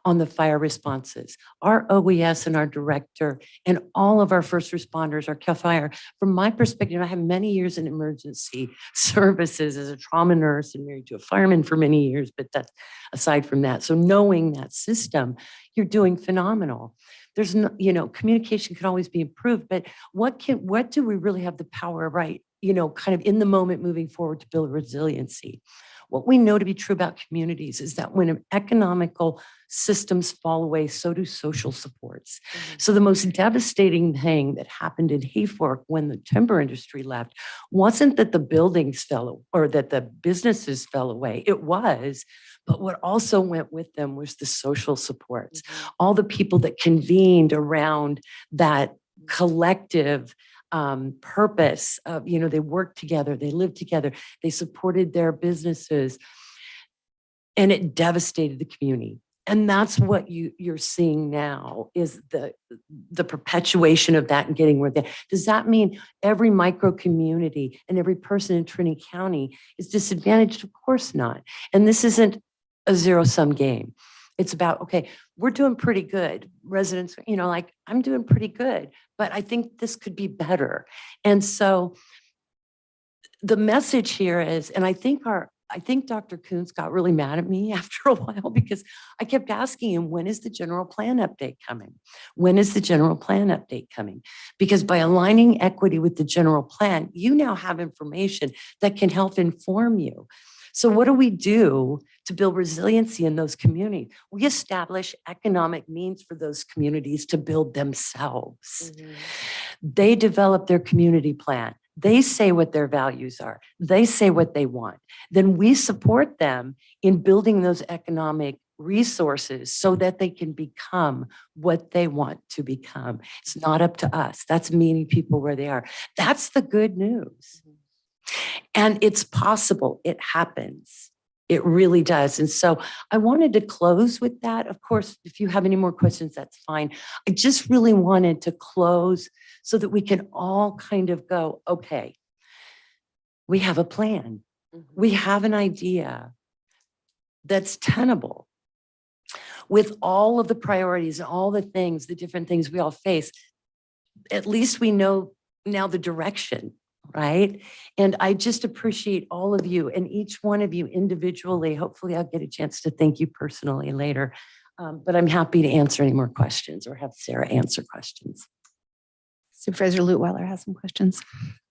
on the fire responses. Our OES and our director and all of our first responders, our CAL FIRE, from my perspective, I have many years in emergency services as a trauma nurse and married to a fireman for many years, but that's aside from that. So knowing that system, you're doing phenomenal. There's no, communication can always be improved, but what do we really have the power, right? Kind of in the moment moving forward to build resiliency. What we know to be true about communities is that when economical systems fall away, so do social supports. So the most devastating thing that happened in Hayfork when the timber industry left wasn't that the buildings fell or that the businesses fell away. It was, but what also went with them was the social supports. All the people that convened around that collective purpose of, they worked together, they lived together, they supported their businesses, and it devastated the community. And that's what you're seeing now is the perpetuation of that and getting where does that mean every micro community and every person in Trinity County is disadvantaged? Of course not. And this isn't a zero-sum game. It's about, okay, we're doing pretty good. Residents, I'm doing pretty good, but I think this could be better. And so the message here is, and I think I think Dr. Coons got really mad at me after a while because I kept asking him, when is the general plan update coming? When is the general plan update coming? Because by aligning equity with the general plan, you now have information that can help inform you. So what do we do to build resiliency in those communities? We establish economic means for those communities to build themselves. They develop their community plan. They say what their values are. They say what they want. Then we support them in building those economic resources so that they can become what they want to become. It's not up to us. That's meeting people where they are. That's the good news. And it's possible. It happens. It really does. And so I wanted to close with that. Of course, if you have any more questions, that's fine. I just really wanted to close so that we can all kind of go, okay, we have a plan. We have an idea that's tenable with all of the priorities and all the things, the different things we all face. At least we know now the direction. Right. And I just appreciate all of you and each one of you individually. Hopefully I'll get a chance to thank you personally later. But I'm happy to answer any more questions or have Sarah answer questions. Supervisor Lutweiler has some questions.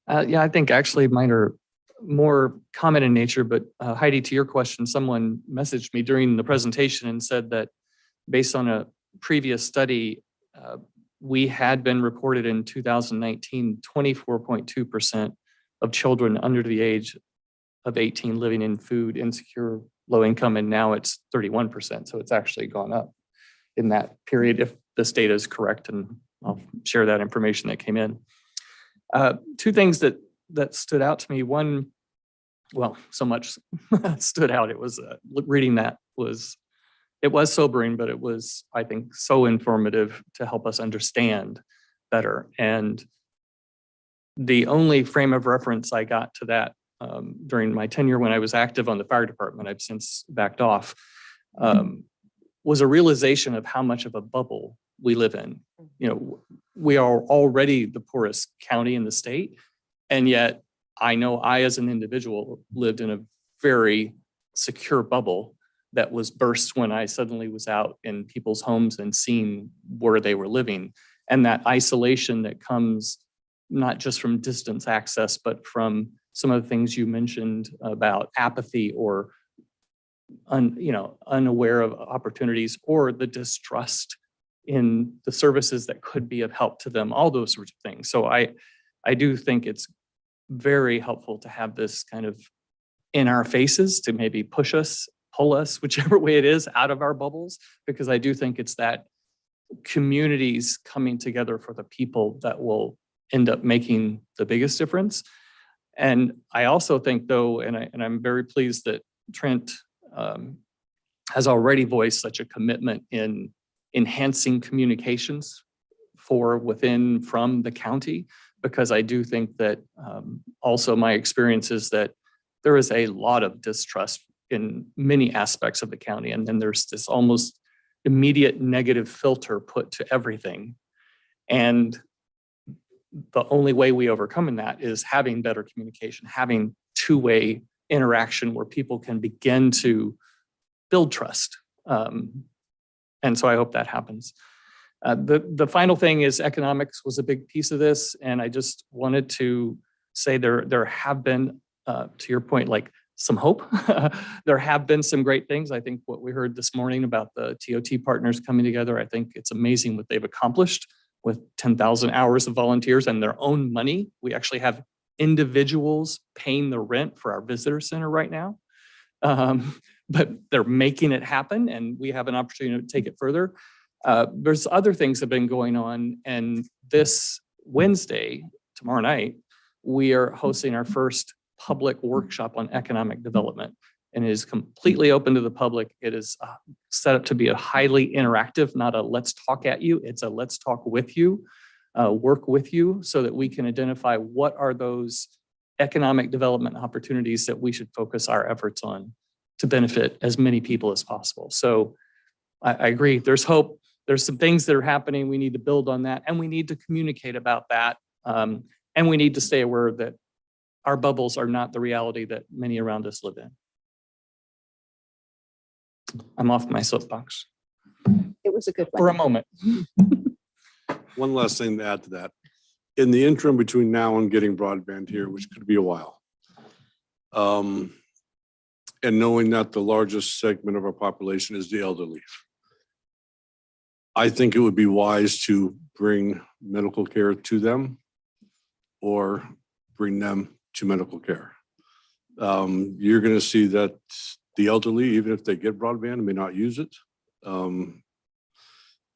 Yeah, I think actually mine are more comment in nature, but Heidi, to your question, someone messaged me during the presentation and said that based on a previous study, we had been reported in 2019, 24.2% of children under the age of 18 living in food insecure, low income, and now it's 31%. So it's actually gone up in that period if this data is correct, and I'll share that information that came in. Two things that stood out to me. One, well, so much stood out. It was reading that it was sobering, but it was, I think, so informative to help us understand better. And the only frame of reference I got to that during my tenure when I was active on the fire department, I've since backed off, was a realization of how much of a bubble we live in. You know, we are already the poorest county in the state, and yet I know I, as an individual, lived in a very secure bubble that was burst when I suddenly was out in people's homes and seeing where they were living. And that isolation that comes not just from distance access, but from some of the things you mentioned about apathy or unaware of opportunities, or the distrust in the services that could be of help to them, all those sorts of things. So I do think it's very helpful to have this kind of in our faces to maybe push us, pull us, whichever way it is, out of our bubbles, because I do think it's that communities coming together for the people that will end up making the biggest difference. And I also think, though, and I'm very pleased that Trent has already voiced such a commitment in enhancing communications from the county, because I do think that also my experience is that there is a lot of distrust in many aspects of the county. And then there's this almost immediate negative filter put to everything. And the only way we overcome that is having better communication, having two-way interaction where people can begin to build trust. And so I hope that happens. The final thing is economics was a big piece of this. And I just wanted to say there have been, to your point, like some hope. There have been some great things. I think what we heard this morning about the TOT partners coming together, I think it's amazing what they've accomplished with 10,000 hours of volunteers and their own money. We actually have individuals paying the rent for our visitor center right now. But they're making it happen, and we have an opportunity to take it further. There's other things that have been going on, and this Wednesday, tomorrow night, we are hosting our first public workshop on economic development, and it is completely open to the public. It is set up to be a highly interactive, not a let's talk at you, it's a let's talk with you, work with you, so that we can identify what are those economic development opportunities that we should focus our efforts on to benefit as many people as possible. So I agree, there's hope. There's some things that are happening. We need to build on that, and we need to communicate about that. And we need to stay aware that our bubbles are not the reality that many around us live in. I'm off my soapbox It was a good for a one. moment. One last thing to add to that. In the interim between now and getting broadband here, which could be a while, and knowing that the largest segment of our population is the elderly, I think it would be wise to bring medical care to them or bring them to medical care. You're going to see that the elderly, even if they get broadband, may not use it.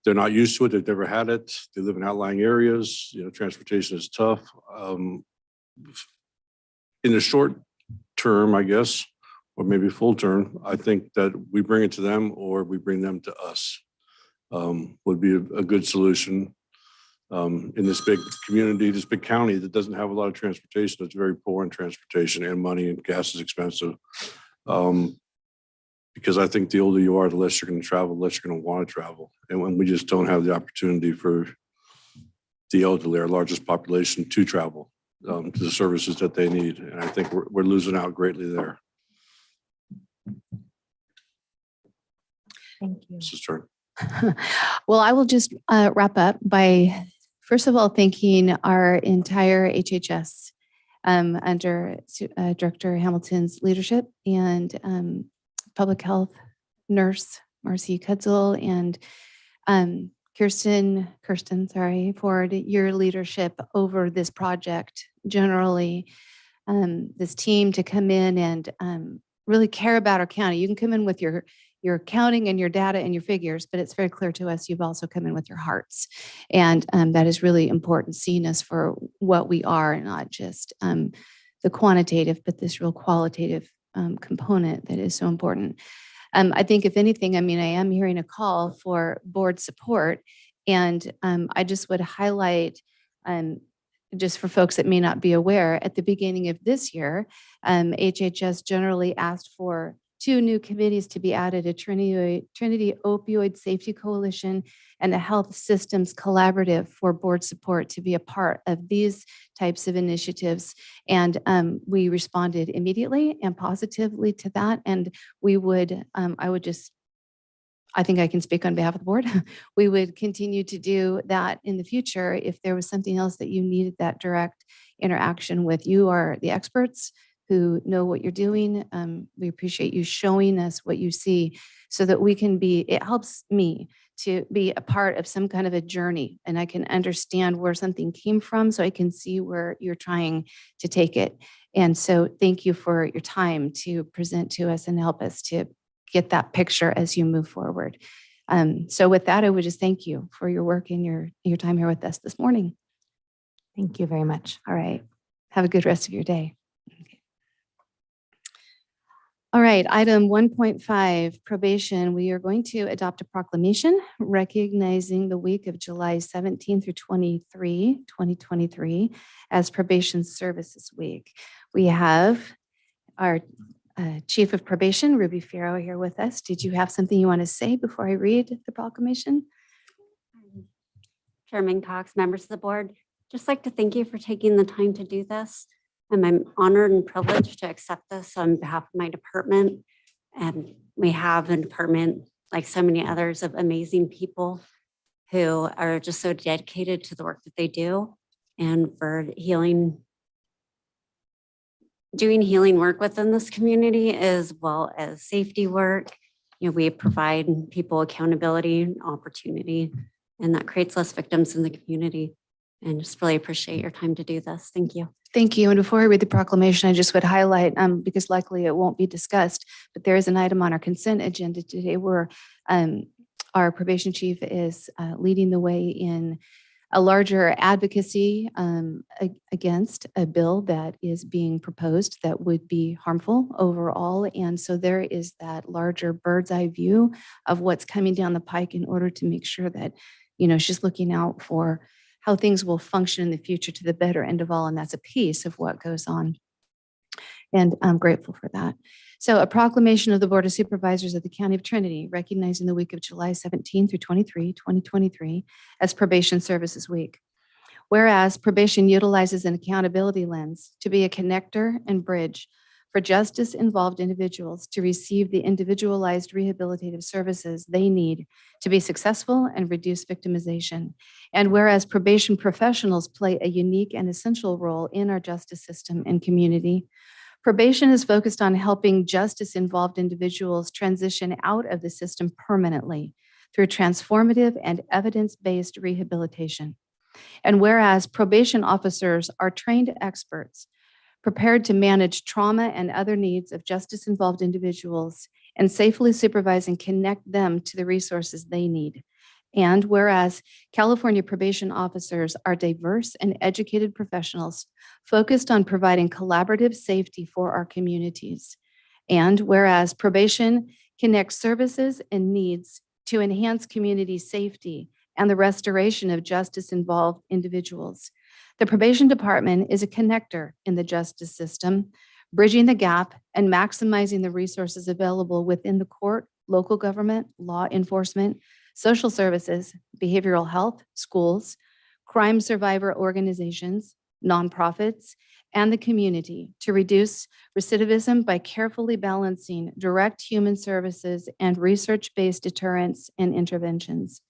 They're not used to it. They've never had it. They live in outlying areas. Transportation is tough. In the short term, I guess, or maybe full term, I think that we bring it to them or we bring them to us would be a good solution in this big community, this big county that doesn't have a lot of transportation. It's very poor in transportation and money, and gas is expensive. Because I think the older you are, the less you're going to travel, the less you're going to want to travel. And when we just don't have the opportunity for the elderly, our largest population, to travel to the services that they need. And I think we're losing out greatly there. Thank you. This is turn. Well, I will just wrap up by, first of all, thanking our entire HHS under Director Hamilton's leadership, and public health nurse Marcy Kudzel, and Kirsten, for your leadership over this project. Generally, this team to come in and really care about our county. You can come in with your counting and your data and your figures, but it's very clear to us you've also come in with your hearts. And that is really important, seeing us for what we are, not just the quantitative, but this real qualitative component that is so important. I think if anything, I am hearing a call for board support, and I just would highlight, just for folks that may not be aware, at the beginning of this year, HHS generally asked for 2 new committees to be added: a Trinity Opioid Safety Coalition and a Health Systems Collaborative for board support to be a part of these types of initiatives. And we responded immediately and positively to that. And we would, I think I can speak on behalf of the board. We would continue to do that in the future if there was something else that you needed that direct interaction with. You are the experts who know what you're doing. We appreciate you showing us what you see so that we can be, it helps me to be a part of some kind of a journey, and I can understand where something came from, so I can see where you're trying to take it. And so thank you for your time to present to us and help us to get that picture as you move forward. So with that, I would just thank you for your work and your time here with us this morning. Thank you very much. All right. Have a good rest of your day. Okay. All right, item 1.5, probation. We are going to adopt a proclamation recognizing the week of July 17 through 23, 2023 as Probation Services Week. We have our Chief of Probation, Ruby Farrow, here with us. Did you have something you want to say before I read the proclamation? Chairman Cox, members of the board, just like to thank you for taking the time to do this. And I'm honored and privileged to accept this on behalf of my department. And we have a department, like so many others, of amazing people who are just so dedicated to the work that they do and for doing healing work within this community, as well as safety work. We provide people accountability and opportunity, and that creates less victims in the community. And just really appreciate your time to do this. Thank you. Thank you. And before I read the proclamation, I just would highlight, because likely it won't be discussed, but there is an item on our consent agenda today where our probation chief is leading the way in a larger advocacy against a bill that is being proposed that would be harmful overall. And so there is that larger bird's eye view of what's coming down the pike in order to make sure that, she's looking out for how things will function in the future to the better end of all. And that's a piece of what goes on. And I'm grateful for that. So a proclamation of the Board of Supervisors of the County of Trinity, recognizing the week of July 17 through 23, 2023 as Probation Services Week. Whereas probation utilizes an accountability lens to be a connector and bridge for justice-involved individuals to receive the individualized rehabilitative services they need to be successful and reduce victimization. And whereas probation professionals play a unique and essential role in our justice system and community, probation is focused on helping justice-involved individuals transition out of the system permanently through transformative and evidence-based rehabilitation. And whereas probation officers are trained experts prepared to manage trauma and other needs of justice-involved individuals and safely supervise and connect them to the resources they need. And whereas California probation officers are diverse and educated professionals focused on providing collaborative safety for our communities. And whereas probation connects services and needs to enhance community safety and the restoration of justice-involved individuals. The probation department is a connector in the justice system, bridging the gap and maximizing the resources available within the court, local government, law enforcement, social services, behavioral health, schools, crime survivor organizations, nonprofits, and the community to reduce recidivism by carefully balancing direct human services and research-based deterrence and interventions.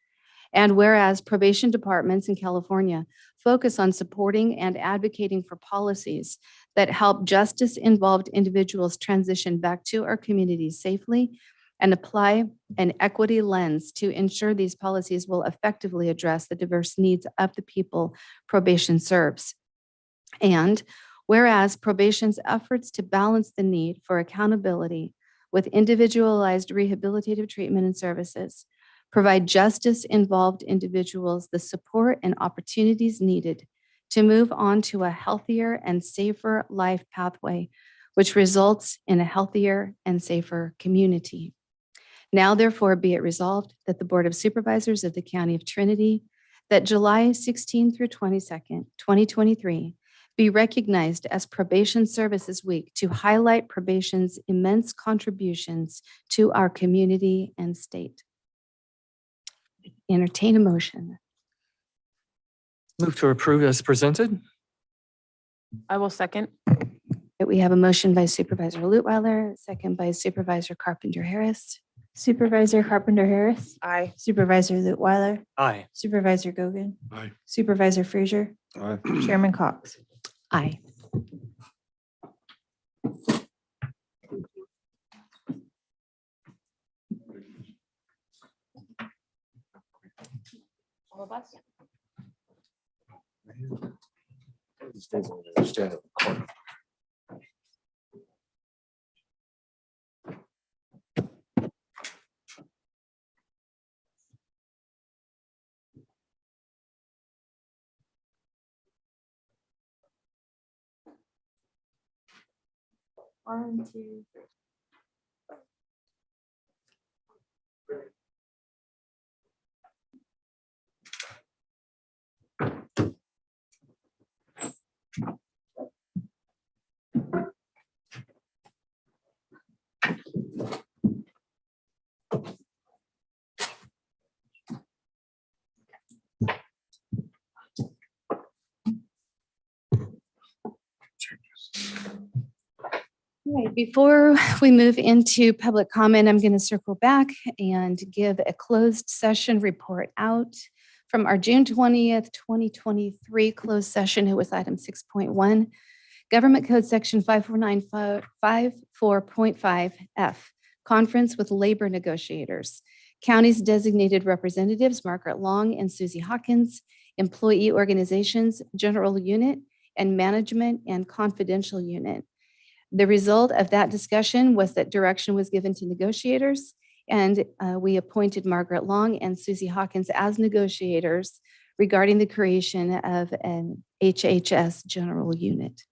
And whereas probation departments in California focus on supporting and advocating for policies that help justice-involved individuals transition back to our communities safely and apply an equity lens to ensure these policies will effectively address the diverse needs of the people probation serves. And whereas probation's efforts to balance the need for accountability with individualized rehabilitative treatment and services provide justice-involved individuals the support and opportunities needed to move on to a healthier and safer life pathway, which results in a healthier and safer community. Now, therefore, be it resolved that the Board of Supervisors of the County of Trinity, that July 16 through 22nd, 2023, be recognized as Probation Services Week to highlight probation's immense contributions to our community and state. Entertain a motion. Move to approve as presented. I will second. We have a motion by Supervisor Lutweiler, second by Supervisor Carpenter Harris. Supervisor Carpenter Harris, Aye. Supervisor Lutweiler, Aye. Supervisor Gogan, Aye. Supervisor Frazier, Aye. Chairman Cox. Aye. One, two, three. All right, before we move into public comment, I'm going to circle back and give a closed session report out from our June 20th, 2023 closed session. It was item 6.1, Government Code Section 5495.5F, Conference with Labor Negotiators. County's designated representatives, Margaret Long and Susie Hawkins, employee organizations, general unit, and management and confidential unit. The result of that discussion was that direction was given to negotiators, and we appointed Margaret Long and Susie Hawkins as negotiators regarding the creation of an HHS general unit.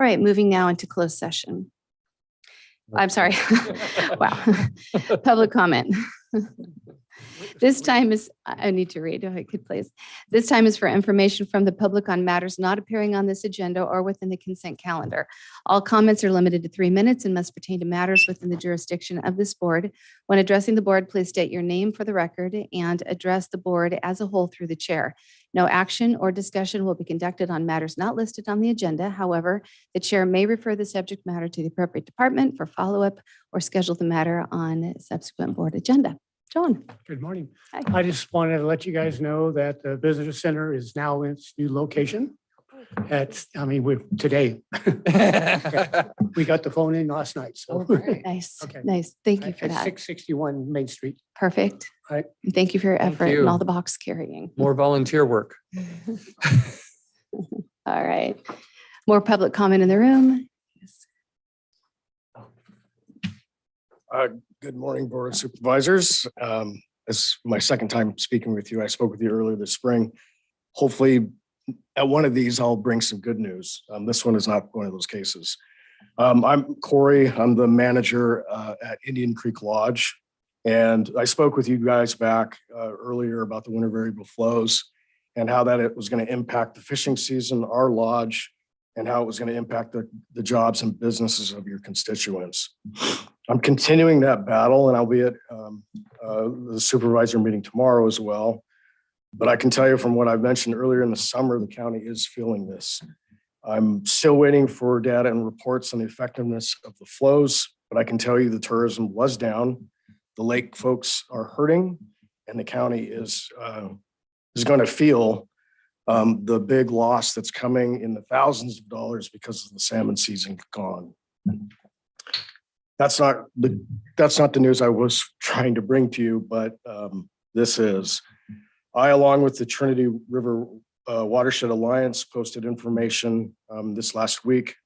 All right, moving now into closed session. I'm sorry. Wow. Public comment. This time is, I need to read, if I could please. This time is for information from the public on matters not appearing on this agenda or within the consent calendar. All comments are limited to 3 minutes and must pertain to matters within the jurisdiction of this board. When addressing the board, please state your name for the record and address the board as a whole through the chair. No action or discussion will be conducted on matters not listed on the agenda. However, the chair may refer the subject matter to the appropriate department for follow-up or schedule the matter on subsequent board agenda. John. Good morning. Hi. I just wanted to let you guys know that the visitor center is now in its new location. Today. We got the phone in last night, so. Nice, Okay. nice. Thank you for At that. 661 Main Street. Perfect. Right. And thank you for your Thank effort and you. all the box carrying. More volunteer work. All right. More public comment in the room. Yes. Good morning, Board of Supervisors. It's my second time speaking with you. I spoke with you earlier this spring. Hopefully, at one of these, I'll bring some good news. This one is not one of those cases. I'm Corey. I'm the manager at Indian Creek Lodge. And I spoke with you guys back earlier about the winter variable flows and how that it was going to impact the fishing season, our lodge, and how it was going to impact the jobs and businesses of your constituents. I'm continuing that battle, and I'll be at the supervisor meeting tomorrow as well. But I can tell you from what I've mentioned earlier in the summer, the county is feeling this. I'm still waiting for data and reports on the effectiveness of the flows, but I can tell you the tourism was down. The lake folks are hurting, and the county is going to feel the big loss that's coming in the thousands of dollars because of the salmon season gone. That's not the news I was trying to bring to you, but this is. I, along with the Trinity River Watershed Alliance, posted information this last week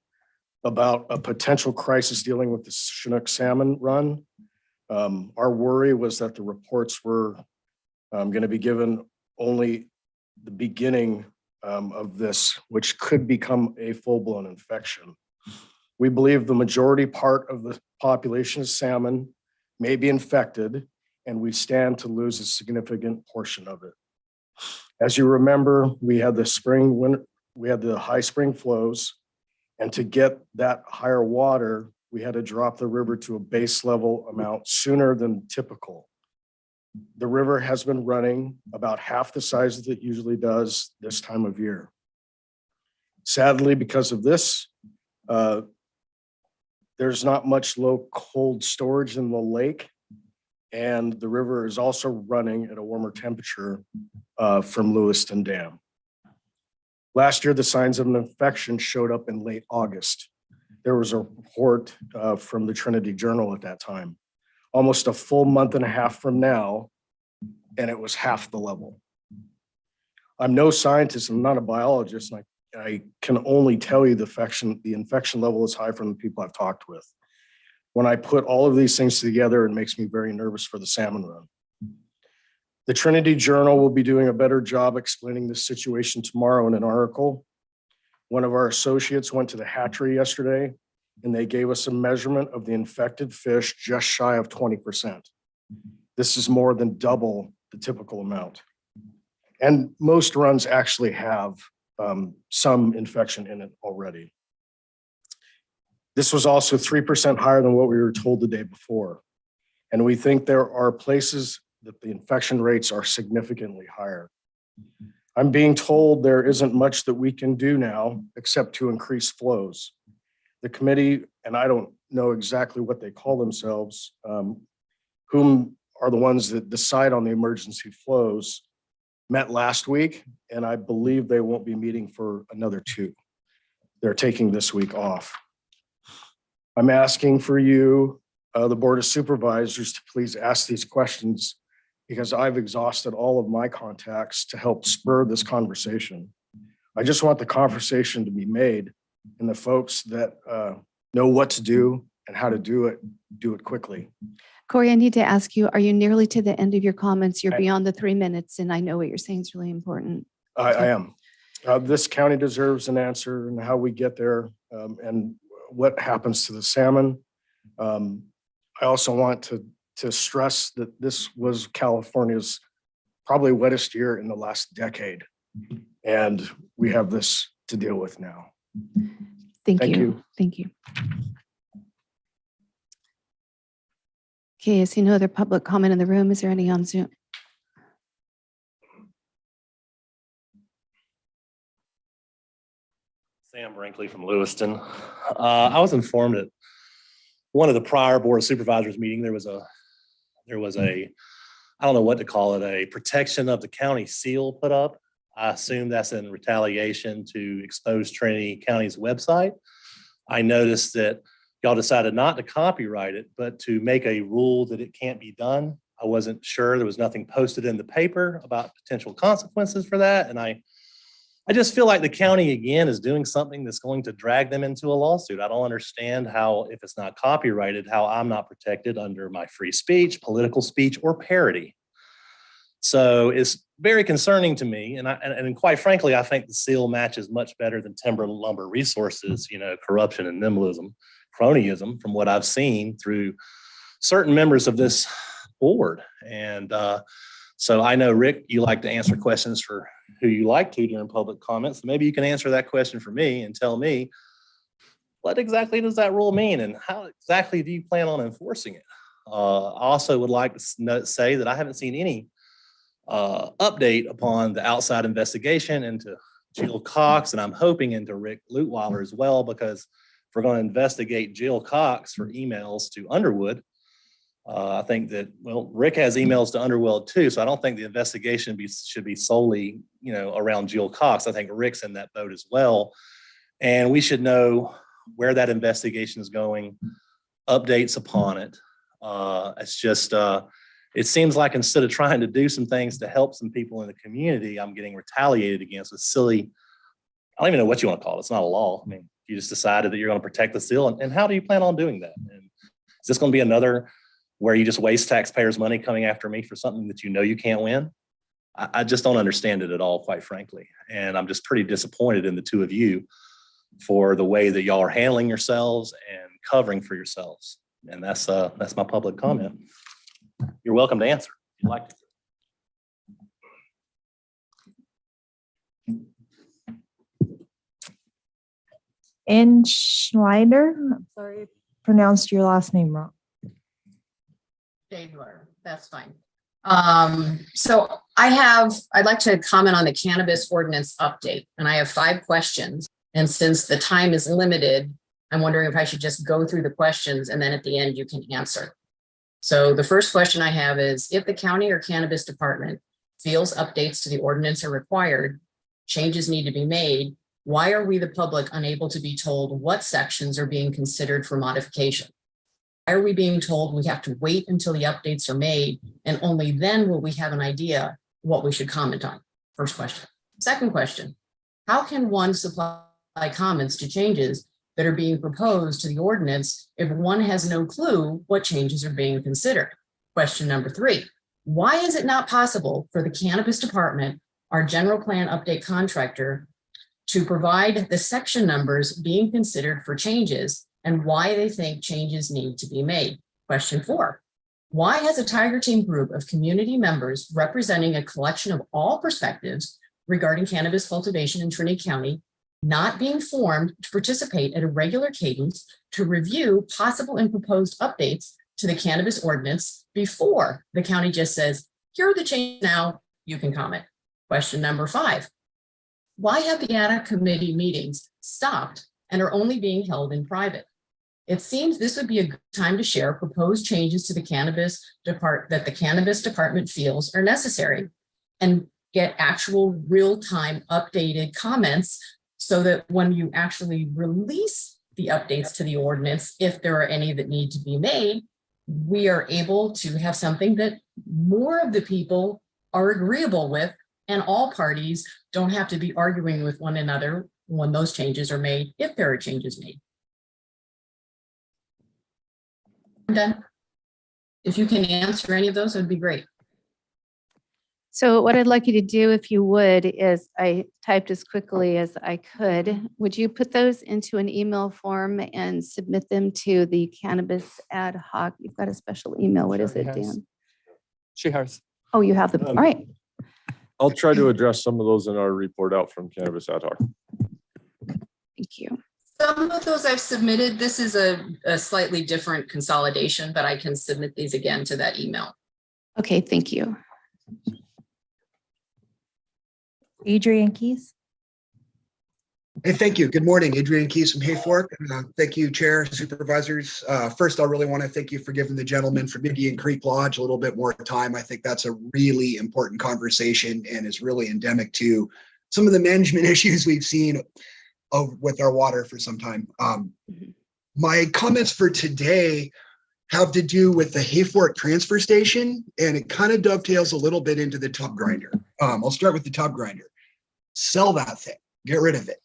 about a potential crisis dealing with the Chinook salmon run. Our worry was that the reports were going to be given only the beginning of this, which could become a full-blown infection. We believe the majority part of the population of salmon may be infected, and we stand to lose a significant portion of it. As you remember, we had the high spring flows, and to get that higher water, we had to drop the river to a base level amount sooner than typical. The river has been running about half the size that it usually does this time of year. Sadly, because of this, there's not much low cold storage in the lake, and the river is also running at a warmer temperature from Lewiston Dam. Last year, the signs of an infection showed up in late August. There was a report from the Trinity Journal at that time, almost a full month and a half from now, and it was half the level. I'm no scientist, I'm not a biologist, and I can only tell you the infection level is high from the people I've talked with. When I put all of these things together, it makes me very nervous for the salmon run. The Trinity Journal will be doing a better job explaining this situation tomorrow in an article. One of our associates went to the hatchery yesterday, and they gave us a measurement of the infected fish just shy of 20%. This is more than double the typical amount. And most runs actually have some infection in it already. This was also 3% higher than what we were told the day before. And we think there are places that the infection rates are significantly higher. I'm being told there isn't much that we can do now except to increase flows. The committee, and I don't know exactly what they call themselves, whom are the ones that decide on the emergency flows, met last week, and I believe they won't be meeting for another 2. They're taking this week off. I'm asking for you, the Board of Supervisors, to please ask these questions because I've exhausted all of my contacts to help spur this conversation. I just want the conversation to be made, and the folks that know what to do and how to do it quickly. Corey, I need to ask you, are you nearly to the end of your comments? You're I- beyond the 3 minutes, and I know what you're saying is really important. I am. This county deserves an answer and how we get there and what happens to the salmon. I also want to to stress that this was California's probably wettest year in the last decade. And we have this to deal with now. Thank Thank you. you. Thank you. Okay, I see no other public comment in the room. Is there any on Zoom? Sam Brinkley from Lewiston. I was informed at one of the prior Board of Supervisors meeting, there was a, I don't know what to call it, a protection of the county seal put up. I assume that's in retaliation to expose Trinity County's website. I noticed that y'all decided not to copyright it, but to make a rule that it can't be done. I wasn't sure. There was nothing posted in the paper about potential consequences for that. And I just feel like the county again is doing something that's going to drag them into a lawsuit. I don't understand how, if it's not copyrighted, how I'm not protected under my free speech, political speech, or parody. So it's very concerning to me. And quite frankly, I think the seal matches much better than Timber Lumber Resources, corruption and nimblism, cronyism, from what I've seen through certain members of this board. And so I know, Rick, you like to answer questions for who you like to during public comments. Maybe you can answer that question for me and tell me, what exactly does that rule mean and how exactly do you plan on enforcing it? I also would like to say that I haven't seen any update upon the outside investigation into Jill Cox, and I'm hoping into Rick Lutweiler as well, because if we're going to investigate Jill Cox for emails to Underwood, I think that, well, Rick has emails to Underwood too, so I don't think the investigation should be solely, around Jill Cox. I think Rick's in that boat as well, and we should know where that investigation is going, updates upon it. It's just, it seems like instead of trying to do some things to help some people in the community, I'm getting retaliated against with silly, I don't even know what you want to call it. It's not a law. I mean, you just decided that you're going to protect the seal, and how do you plan on doing that? And is this going to be another where you just waste taxpayers' money coming after me for something that you can't win? I just don't understand it at all, quite frankly. And I'm just pretty disappointed in the two of you for the way that y'all are handling yourselves and covering for yourselves. And that's my public comment. You're welcome to answer if you'd like to. In Schneider, I'm sorry, I pronounced your last name wrong. Stabler, that's fine. So I'd like to comment on the cannabis ordinance update, and I have 5 questions. And since the time is limited, I'm wondering if I should just go through the questions and then at the end you can answer. So the first question I have is, if the county or cannabis department feels updates to the ordinance are required, changes need to be made, why are we, the public, unable to be told what sections are being considered for modification? Why are we being told we have to wait until the updates are made and only then will we have an idea what we should comment on? First question. Second question, how can one supply comments to changes that are being proposed to the ordinance if one has no clue what changes are being considered? Question number 3, why is it not possible for the cannabis department, our general plan update contractor, to provide the section numbers being considered for changes and why they think changes need to be made? Question 4, why has a Tiger Team group of community members representing a collection of all perspectives regarding cannabis cultivation in Trinity County not being formed to participate at a regular cadence to review possible and proposed updates to the cannabis ordinance before the county just says, here are the changes now, you can comment? Question number 5, why have the ADA committee meetings stopped and are only being held in private? It seems this would be a good time to share proposed changes to the cannabis department feels are necessary and get actual real-time updated comments so that when you actually release the updates to the ordinance, if there are any that need to be made, we are able to have something that more of the people are agreeable with, and all parties don't have to be arguing with one another when those changes are made, if there are changes made. I'm done. If you can answer any of those, it would be great. So what I'd like you to do, if you would, is I typed as quickly as I could. Would you put those into an email form and submit them to the cannabis ad hoc? You've got a special email. What is Sure, it, he has. Dan? She has. Oh, you have them. All right. I'll try to address some of those in our report out from Cannabis Ad Hoc. Thank you. Some of those I've submitted. This is a slightly different consolidation, but I can submit these again to that email. Okay, thank you. Adrian Keys. Hey, thank you. Good morning. Adrian Keys from Hayfork. Thank you, Chair, Supervisors. First, I really want to thank you for giving the gentleman from Indian Creek Lodge a little bit more time. I think that's a really important conversation and is really endemic to some of the management issues we've seen with our water for some time. My comments for today have to do with the Hayfork transfer station, and it kind of dovetails a little bit into the tub grinder. I'll start with the tub grinder. Sell that thing. Get rid of it.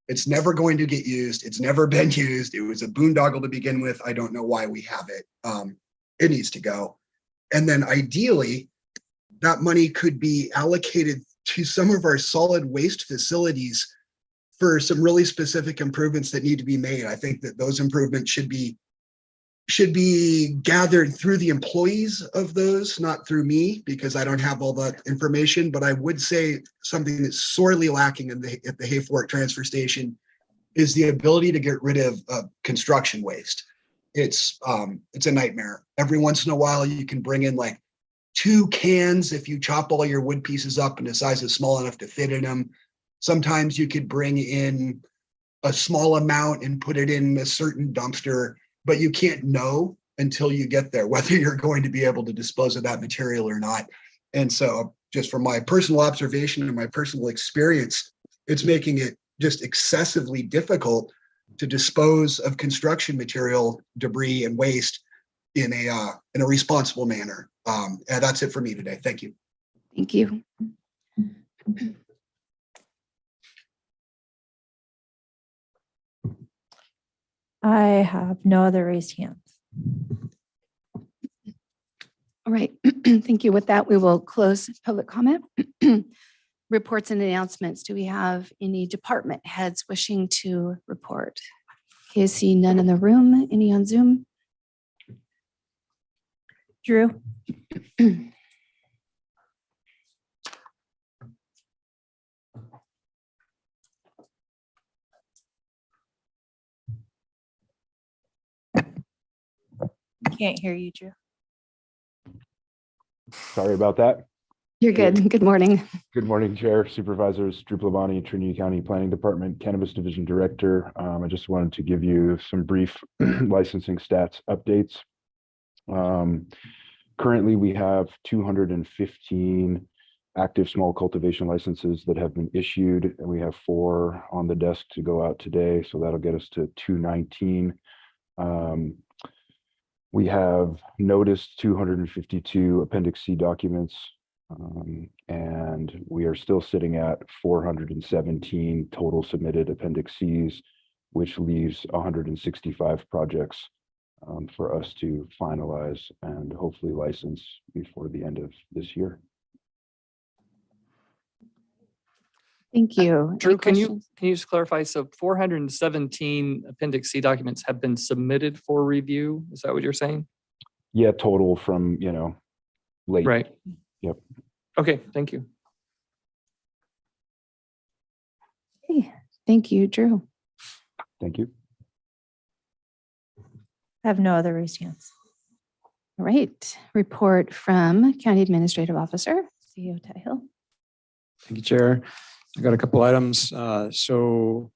It's never going to get used. It's never been used. It was a boondoggle to begin with. I don't know why we have it. It needs to go. And then ideally, that money could be allocated to some of our solid waste facilities for some really specific improvements that need to be made. I think that those improvements should be gathered through the employees of those, not through me, because I don't have all that information. But I would say something that's sorely lacking at the Hayfork transfer station is the ability to get rid of construction waste. It's a nightmare. Every once in a while, you can bring in like 2 cans if you chop all your wood pieces up in a size that's small enough to fit in them. Sometimes you could bring in a small amount and put it in a certain dumpster, but you can't know until you get there whether you're going to be able to dispose of that material or not. And so just from my personal observation and my personal experience, it's making it just excessively difficult to dispose of construction material, debris, and waste in a responsible manner. And that's it for me today. Thank you. Thank you. I have no other raised hands. All right. Thank you. With that, we will close public comment. Reports and announcements. Do we have any department heads wishing to report? Okay, I see none in the room. Any on Zoom? Drew. Can't hear you, Drew. Sorry about that. You're good. Good morning. Good morning, Chair, Supervisors, Drew Plavani, Trinity County Planning Department, Cannabis Division Director. I just wanted to give you some brief licensing stats updates. Currently, we have 215 active small cultivation licenses that have been issued, and we have 4 on the desk to go out today. So that'll get us to 219. We have noticed 252 Appendix C documents, and we are still sitting at 417 total submitted Appendix Cs, which leaves 165 projects for us to finalize and hopefully license before the end of this year. Thank you. Drew, can you just clarify? So 417 Appendix C documents have been submitted for review. Is that what you're saying? Yeah, total from, late. Right. Yep. Okay, thank you. Okay. Thank you, Drew. Thank you. I have no other raised hands. All right. Report from County Administrative Officer, CEO Tyhill. Thank you, Chair. I got a couple items. So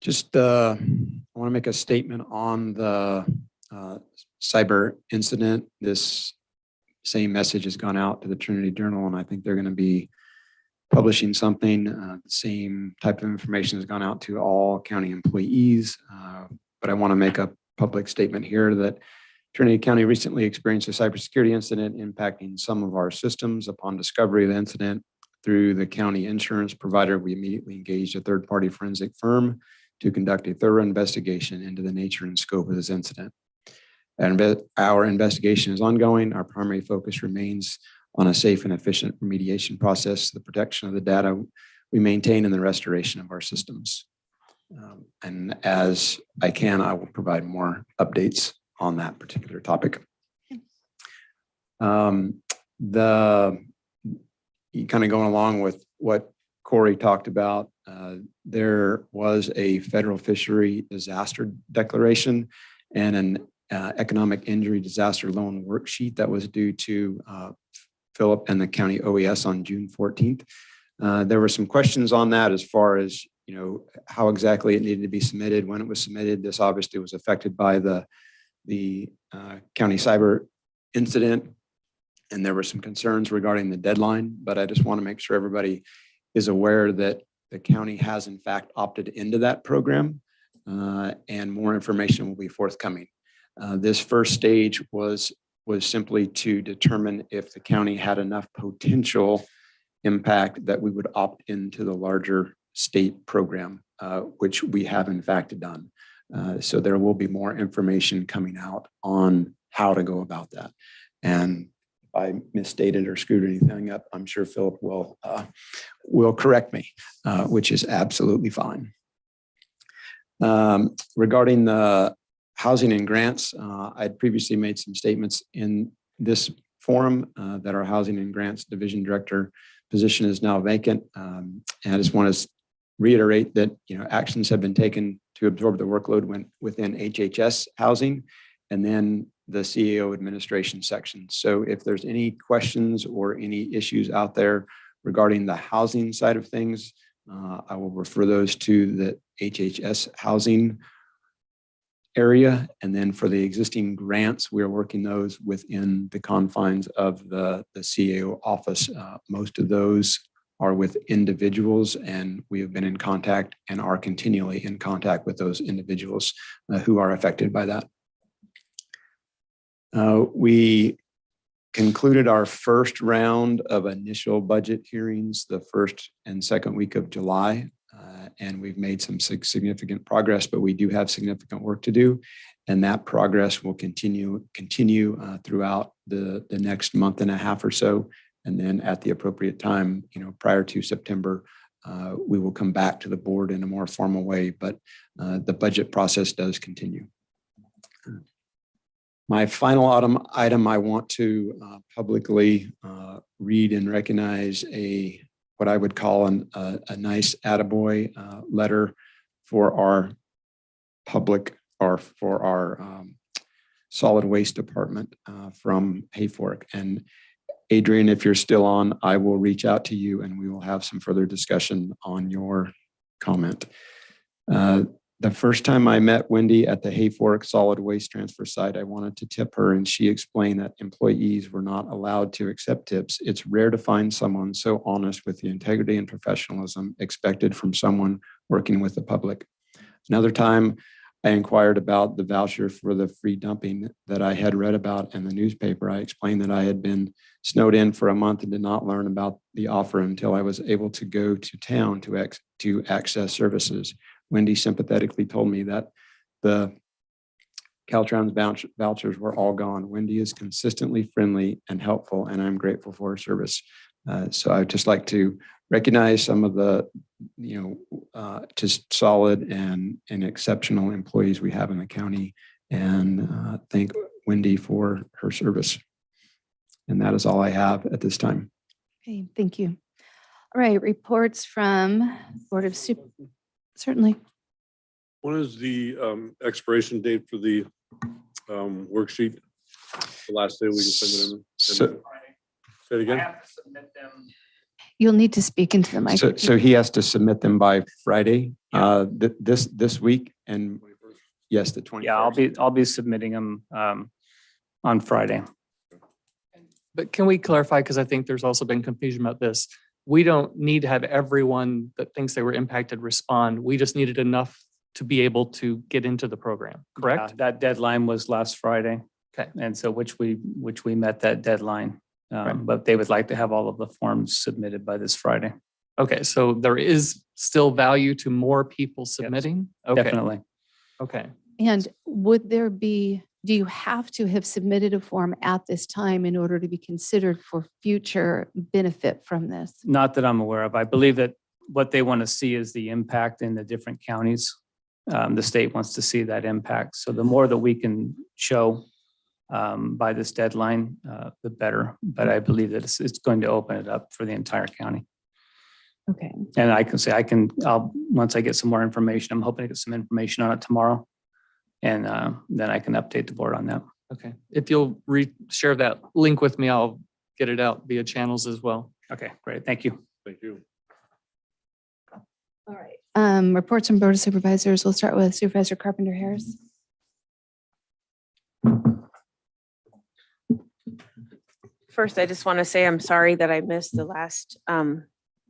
just I want to make a statement on the cyber incident. This same message has gone out to the Trinity Journal, and I think they're going to be publishing something. The same type of information has gone out to all county employees. But I want to make a public statement here that Trinity County recently experienced a cybersecurity incident impacting some of our systems. Upon discovery of the incident through the county insurance provider, we immediately engaged a third-party forensic firm to conduct a thorough investigation into the nature and scope of this incident. And our investigation is ongoing. Our primary focus remains on a safe and efficient remediation process, the protection of the data we maintain, and the restoration of our systems. And as I can, I will provide more updates on that particular topic. Kind of going along with what Corey talked about, there was a federal fishery disaster declaration and an economic injury disaster loan worksheet that was due to Philip and the county OES on June 14th. There were some questions on that as far as, how exactly it needed to be submitted, when it was submitted. This obviously was affected by the county cyber incident, and there were some concerns regarding the deadline, but I just want to make sure everybody is aware that the county has in fact opted into that program, and more information will be forthcoming. This first stage was simply to determine if the county had enough potential impact that we would opt into the larger state program, which we have in fact done. So there will be more information coming out on how to go about that. And if I misstated or screwed anything up, I'm sure Philip will correct me, which is absolutely fine. Regarding the housing and grants, I'd previously made some statements in this forum that our housing and grants division director position is now vacant. And I just want to reiterate that actions have been taken to absorb the workload within HHS housing and then the CEO administration section. So if there's any questions or any issues out there regarding the housing side of things, I will refer those to the HHS housing area. And then for the existing grants, we're working those within the confines of the CAO office. Most of those are with individuals, and we have been in contact and are continually in contact with those individuals who are affected by that. We concluded our first round of initial budget hearings the first and second week of July, and we've made some significant progress, but we do have significant work to do, and that progress will continue throughout the next month and a half or so. And then at the appropriate time, prior to September, we will come back to the board in a more formal way, but the budget process does continue. My final item, I want to publicly read and recognize what I would call a nice attaboy letter for our public or for our solid waste department from Hayfork. And Adrian, if you're still on, I will reach out to you and we will have some further discussion on your comment. The first time I met Wendy at the Hayfork solid waste transfer site, I wanted to tip her, and she explained that employees were not allowed to accept tips. It's rare to find someone so honest with the integrity and professionalism expected from someone working with the public. Another time, I inquired about the voucher for the free dumping that I had read about in the newspaper. I explained that I had been snowed in for a month and did not learn about the offer until I was able to go to town to access services. Wendy sympathetically told me that the Caltrans vouchers were all gone. Wendy is consistently friendly and helpful, and I'm grateful for her service. So I'd just like to recognize some of the, just solid and exceptional employees we have in the county, and thank Wendy for her service. And that is all I have at this time. Okay, thank you. All right, reports from Board of Super. Certainly. When is the expiration date for the worksheet? The last day we can send it in? Say it again? You'll need to speak into the mic. So he has to submit them by Friday, this week, and yes, the 21st. Yeah, I'll be submitting them on Friday. But can we clarify, because I think there's also been confusion about this. We don't need to have everyone that thinks they were impacted respond. We just needed enough to be able to get into the program, correct? Yeah, that deadline was last Friday. Okay. And so which we met that deadline. But they would like to have all of the forms submitted by this Friday. Okay, so there is still value to more people submitting? Okay. Definitely. Okay. And would there be do you have to have submitted a form at this time in order to be considered for future benefit from this? Not that I'm aware of. I believe that what they want to see is the impact in the different counties. The state wants to see that impact. So the more that we can show by this deadline, the better. But I believe that it's going to open it up for the entire county. Okay. And I can say, once I get some more information, I'm hoping to get some information on it tomorrow. And then I can update the board on that. Okay. If you'll share that link with me, I'll get it out via channels as well. Okay, great. Thank you. Thank you. All right. Reports from Board of Supervisors. We'll start with Supervisor Carpenter Harris. First, I just want to say I'm sorry that I missed the last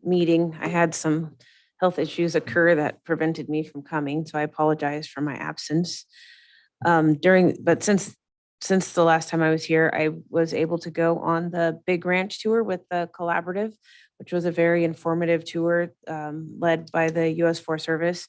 meeting. I had some health issues occur that prevented me from coming, so I apologize for my absence. But since the last time I was here, I was able to go on the Big Ranch tour with the collaborative, which was a very informative tour led by the U.S. Forest Service.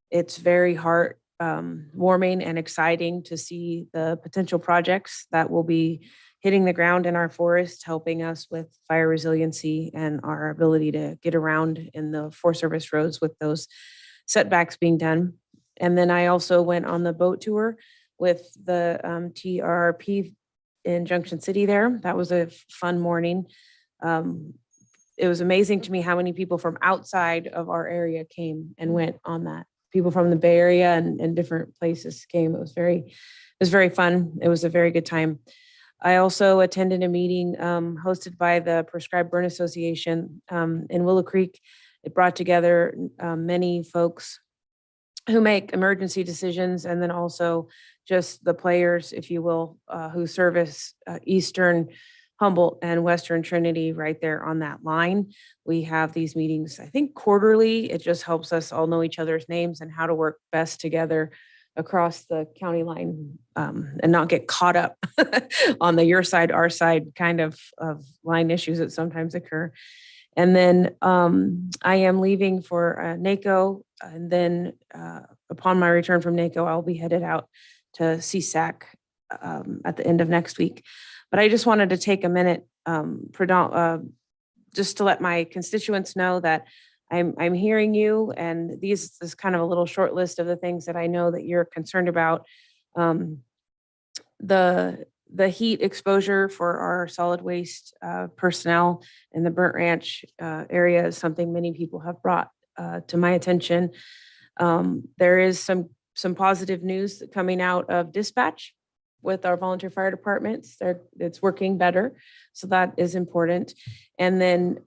It's very heart warming and exciting to see the potential projects that will be hitting the ground in our forest, helping us with fire resiliency and our ability to get around in the Forest Service roads with those setbacks being done. And then I also went on the boat tour with the TRP in Junction City there. That was a fun morning. It was amazing to me how many people from outside of our area came and went on that. People from the Bay Area and different places came. It was very fun. It was a very good time. I also attended a meeting hosted by the Prescribed Burn Association in Willow Creek. It brought together many folks who make emergency decisions, and then also just the players, if you will, who service Eastern Humboldt and Western Trinity right there on that line. We have these meetings, I think quarterly. It just helps us all know each other's names and how to work best together across the county line and not get caught up on the your side, our side kind of line issues that sometimes occur. And then I am leaving for NACO, and then upon my return from NACO, I'll be headed out to CSAC at the end of next week. But I just wanted to take a minute just to let my constituents know that I'm hearing you, and this is kind of a little short list of the things that I know that you're concerned about. The heat exposure for our solid waste personnel in the Burnt Ranch area is something many people have brought to my attention. There is some positive news coming out of dispatch with our volunteer fire departments. It's working better, so that is important. And then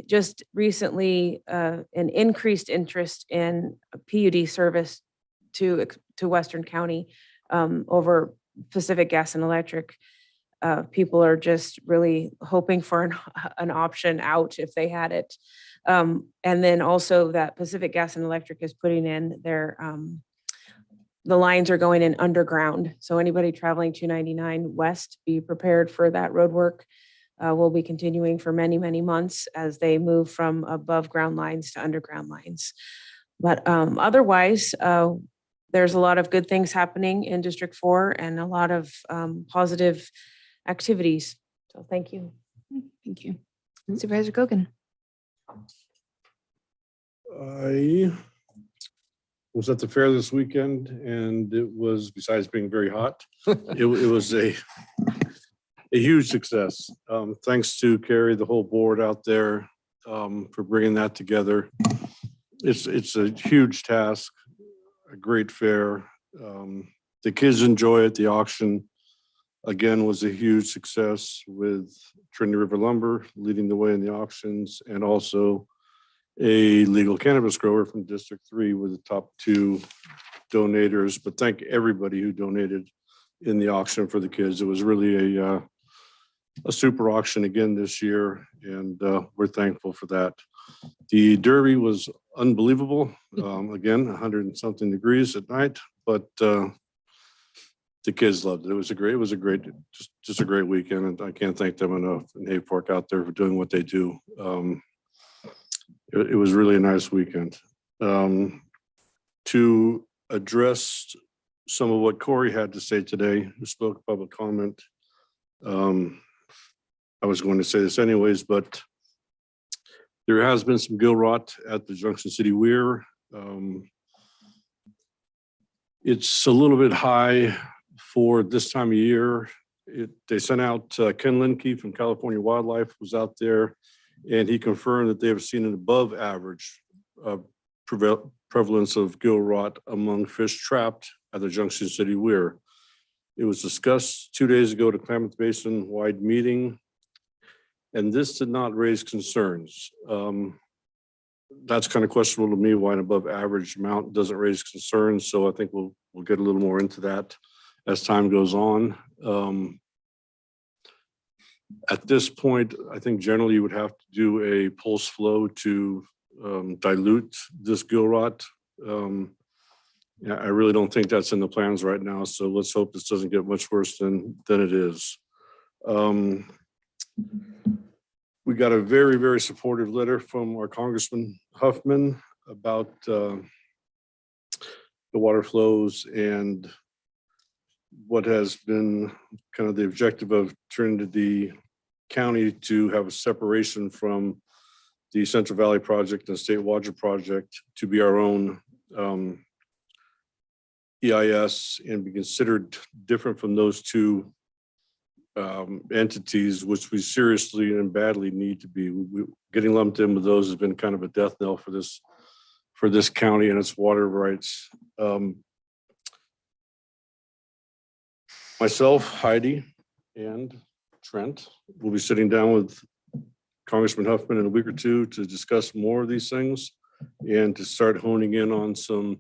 just recently, an increased interest in PUD service to Western County over Pacific Gas and Electric. People are just really hoping for an option out if they had it. And then also that Pacific Gas and Electric is putting in their the lines are going in underground. So anybody traveling 299 west, be prepared for that road work. Will be continuing for many, many months as they move from above ground lines to underground lines. But otherwise, there's a lot of good things happening in District 4 and a lot of positive activities. So thank you. Thank you. Supervisor Gogan. I was at the fair this weekend, and it was, besides being very hot, it was a huge success. Thanks to Carrie, the whole board out there for bringing that together. It's a huge task, a great fair. The kids enjoy it. The auction, again, was a huge success with Trinity River Lumber leading the way in the auctions, and also a legal cannabis grower from District 3 were the top 2 donators. But thank everybody who donated in the auction for the kids. It was really a super auction again this year, and we're thankful for that. The Derby was unbelievable. Again, 100 and something degrees at night, but the kids loved it. It was a great, just a great weekend, and I can't thank them enough. And Hayfork out there for doing what they do. It was really a nice weekend. To address some of what Corey had to say today, who spoke public comment. I was going to say this anyways, but there has been some gill rot at the Junction City Weir. It's a little bit high for this time of year. They sent out Ken Linke from California Wildlife was out there, and he confirmed that they have seen an above average prevalence of gill rot among fish trapped at the Junction City Weir. It was discussed 2 days ago at a Klamath Basin wide meeting, and this did not raise concerns. That's kind of questionable to me why an above average amount doesn't raise concerns. So I think we'll get a little more into that as time goes on. At this point, I think generally you would have to do a pulse flow to dilute this gill rot. I really don't think that's in the plans right now. So let's hope this doesn't get much worse than it is. We got a very, very supportive letter from our Congressman Huffman about the water flows and what has been kind of the objective of Trinity County to have a separation from the Central Valley Project and State Water Project to be our own EIS and be considered different from those two entities, which we seriously and badly need to be. Getting lumped in with those has been kind of a death knell for this county and its water rights. Myself, Heidi, and Trent will be sitting down with Congressman Huffman in a week or two to discuss more of these things and to start honing in on some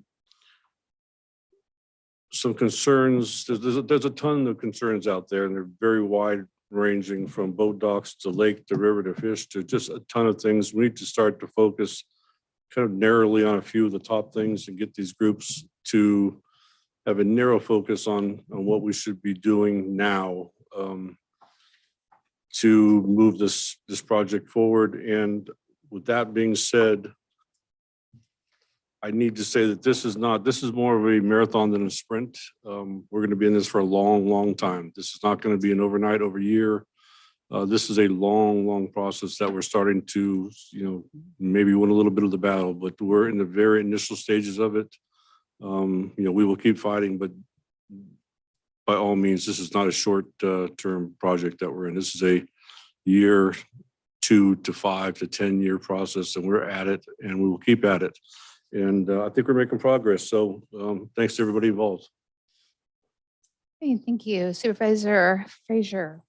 concerns. There's a ton of concerns out there, and they're very wide ranging from boat docks to lake to river to fish to just a ton of things. We need to start to focus kind of narrowly on a few of the top things and get these groups to have a narrow focus on what we should be doing now to move this project forward. And with that being said, I need to say that this is more of a marathon than a sprint. We're going to be in this for a long, long time. This is not going to be an overnight, over a year. This is a long, long process that we're starting to, maybe win a little bit of the battle, but we're in the very initial stages of it. We will keep fighting, but by all means, this is not a short-term project that we're in. This is a year, 2 to 5 to 10 year process, and we're at it, and we will keep at it. And I think we're making progress. So thanks to everybody involved. Okay, thank you. Supervisor Frazier.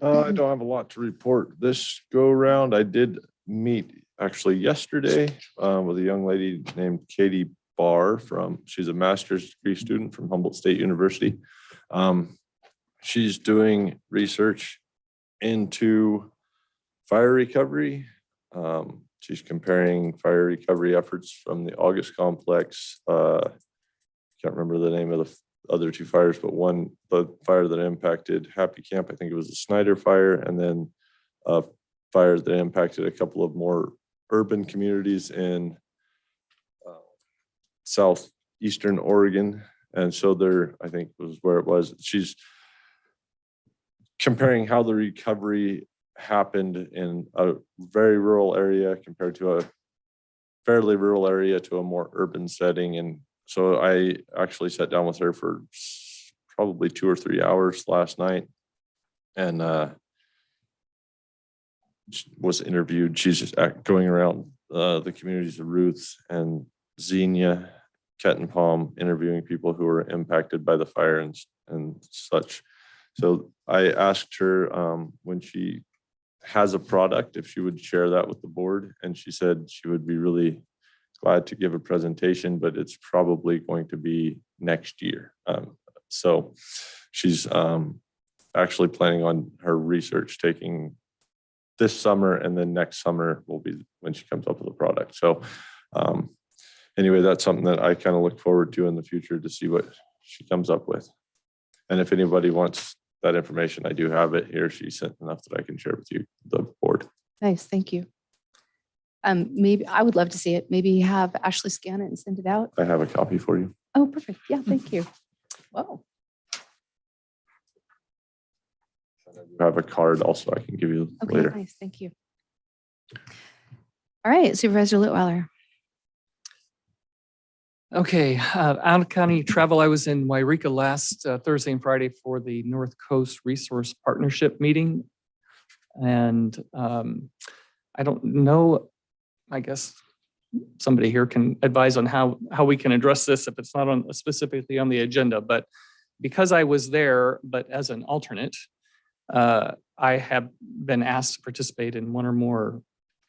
I don't have a lot to report this go around. I did meet actually yesterday with a young lady named Katie Barr she's a master's degree student from Humboldt State University. She's doing research into fire recovery. She's comparing fire recovery efforts from the August complex. Can't remember the name of the other two fires, but the fire that impacted Happy Camp, I think it was the Snyder fire, and then fires that impacted a couple of more urban communities in southeastern Oregon. And so I think was where it was. She's comparing how the recovery happened in a very rural area compared to a fairly rural area to a more urban setting. And so I actually sat down with her for probably 2 or 3 hours last night and was interviewed. She's just going around the communities of Ruth and Xenia, Kettenpalm, interviewing people who were impacted by the fire and such. So I asked her when she has a product, if she would share that with the board. And she said she would be really glad to give a presentation, but it's probably going to be next year. So she's actually planning on her research taking this summer, and then next summer will be when she comes up with a product. So anyway, that's something that I kind of look forward to in the future to see what she comes up with. And if anybody wants that information, I do have it here. She sent enough that I can share with you, the board. Nice, thank you. Maybe I would love to see it. Maybe have Ashley scan it and send it out. I have a copy for you. Oh, perfect. Yeah, thank you. Whoa. I have a card also I can give you Okay, later. nice. Thank you. All right, Supervisor Litweiler. Okay, out of county travel. I was in Wairika last Thursday and Friday for the North Coast Resource Partnership meeting. And I don't know, I guess somebody here can advise on how we can address this if it's not on specifically on the agenda. But because I was there, but as an alternate, I have been asked to participate in one or more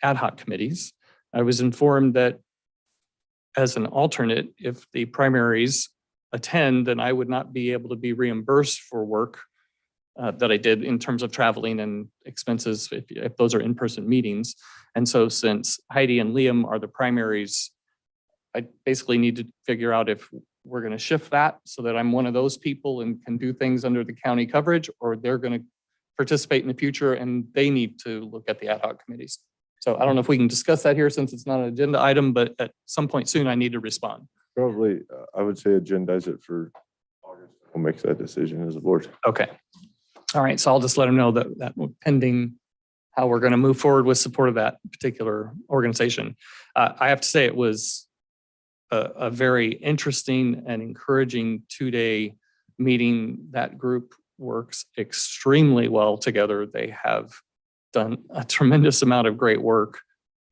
ad hoc committees. I was informed that as an alternate, if the primaries attend, then I would not be able to be reimbursed for work that I did in terms of traveling and expenses if those are in-person meetings. And so since Heidi and Liam are the primaries, I basically need to figure out if we're going to shift that so that I'm one of those people and can do things under the county coverage, or they're going to participate in the future and they need to look at the ad hoc committees. So I don't know if we can discuss that here since it's not an agenda item, but at some point soon I need to respond. Probably, I would say agendize it for August. We'll make that decision as a board. Okay. All right. So I'll just let them know that pending how we're going to move forward with support of that particular organization. I have to say it was a very interesting and encouraging 2-day meeting. That group works extremely well together. They have done a tremendous amount of great work.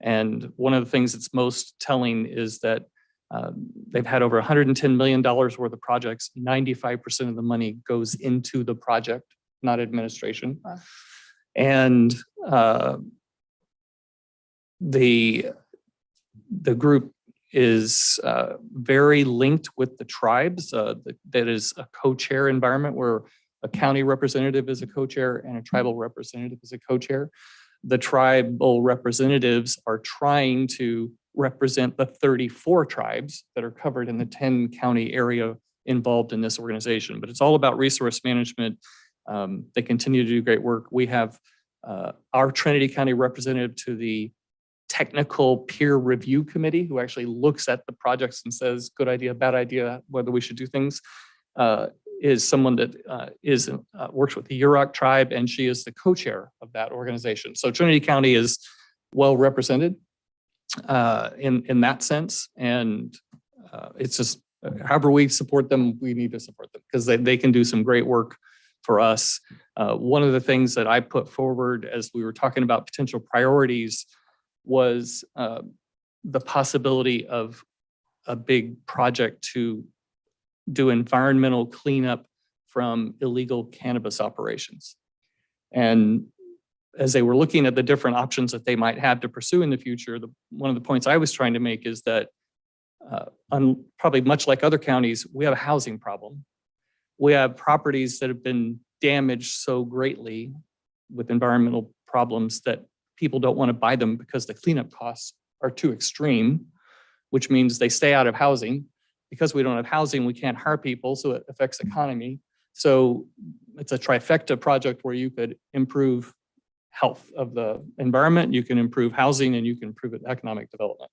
And one of the things that's most telling is that they've had over $110 million worth of projects. 95% of the money goes into the project, not administration. Wow. And the group is very linked with the tribes. That is a co-chair environment where a county representative is a co-chair and a tribal representative is a co-chair. The tribal representatives are trying to represent the 34 tribes that are covered in the 10 county area involved in this organization. But it's all about resource management. They continue to do great work. We have our Trinity County representative to the technical peer review committee who actually looks at the projects and says, good idea, bad idea, whether we should do things, is someone that works with the Yurok tribe, and she is the co-chair of that organization. So Trinity County is well represented in that sense. And it's just, however we support them, we need to support them because they can do some great work for us. One of the things that I put forward as we were talking about potential priorities was the possibility of a big project to do environmental cleanup from illegal cannabis operations. And as they were looking at the different options that they might have to pursue in the future, one of the points I was trying to make is that probably much like other counties, we have a housing problem. We have properties that have been damaged so greatly with environmental problems that people don't want to buy them because the cleanup costs are too extreme, which means they stay out of housing. Because we don't have housing, we can't hire people, so it affects the economy. So it's a trifecta project where you could improve health of the environment, you can improve housing, and you can improve economic development.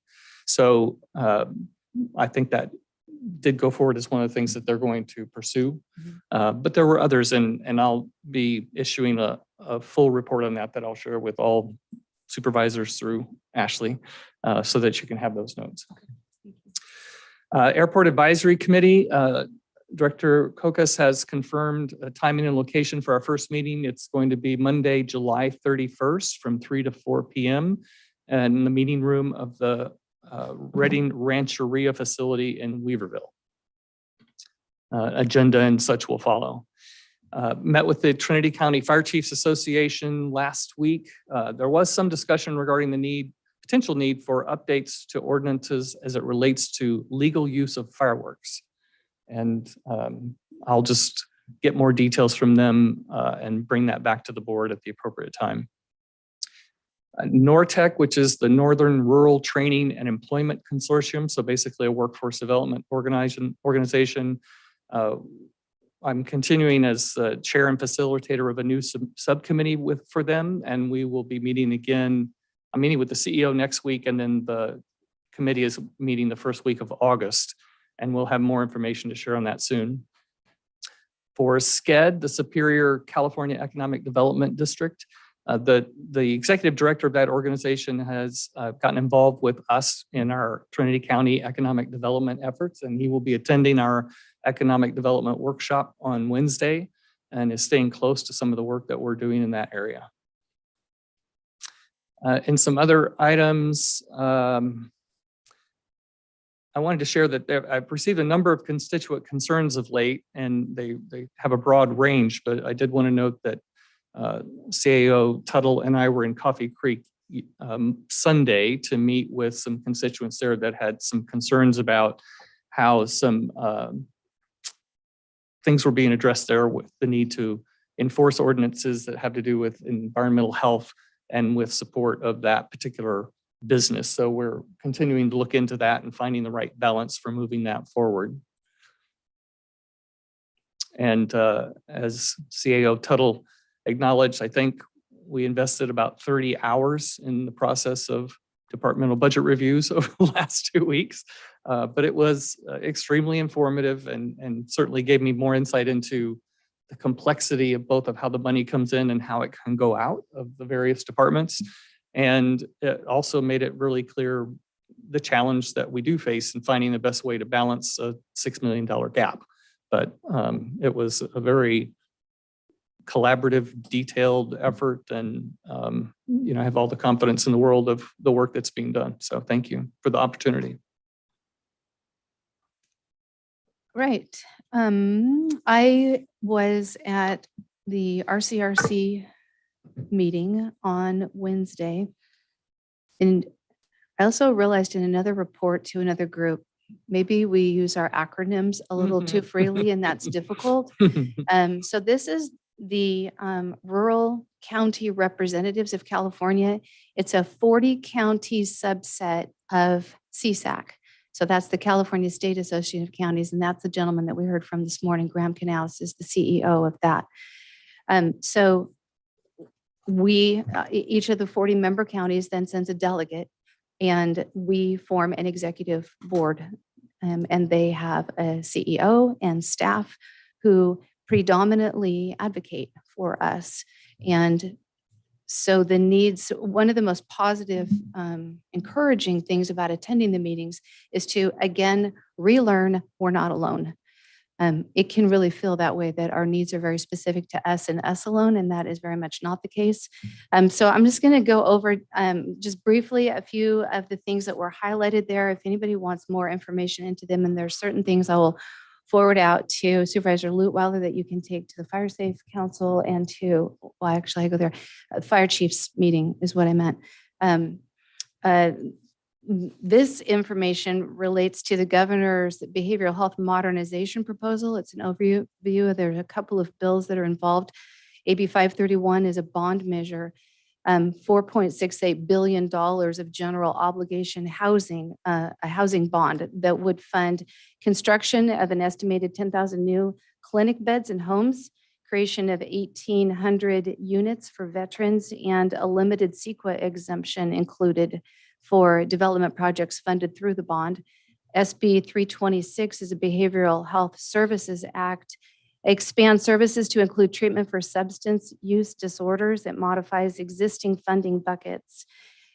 So I think that did go forward as one of the things that they're going to pursue. But there were others, and I'll be issuing a full report on that I'll share with all supervisors through Ashley so that you can have those notes. Airport Advisory Committee, Director Kokas has confirmed a timing and location for our first meeting. It's going to be Monday, July 31st from 3 to 4 p.m. in the meeting room of the Redding Rancheria facility in Weaverville. Agenda and such will follow. Met with the Trinity County Fire Chiefs Association last week. There was some discussion regarding the potential need for updates to ordinances as it relates to legal use of fireworks. And I'll just get more details from them and bring that back to the board at the appropriate time. NORTEC, which is the Northern Rural Training and Employment Consortium, so basically a workforce development organization. I'm continuing as chair and facilitator of a new subcommittee for them, and we will be meeting again. I'm meeting with the CEO next week, and then the committee is meeting the first week of August, and we'll have more information to share on that soon. For SCED, the Superior California Economic Development District, the executive director of that organization has gotten involved with us in our Trinity County economic development efforts, and he will be attending our economic development workshop on Wednesday and is staying close to some of the work that we're doing in that area. And some other items, I wanted to share that I've received a number of constituent concerns of late, and they have a broad range, but I did want to note that CAO Tuttle and I were in Coffee Creek Sunday to meet with some constituents there that had some concerns about how some things were being addressed there with the need to enforce ordinances that have to do with environmental health and with support of that particular business. So we're continuing to look into that and finding the right balance for moving that forward. And as CAO Tuttle acknowledged, I think we invested about 30 hours in the process of departmental budget reviews over the last 2 weeks. But it was extremely informative and certainly gave me more insight into the complexity of both of how the money comes in and how it can go out of the various departments. And it also made it really clear the challenge that we do face in finding the best way to balance a $6 million gap. But it was a very collaborative, detailed effort, and I have all the confidence in the world of the work that's being done. So thank you for the opportunity. Right. I was at the RCRC meeting on Wednesday, and I also realized in another report to another group, maybe we use our acronyms a little too freely, and that's difficult. So this is the Rural County Representatives of California. It's a 40 county subset of CSAC. So that's the California State Association of Counties, and that's the gentleman that we heard from this morning. Graham Canals is the CEO of that. So we, each of the 40 member counties then sends a delegate, and we form an executive board. And they have a CEO and staff who predominantly advocate for us. And so the needs, one of the most positive, encouraging things about attending the meetings is to, again, relearn we're not alone. It can really feel that way, that our needs are very specific to us and us alone, and that is very much not the case. So I'm just going to go over just briefly a few of the things that were highlighted there. If anybody wants more information into them, and there's certain things I will forward out to Supervisor Lutweiler that you can take to the Fire Safe Council and to, well, actually I go there, Fire Chiefs meeting is what I meant. This information relates to the governor's behavioral health modernization proposal. It's an overview. There's a couple of bills that are involved. AB 531 is a bond measure, $4.68 billion of general obligation housing, a housing bond that would fund construction of an estimated 10,000 new clinic beds and homes, creation of 1,800 units for veterans, and a limited CEQA exemption included for development projects funded through the bond. SB 326 is a Behavioral Health Services Act, expands services to include treatment for substance use disorders. It modifies existing funding buckets.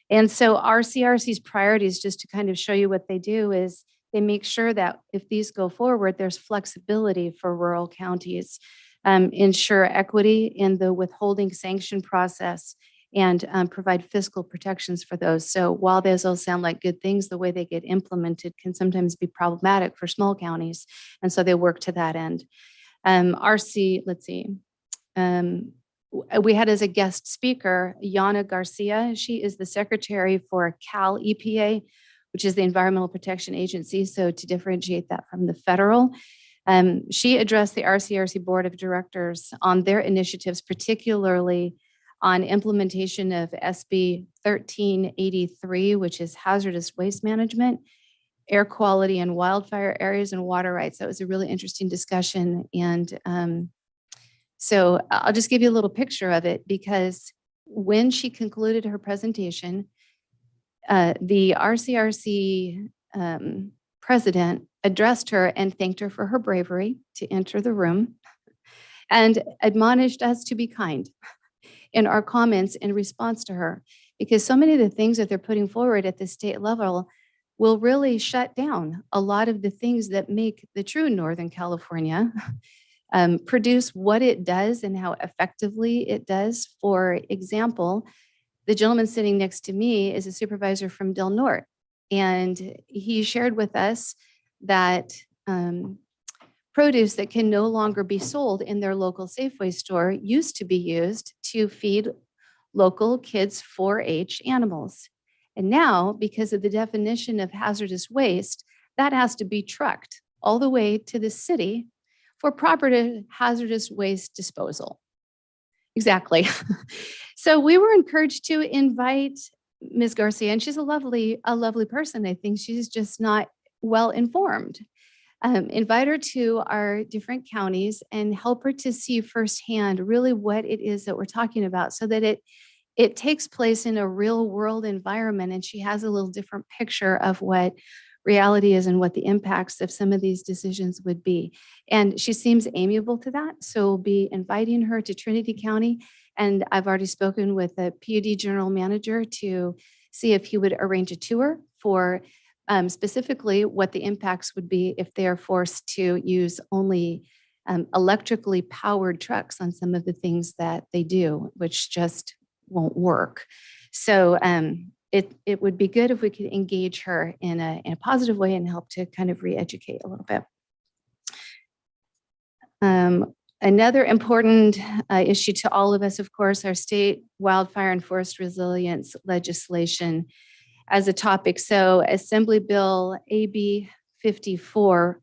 And so RCRC's priorities, just to kind of show you what they do, is they make sure that if these go forward, there's flexibility for rural counties, ensure equity in the withholding sanction process, and provide fiscal protections for those. So while those all sound like good things, the way they get implemented can sometimes be problematic for small counties. And so they work to that end. Let's see. We had as a guest speaker, Yana Garcia. She is the secretary for Cal EPA, which is the Environmental Protection Agency. So to differentiate that from the federal, she addressed the RCRC Board of Directors on their initiatives, particularly on implementation of SB 1383, which is hazardous waste management, air quality in wildfire areas, and water rights. That was a really interesting discussion. And so I'll just give you a little picture of it, because when she concluded her presentation, the RCRC president addressed her and thanked her for her bravery to enter the room. and admonished us to be kind in our comments in response to her, because so many of the things that they're putting forward at the state level will really shut down a lot of the things that make the true Northern California produce what it does and how effectively it does. For example, the gentleman sitting next to me is a supervisor from Del Norte, and he shared with us that produce that can no longer be sold in their local Safeway store used to be used to feed local kids 4-H animals. And now, because of the definition of hazardous waste, that has to be trucked all the way to the city for proper hazardous waste disposal. Exactly. So we were encouraged to invite Ms. Garcia, and she's a lovely person. I think she's just not well informed. Invite her to our different counties and help her to see firsthand really what it is that we're talking about, so that it takes place in a real world environment and she has a little different picture of what reality is and what the impacts of some of these decisions would be. And she seems amiable to that. So we'll be inviting her to Trinity County. And I've already spoken with the PUD general manager to see if he would arrange a tour for specifically what the impacts would be if they are forced to use only electrically powered trucks on some of the things that they do, which just won't work. So it would be good if we could engage her in a positive way and help to kind of re-educate a little bit. Another important issue to all of us, of course, our state wildfire and forest resilience legislation as a topic. So Assembly Bill AB 54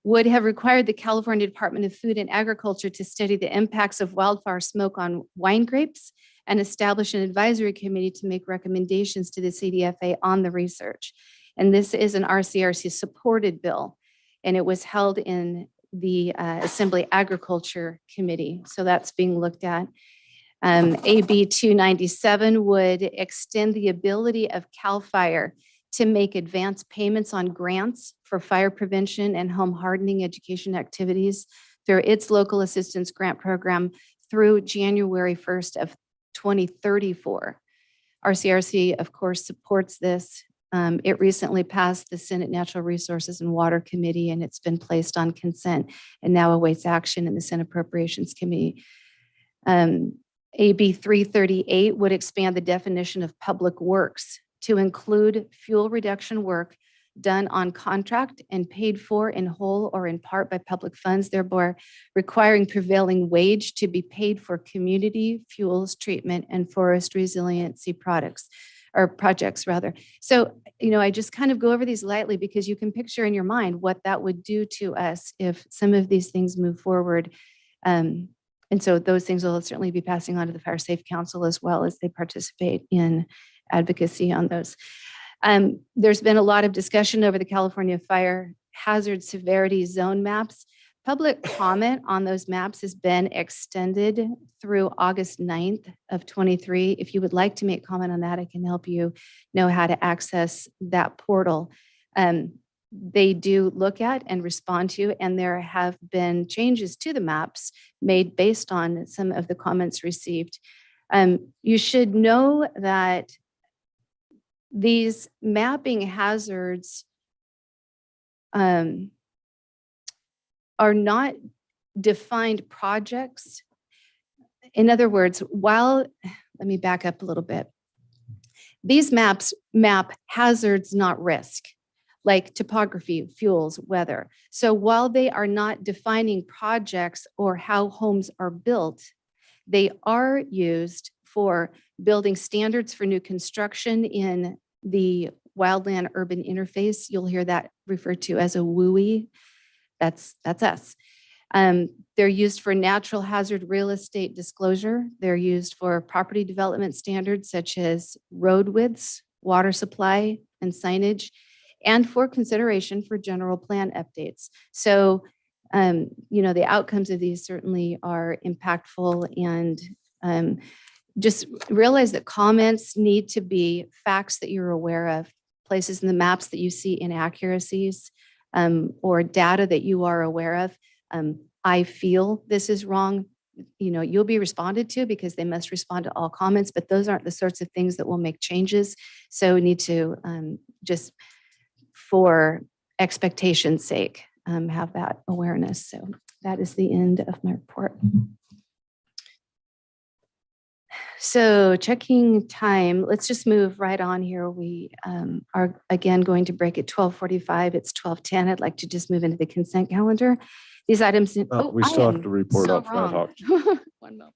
would have required the California Department of Food and Agriculture to study the impacts of wildfire smoke on wine grapes and establish an advisory committee to make recommendations to the CDFA on the research. And this is an RCRC supported bill, and it was held in the Assembly Agriculture Committee. So that's being looked at. AB 297 would extend the ability of CAL FIRE to make advance payments on grants for fire prevention and home hardening education activities through its local assistance grant program through January 1st of 2034. RCRC, of course, supports this. It recently passed the Senate Natural Resources and Water Committee, and it's been placed on consent and now awaits action in the Senate Appropriations Committee. AB 338 would expand the definition of public works to include fuel reduction work done on contract and paid for in whole or in part by public funds, thereby requiring prevailing wage to be paid for community fuels treatment and forest resiliency products or projects rather. So, I just kind of go over these lightly because you can picture in your mind what that would do to us if some of these things move forward. And so those things will certainly be passing on to the Fire Safe Council as well as they participate in advocacy on those. There's been a lot of discussion over the California Fire Hazard Severity Zone maps. Public comment on those maps has been extended through August 9th of 23. If you would like to make comment on that, I can help you know how to access that portal. They do look at and respond to, and there have been changes to the maps made based on some of the comments received. You should know that these mapping hazards are not defined projects. In other words, let me back up a little bit. These maps map hazards, not risk, like topography, fuels, weather. So while they are not defining projects or how homes are built, they are used for building standards for new construction in the wildland urban interface. You'll hear that referred to as a WUI. That's us. They're used for natural hazard real estate disclosure. They're used for property development standards such as road widths, water supply, and signage, and for consideration for general plan updates. So, the outcomes of these certainly are impactful, and just realize that comments need to be facts that you're aware of, places in the maps that you see inaccuracies, or data that you are aware of. I feel this is wrong, you'll be responded to because they must respond to all comments, but those aren't the sorts of things that will make changes. So we need to just for expectation's sake, have that awareness. So that is the end of my report. So checking time, let's just move right on here. We are again going to break at 12:45. It's 12:10. I'd like to just move into the consent calendar. These items. We still have to report out from ad hoc. One moment.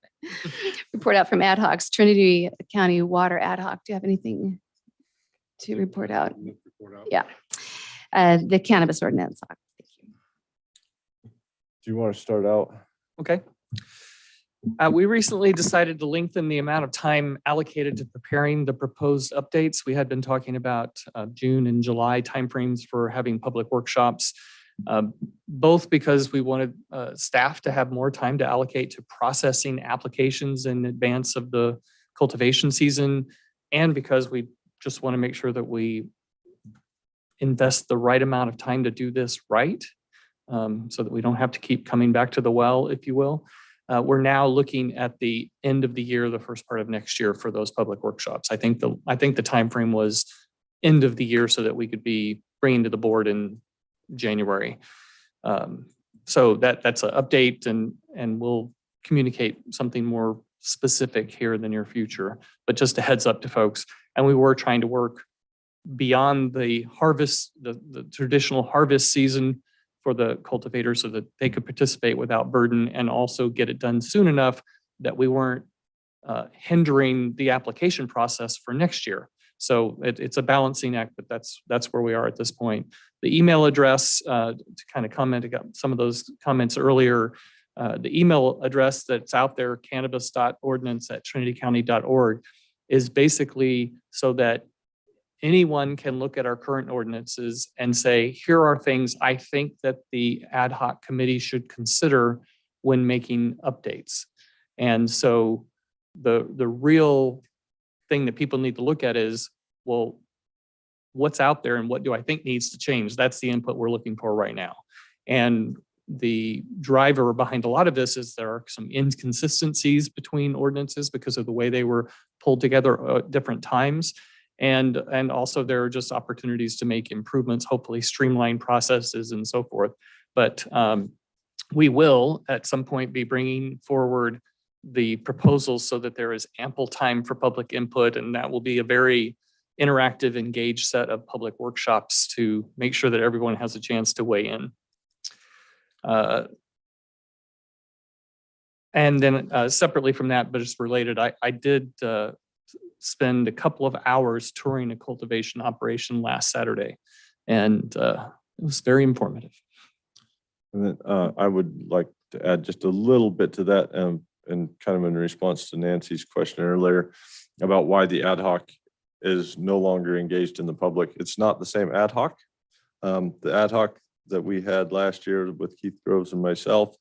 Report out from ad hocs. Trinity County Water ad hoc. Do you have anything to report out? Yeah. The cannabis ordinance. Thank you. Do you want to start out? Okay. We recently decided to lengthen the amount of time allocated to preparing the proposed updates. We had been talking about June and July timeframes for having public workshops, both because we wanted staff to have more time to allocate to processing applications in advance of the cultivation season, and because we just want to make sure that we invest the right amount of time to do this right, so that we don't have to keep coming back to the well, if you will. We're now looking at the end of the year, the first part of next year for those public workshops. I think the time frame was end of the year so that we could be bringing to the board in January. So that's an update, and we'll communicate something more specific here in the near future. But just a heads up to folks, and we were trying to work beyond the harvest, the traditional harvest season for the cultivators so that they could participate without burden and also get it done soon enough that we weren't hindering the application process for next year. So it's a balancing act, but that's where we are at this point. The email address, to kind of comment, I got some of those comments earlier. The email address that's out there, cannabis.ordinance@trinitycounty.org, is basically so that anyone can look at our current ordinances and say, here are things I think that the ad hoc committee should consider when making updates. And so the real thing that people need to look at is, well, what's out there and what do I think needs to change? That's the input we're looking for right now. And the driver behind a lot of this is there are some inconsistencies between ordinances because of the way they were pulled together at different times. And also there are just opportunities to make improvements, hopefully streamline processes and so forth. But we will at some point be bringing forward the proposals so that there is ample time for public input, and that will be a very interactive, engaged set of public workshops to make sure that everyone has a chance to weigh in. And then separately from that, but it's related, I did spend a couple of hours touring a cultivation operation last Saturday, and it was very informative. And then I would like to add just a little bit to that, and kind of in response to Nancy's question earlier about why the ad hoc is no longer engaged in the public. It's not the same ad hoc. The ad hoc that we had last year with Keith Groves and myself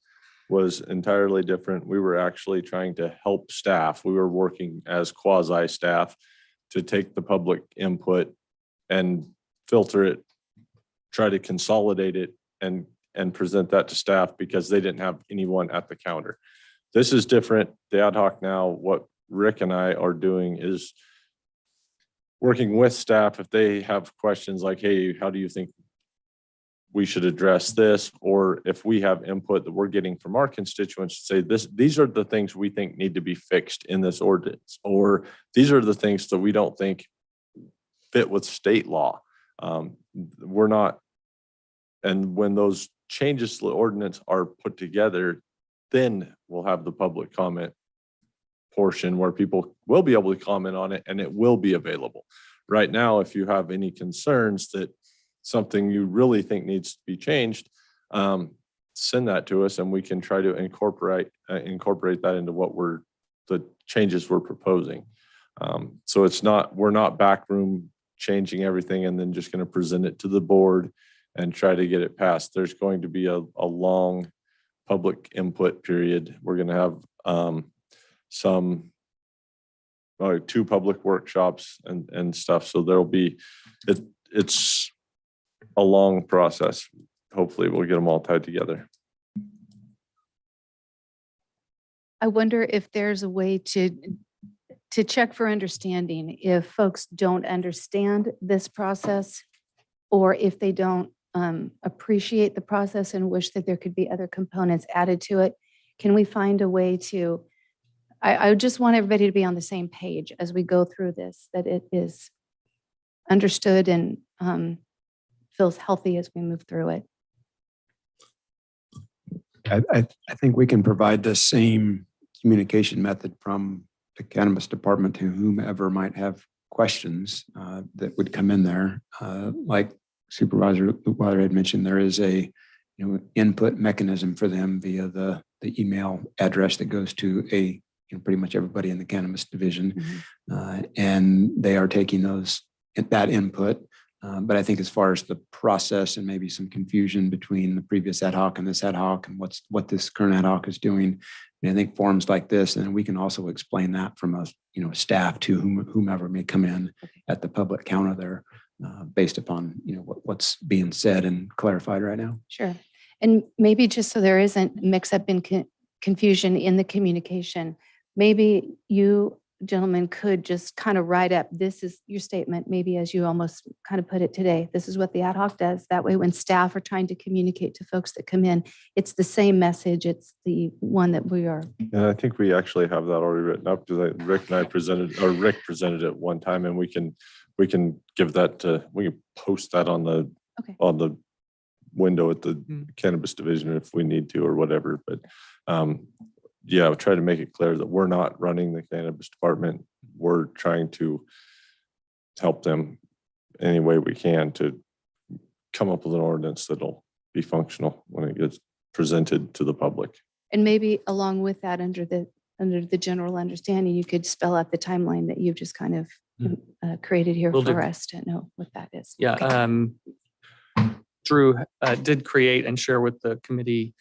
was entirely different. We were actually trying to help staff. We were working as quasi staff to take the public input and filter it, try to consolidate it and present that to staff because they didn't have anyone at the counter. This is different. The ad hoc now, what Rick and I are doing is working with staff if they have questions like, hey, how do you think we should address this? Or if we have input that we're getting from our constituents, say these are the things we think need to be fixed in this ordinance, or these are the things that we don't think fit with state law. We're not, and when those changes to the ordinance are put together, then we'll have the public comment portion where people will be able to comment on it and it will be available. Right now, if you have any concerns that something you really think needs to be changed, send that to us and we can try to incorporate that into the changes we're proposing. So we're not backroom changing everything and then just going to present it to the board and try to get it passed. There's going to be a long public input period. We're going to have two public workshops and stuff. So there'll be, it's a long process. Hopefully we'll get them all tied together. I wonder if there's a way to check for understanding if folks don't understand this process, or if they don't appreciate the process and wish that there could be other components added to it. Can we find a way to, I just want everybody to be on the same page as we go through this, that it is understood and feels healthy as we move through it. I think we can provide the same communication method from the cannabis department to whomever might have questions that would come in there. Like Supervisor Weather had mentioned, there is a input mechanism for them via the email address that goes to pretty much everybody in the cannabis division, and they are taking that input. But I think as far as the process and maybe some confusion between the previous ad hoc and this ad hoc and what this current ad hoc is doing, I think forums like this, and we can also explain that from a staff to whomever may come in at the public counter there, based upon what's being said and clarified right now. Sure. And maybe just so there isn't mix up in confusion in the communication, maybe you gentlemen could just kind of write up, this is your statement, maybe as you almost kind of put it today, this is what the ad hoc does. That way, when staff are trying to communicate to folks that come in, it's the same message. It's the one that we are. And I think we actually have that already written up, because Rick presented it one time, and we can give that we can post that on the window at the cannabis division if we need to or whatever. But yeah, I'll try to make it clear that we're not running the cannabis department. We're trying to help them any way we can to come up with an ordinance that'll be functional when it gets presented to the public. And maybe along with that, under the general understanding, you could spell out the timeline that you've just kind of created here for us to know what that is. Yeah. Okay. Drew did create and share with the committee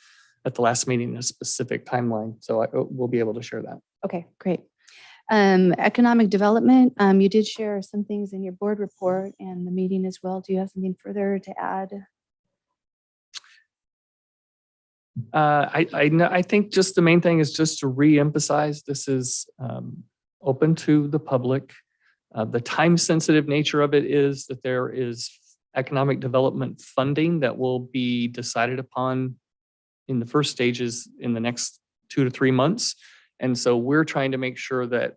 at the last meeting a specific timeline. So we'll be able to share that. Okay, great. Economic development, you did share some things in your board report and the meeting as well. Do you have something further to add? I think just the main thing is just to re-emphasize this is open to the public. The time-sensitive nature of it is that there is economic development funding that will be decided upon in the first stages in the next 2 to 3 months. And so we're trying to make sure that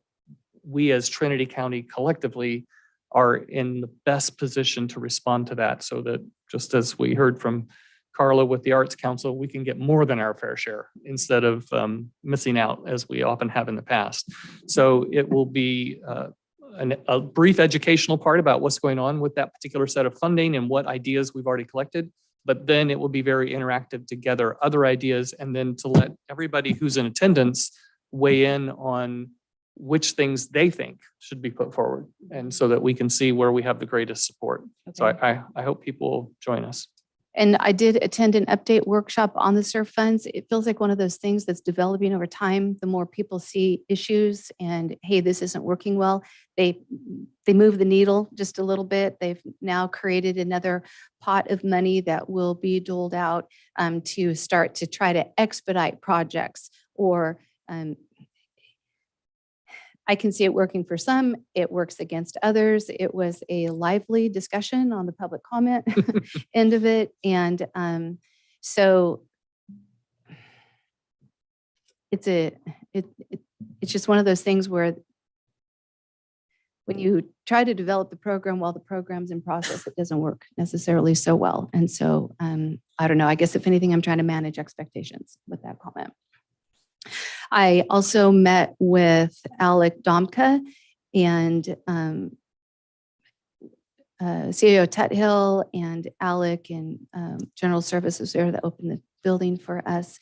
we as Trinity County collectively are in the best position to respond to that, so that just as we heard from Carla with the Arts Council, we can get more than our fair share instead of missing out as we often have in the past. So it will be a brief educational part about what's going on with that particular set of funding and what ideas we've already collected. But then it will be very interactive to gather other ideas, and then to let everybody who's in attendance weigh in on which things they think should be put forward, and so that we can see where we have the greatest support. Okay. So I hope people will join us. And I did attend an update workshop on the SURF funds. It feels like one of those things that's developing over time. The more people see issues and, hey, this isn't working well, they move the needle just a little bit. They've now created another pot of money that will be doled out to start to try to expedite projects, or I can see it working for some, it works against others. It was a lively discussion on the public comment end of it. And so it's just one of those things where when you try to develop the program while the program's in process, it doesn't work necessarily so well. And so I don't know, I guess if anything, I'm trying to manage expectations with that comment. I also met with Alec Domka and CEO Tuthill and Alec and General Services there that opened the building for us.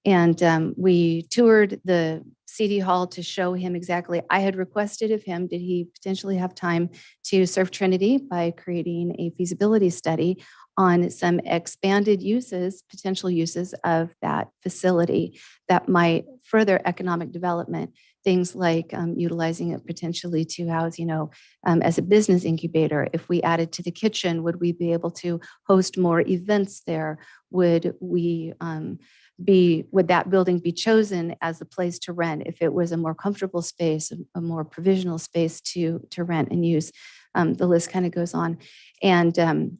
And we toured the CD Hall to show him exactly, I had requested of him, did he potentially have time to serve Trinity by creating a feasibility study on some expanded uses, potential uses of that facility that might further economic development. things like utilizing it potentially to house, as a business incubator. If we added to the kitchen, would we be able to host more events there? Would that building be chosen as the place to rent if it was a more comfortable space, a more provisional space to rent and use? The list kind of goes on. And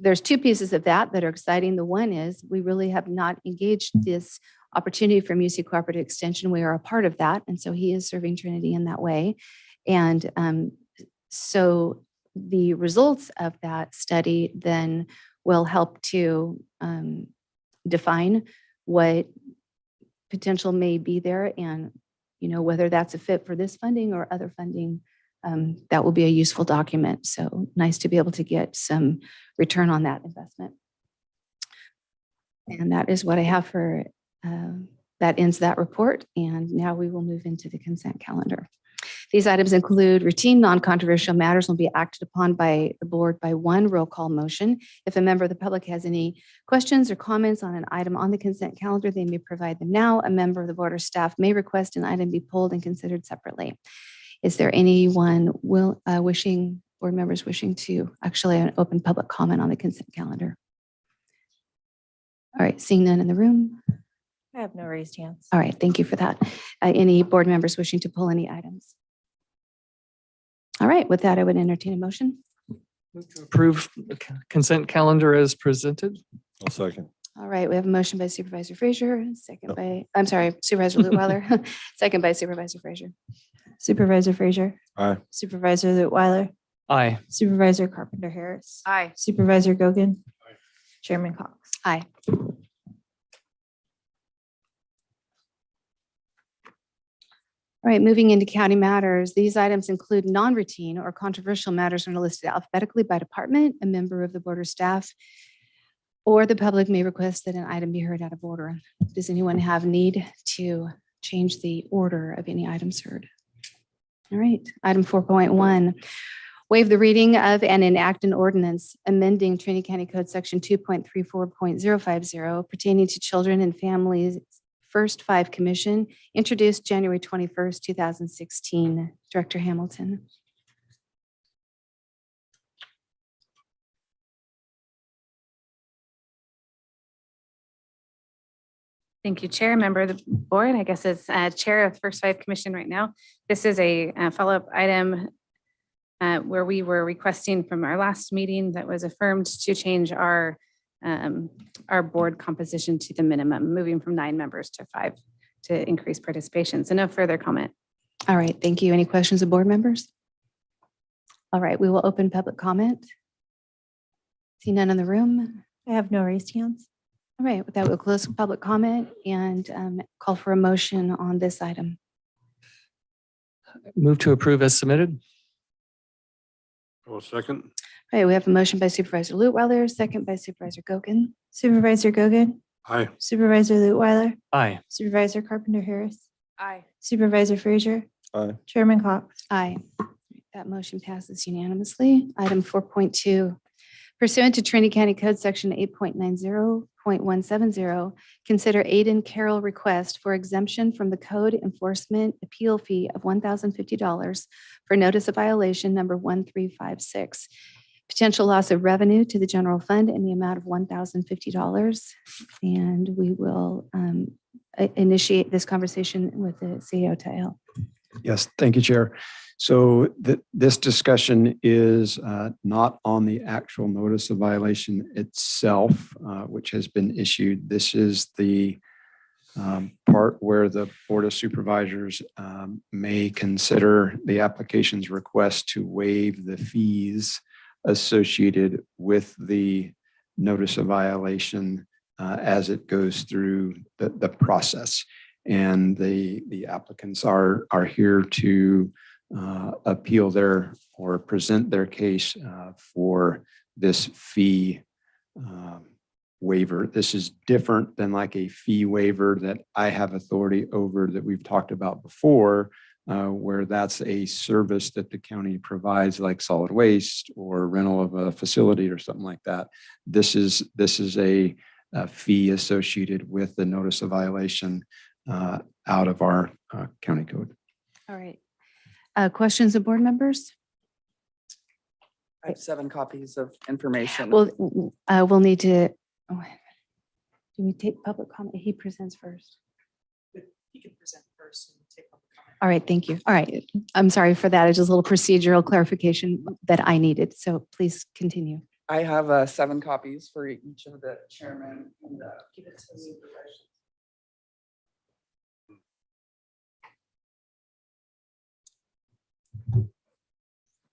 there's two pieces of that are exciting. The one is we really have not engaged this opportunity for Music Cooperative Extension. We are a part of that. And so he is serving Trinity in that way. And so the results of that study then will help to define what potential may be there and, whether that's a fit for this funding or other funding. That will be a useful document. So nice to be able to get some return on that investment. And that is what I have for, that ends that report. And now we will move into the consent calendar. These items include routine, non-controversial matters will be acted upon by the board by one roll call motion. If a member of the public has any questions or comments on an item on the consent calendar, they may provide them now. A member of the board or staff may request an item be pulled and considered separately. Is there anyone board members wishing to actually open public comment on the consent calendar? All right, seeing none in the room. I have no raised hands. All right, thank you for that. Any board members wishing to pull any items? All right, with that, I would entertain a motion. Approve the consent calendar as presented. I'll second. All right, we have a motion by Supervisor Frazier, Supervisor Lutweiler, second by Supervisor Frazier. Supervisor Frazier. Aye. Supervisor Lutweiler. Aye. Supervisor Carpenter Harris. Aye. Supervisor Gogan. Chairman Cox. Aye. All right, moving into county matters. These items include non-routine or controversial matters that are listed alphabetically by department. A member of the board or staff or the public may request that an item be heard out of order. Does anyone have need to change the order of any items heard? All right, item 4.1. Waive the reading of and enact an ordinance amending Trinity County Code Section 2.34.050 pertaining to children and families First Five Commission, introduced January 21st, 2016. Director Hamilton. Thank you, Chair, member of the board. I guess as Chair of First Five Commission right now, this is a follow-up item where we were requesting from our last meeting that was affirmed to change our board composition to the minimum, moving from 9 members to 5 to increase participation. So no further comment. All right, thank you. Any questions of board members? All right, we will open public comment. See none in the room. I have no raised hands. All right, with that, we'll close public comment and call for a motion on this item. Move to approve as submitted. I'll second. All right, we have a motion by Supervisor Lutweiler, second by Supervisor Gogan. Supervisor Gogan. Aye. Supervisor Lutweiler. Aye. Supervisor Carpenter Harris. Aye. Supervisor Frazier. Aye. Chairman Cox. Aye. That motion passes unanimously. Item 4.2. Pursuant to Trinity County Code Section 8.90.170, consider Aiden Carroll request for exemption from the code enforcement appeal fee of $1,050 for notice of violation number 1356. Potential loss of revenue to the general fund in the amount of $1,050. And we will initiate this conversation with the CEO, Tael. Yes, thank you, Chair. So this discussion is not on the actual notice of violation itself, which has been issued. This is the part where the Board of Supervisors may consider the application's request to waive the fees associated with the notice of violation as it goes through the process. And the applicants are here to appeal their or present their case for this fee waiver. This is different than like a fee waiver that I have authority over that we've talked about before, where that's a service that the county provides, like solid waste or rental of a facility or something like that. This is a fee associated with the notice of violation out of our county code. All right. Questions of board members? I have 7 copies of information. Well, we'll need to, oh, do we take public comment? He presents first. You can present first and take public comment. All right, thank you. All right. I'm sorry for that. It's just a little procedural clarification that I needed. So please continue. I have 7 copies for each of the chairmen and give it to the supervisors.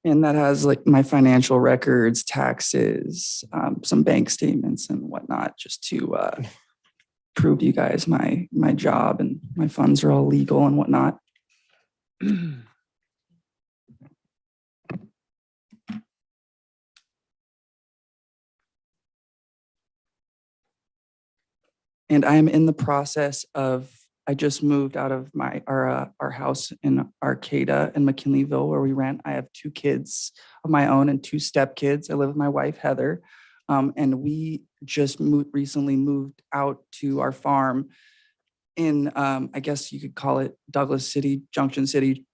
And that has like my financial records, taxes, some bank statements and whatnot, just to prove to you guys my job and my funds are all legal and whatnot. And I'm in the process of, I just moved out of our house in Arcata in McKinleyville where we rent. I have 2 kids of my own and 2 stepkids. I live with my wife, Heather. And we just recently moved out to our farm in, I guess you could call it Douglas City, Junction City,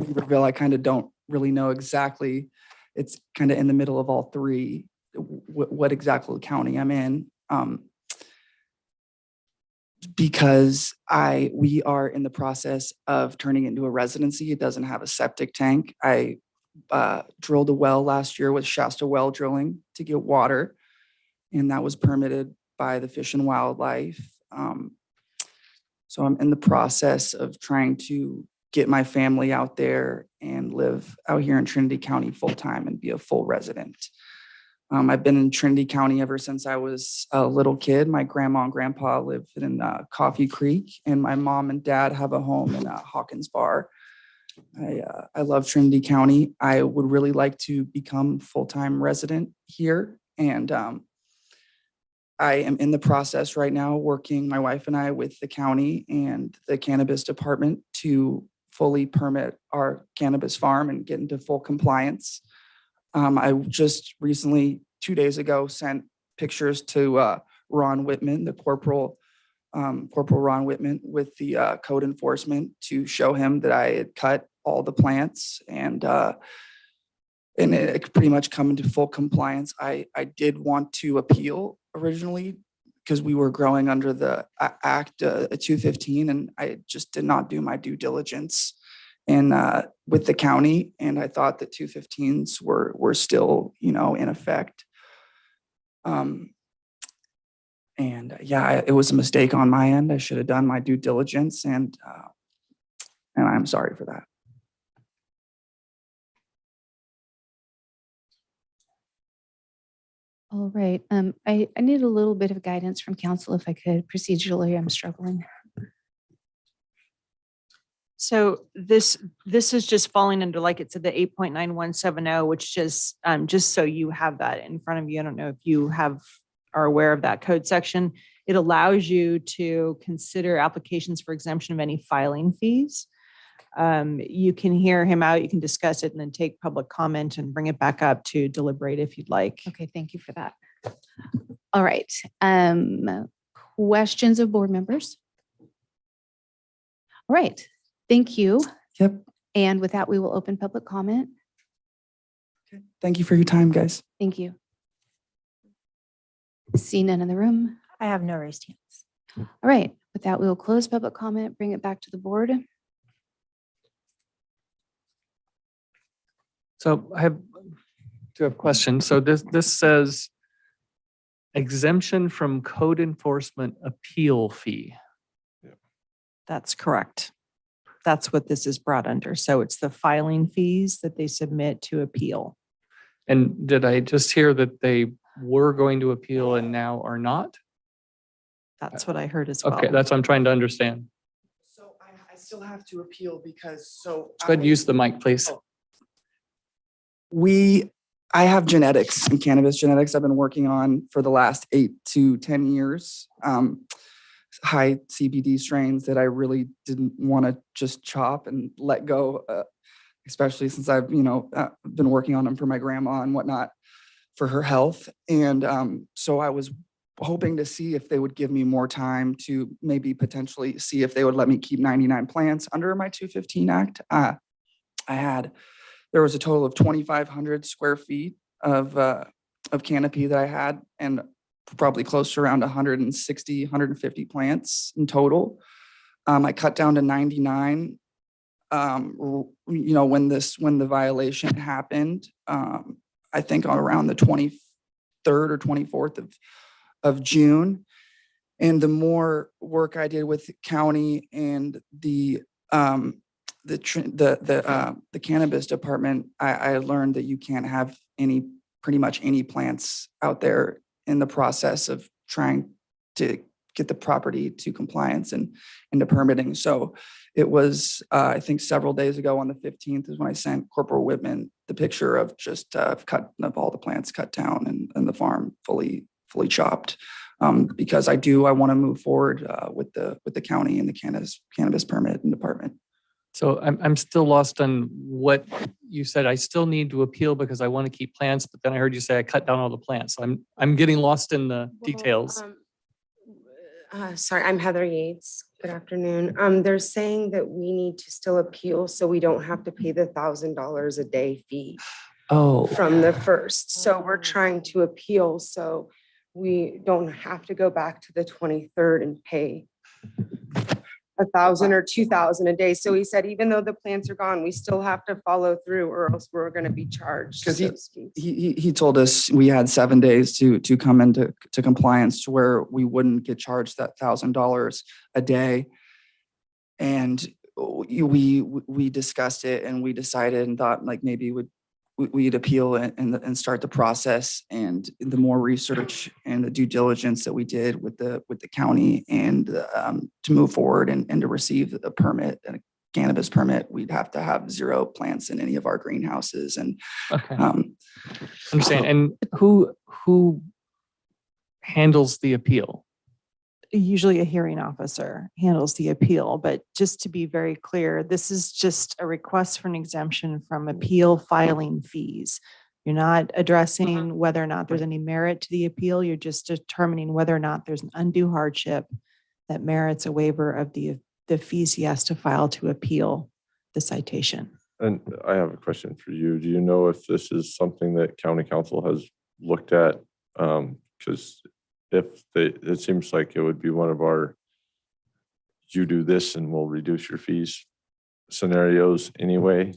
Weaverville. I kind of don't really know exactly. It's kind of in the middle of all 3, what exactly county I'm in. Because we are in the process of turning it into a residency. It doesn't have a septic tank. I drilled a well last year with Shasta well drilling to get water, and that was permitted by the Fish and Wildlife. So I'm in the process of trying to get my family out there and live out here in Trinity County full time and be a full resident. I've been in Trinity County ever since I was a little kid. My grandma and grandpa live in Coffee Creek, and my mom and dad have a home in Hawkins Bar. I love Trinity County. I would really like to become full-time resident here. And I am in the process right now working, my wife and I, with the county and the cannabis department to fully permit our cannabis farm and get into full compliance. I just recently, 2 days ago, sent pictures to Ron Whitman, the Corporal Ron Whitman with the code enforcement to show him that I had cut all the plants and it pretty much come into full compliance. I did want to appeal originally because we were growing under the Act 215 and I just did not do my due diligence with the county, and I thought that 215s were still, in effect. It was a mistake on my end. I should have done my due diligence, and I'm sorry for that. All right. I need a little bit of guidance from council if I could. Procedurally, I'm struggling. So this is just falling under, like it said, the 8.9170, which just so you have that in front of you. I don't know if you are aware of that code section. It allows you to consider applications for exemption of any filing fees. You can hear him out, you can discuss it and then take public comment and bring it back up to deliberate if you'd like. Okay, thank you for that. All right. Questions of board members? All right. Thank you. Yep. And with that, we will open public comment. Okay. Thank you for your time, guys. Thank you. See none in the room. I have no raised hands. All right. With that, we will close public comment, bring it back to the board. So I do have a question. So this says exemption from code enforcement appeal fee. That's correct. That's what this is brought under. So it's the filing fees that they submit to appeal. And did I just hear that they were going to appeal and now are not? That's what I heard as well. Okay, that's what I'm trying to understand. So I still have to appeal because Go ahead and use the mic, please. I have genetics and cannabis genetics I've been working on for the last 8 to 10 years. High CBD strains that I really didn't want to just chop and let go, especially since I've, been working on them for my grandma and whatnot for her health. And so I was hoping to see if they would give me more time to maybe potentially see if they would let me keep 99 plants under my 215 Act. There was a total of 2,500 square feet of canopy that I had, and probably close to around 160, 150 plants in total. I cut down to 99. When the violation happened, I think on around the 23rd or 24th of June. And the more work I did with the county and the cannabis department, I learned that you can't have pretty much any plants out there in the process of trying to get the property to compliance and into permitting. So it was, I think several days ago on the 15th is when I sent Corporal Whitman the picture of just of all the plants cut down and the farm fully chopped. Because I want to move forward with the county and the cannabis permit and department. So I'm still lost on what you said. I still need to appeal because I want to keep plants, but then I heard you say I cut down all the plants. So I'm getting lost in the details. Sorry, I'm Heather Yates. Good afternoon. They're saying that we need to still appeal so we don't have to pay the $1,000 a day fee from the first. So we're trying to appeal so we don't have to go back to the 23rd and pay $1,000 or $2,000 a day. So he said, even though the plants are gone, we still have to follow through or else we're going to be charged. Because he told us we had 7 days to come into compliance to where we wouldn't get charged that $1,000 a day. And we discussed it and we decided and thought like maybe we'd appeal and start the process. And the more research and the due diligence that we did with the county and to move forward and to receive a permit, a cannabis permit, we'd have to have 0 plants in any of our greenhouses. And okay, understand. And who handles the appeal? Usually a hearing officer handles the appeal, but just to be very clear, this is just a request for an exemption from appeal filing fees. You're not addressing whether or not there's any merit to the appeal. You're just determining whether or not there's an undue hardship that merits a waiver of the fees he has to file to appeal the citation. And I have a question for you. Do you know if this is something that county council has looked at? Because it seems like it would be one of our, you do this and we'll reduce your fees scenarios anyway.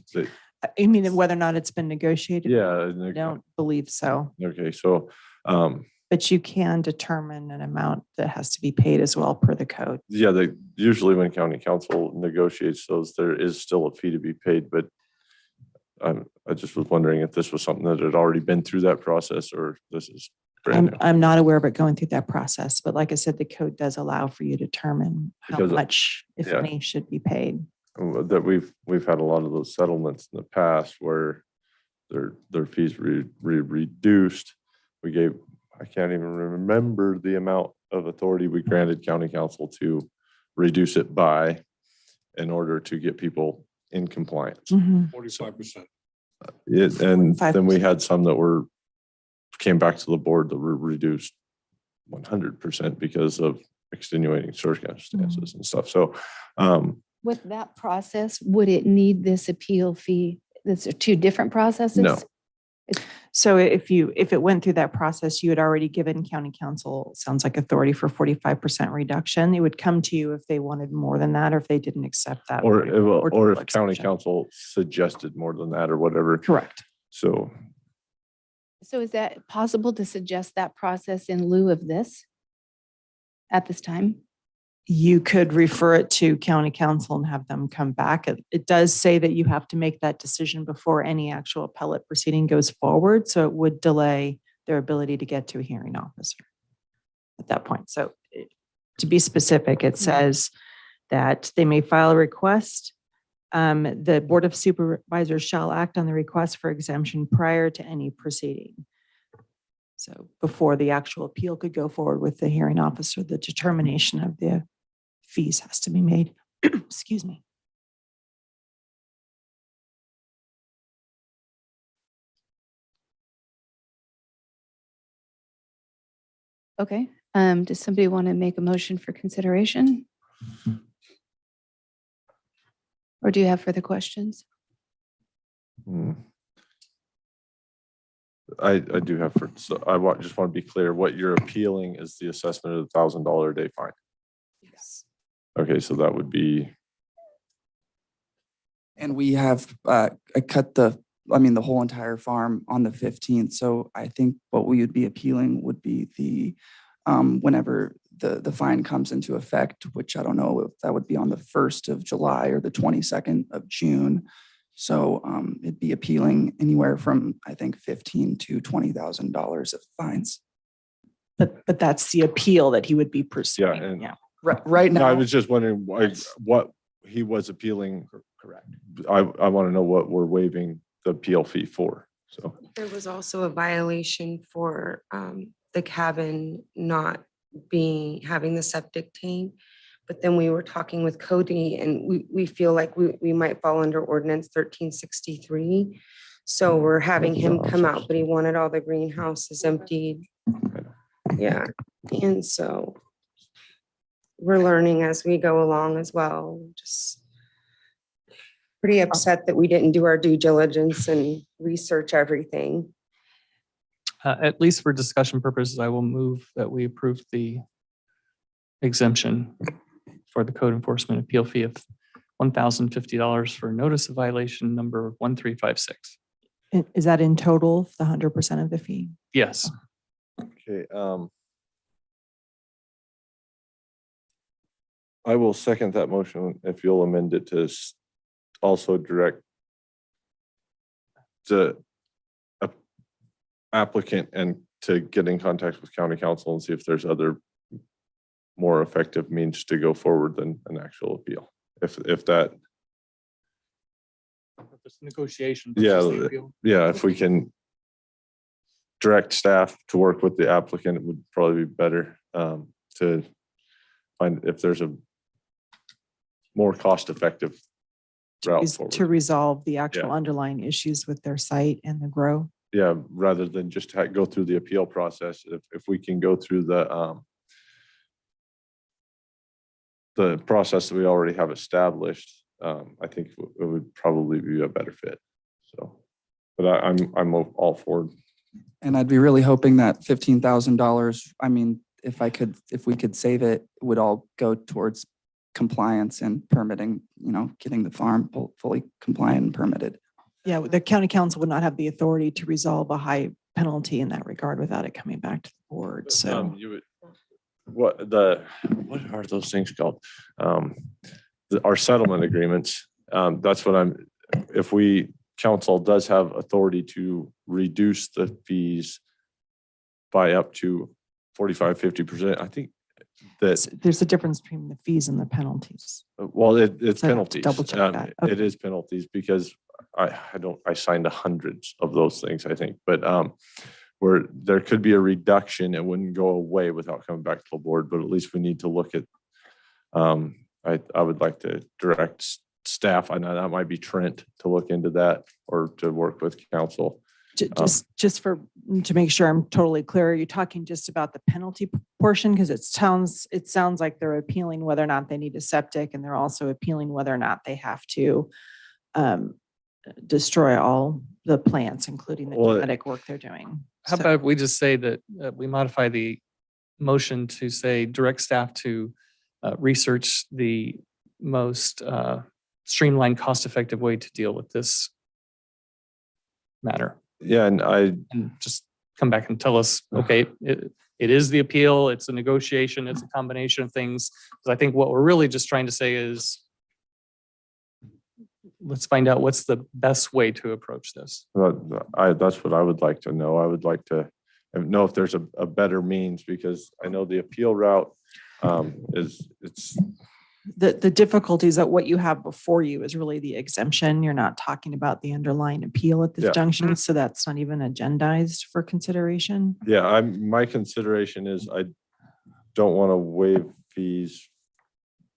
You mean whether or not it's been negotiated? Yeah. I don't believe so. Okay, so. But you can determine an amount that has to be paid as well per the code. Yeah, usually when county council negotiates those, there is still a fee to be paid, but I just was wondering if this was something that had already been through that process or this is brand new. I'm not aware of it going through that process, but like I said, the code does allow for you to determine how much, if any, should be paid. That we've had a lot of those settlements in the past where their fees reduced. I can't even remember the amount of authority we granted county council to reduce it by in order to get people in compliance. 45%. And then we had some that came back to the board that were reduced 100% because of extenuating circumstances and stuff. So with that process, would it need this appeal fee? These are 2 different processes? No. So if it went through that process, you had already given county council, sounds like authority for 45% reduction. It would come to you if they wanted more than that, or if they didn't accept that. Or if county council suggested more than that or whatever. Correct. So is that possible to suggest that process in lieu of this at this time? You could refer it to county council and have them come back. It does say that you have to make that decision before any actual appellate proceeding goes forward. So it would delay their ability to get to a hearing officer at that point. So to be specific, it says that they may file a request. The Board of Supervisors shall act on the request for exemption prior to any proceeding. So before the actual appeal could go forward with the hearing officer, the determination of the fees has to be made. Excuse me. Okay. Does somebody want to make a motion for consideration? Or do you have further questions? I do have, so just want to be clear, what you're appealing is the assessment of the $1,000 a day fine. Yes. Okay, so that would be, And we have, I cut the whole entire farm on the 15th. So I think what we would be appealing would be the, whenever the fine comes into effect, which I don't know if that would be on the 1st of July or the 22nd of June. So it'd be appealing anywhere from, I think, $15,000 to $20,000 of fines. But that's the appeal that he would be pursuing. and- Yeah. Right no, now. I was just wondering what he was appealing. Correct. I want to know what we're waiving the appeal fee for, so. There was also a violation for the cabin not having the septic tank. But then we were talking with Cody and we feel like we might fall under ordinance 1363. So we're having him come out, but he wanted all the greenhouses emptied. Yeah, and so we're learning as we go along as well. Just pretty upset that we didn't do our due diligence and research everything. At least for discussion purposes, I will move that we approve the exemption for the code enforcement appeal fee of $1,050 for notice of violation number 1356. Is that in total, the 100% of the fee? Yes. Okay, I will second that motion if you'll amend it to also direct the applicant and to get in contact with county council and see if there's other more effective means to go forward than an actual appeal. If that, This negotiation. yeah, if we can direct staff to work with the applicant, it would probably be better to find if there's a more cost-effective route forward. To resolve the actual Yeah. underlying issues with their site and the grow. Yeah, rather than just go through the appeal process, if we can go through the process that we already have established, I think it would probably be a better fit. So, but I'm all for it. And I'd be really hoping that $15,000, if we could save it, would all go towards compliance and permitting, getting the farm fully compliant and permitted. Yeah, the county council would not have the authority to resolve a high penalty in that regard without it coming back to the board. So You would, what are those things called? Our settlement agreements. That's what if council does have authority to reduce the fees by up to 45-50%. I think that there's a difference between the fees and the penalties. well, it's So I have to penalties. double check that. It is penalties because I signed hundreds of those things, I think, but where there could be a reduction, it wouldn't go away without coming back to the board, but at least we need to look at, I would like to direct staff, I know that might be Trent, to look into that or to work with council. Just to make sure I'm totally clear, are you talking just about the penalty portion? Because it sounds like they're appealing whether or not they need a septic, and they're also appealing whether or not they have to destroy all the plants, including the genetic work they're doing. How about we just say that we modify the motion to say direct staff to research the most streamlined, cost-effective way to deal with this matter. Yeah, and just come back and tell us, okay, it is the appeal, it's a negotiation, it's a combination of things. Because I think what we're really just trying to say is, let's find out what's the best way to approach this. That's what I would like to know. I would like to know if there's a better means, because I know the appeal route it's the difficulties that what you have before you is really the exemption. You're not talking about the underlying appeal at this junction, so that's not even agendized for consideration. Yeah, my consideration is I don't want to waive fees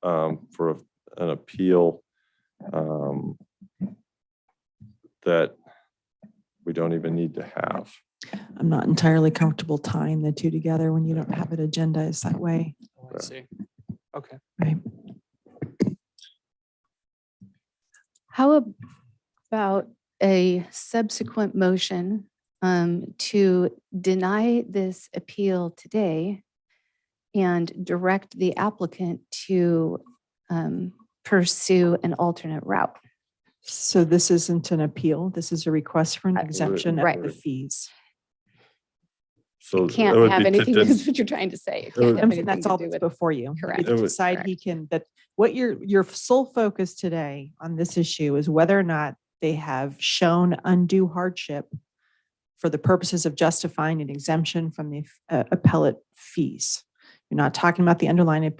for an appeal that we don't even need to have. I'm not entirely comfortable tying the two together when you don't have it agendized that way. I see. Okay. Right. How about a subsequent motion to deny this appeal today and direct the applicant to pursue an alternate route? So this isn't an appeal. This is a request for an exemption right. of the fees. So It can't would have be to anything, den- that's what you're trying to say. It would- can't have anything That's to all do that's with. before you. Correct. You get to It would- decide he can, that what your sole focus today on this issue is whether or not they have shown undue hardship for the purposes of justifying an exemption from the appellate fees. You're not talking about the underlying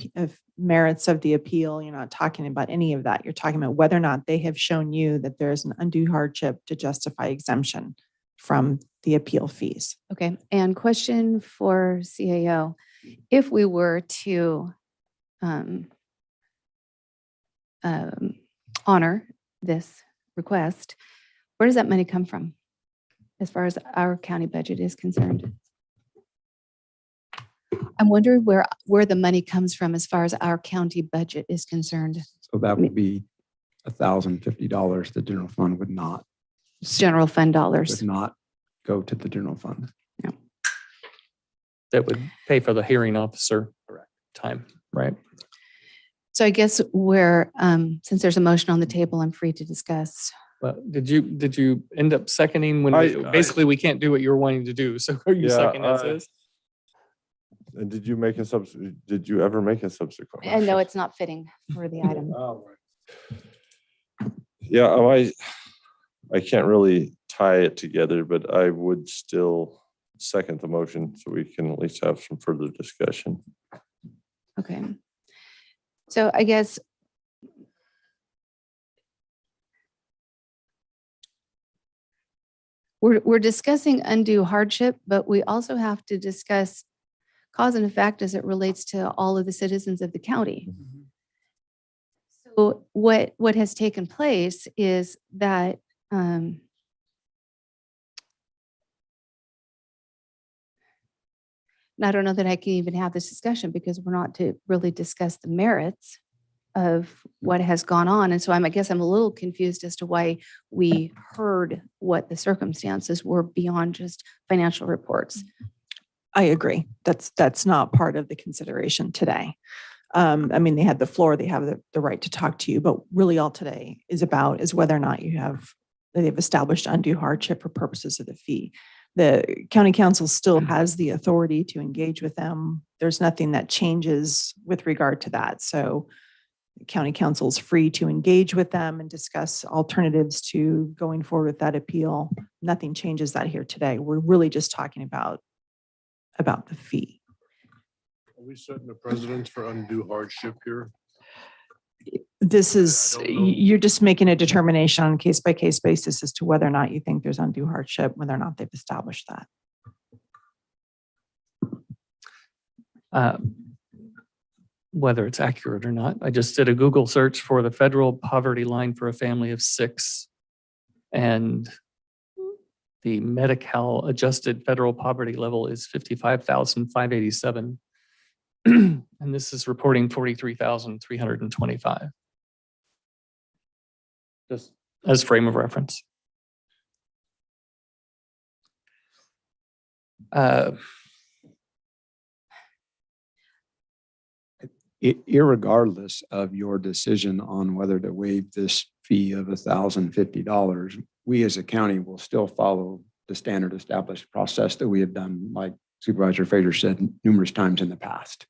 merits of the appeal. You're not talking about any of that. You're talking about whether or not they have shown you that there's an undue hardship to justify exemption from the appeal fees. Okay, and question for CAO. If we were to honor this request, where does that money come from as far as our county budget is concerned? I'm wondering where the money comes from as far as our county budget is concerned. So that would be $1,050. The general fund would not General fund dollars. go to the general fund. That would pay for the hearing officer time, right? So I guess where, since there's a motion on the table, I'm free to discuss. Well, did you end up seconding when basically we can't do what you're wanting to do? So are you Yeah, seconding as is? And did you ever make a subsequent? And no, it's not fitting for the item. Yeah, I can't really tie it together, but I would still second the motion so we can at least have some further discussion. Okay. So I guess we're discussing undue hardship, but we also have to discuss cause and effect as it relates to all of the citizens of the county. So what has taken place is that and I don't know that I can even have this discussion because we're not to really discuss the merits of what has gone on. And so I guess I'm a little confused as to why we heard what the circumstances were beyond just financial reports. I agree. That's not part of the consideration today. I mean, they had the floor, they have the right to talk to you, but really all today is about is whether or not they've established undue hardship for purposes of the fee. The county council still has the authority to engage with them. There's nothing that changes with regard to that. So the county council is free to engage with them and discuss alternatives to going forward with that appeal. Nothing changes that here today. We're really just talking about the fee. Are we setting a precedent for undue hardship here? This is, you're just making a determination on a case-by-case basis as to whether or not you think there's undue hardship, whether or not they've established that. Whether it's accurate or not. I just did a Google search for the federal poverty line for a family of 6. And the Medi-Cal adjusted federal poverty level is 55,587. And this is reporting 43,325. Just as frame of reference. Irregardless of your decision on whether to waive this fee of $1,050, we as a county will still follow the standard established process that we have done, like Supervisor Fraser said numerous times in the past.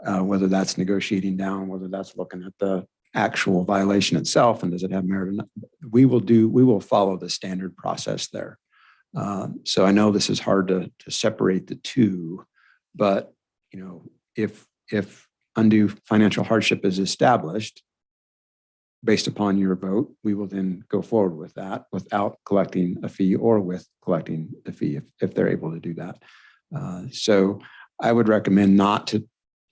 Whether that's negotiating down, whether that's looking at the actual violation itself and does it have merit or not, we will follow the standard process there. So I know this is hard to separate the two, but if undue financial hardship is established based upon your vote, we will then go forward with that without collecting a fee or with collecting the fee if they're able to do that. So I would recommend not to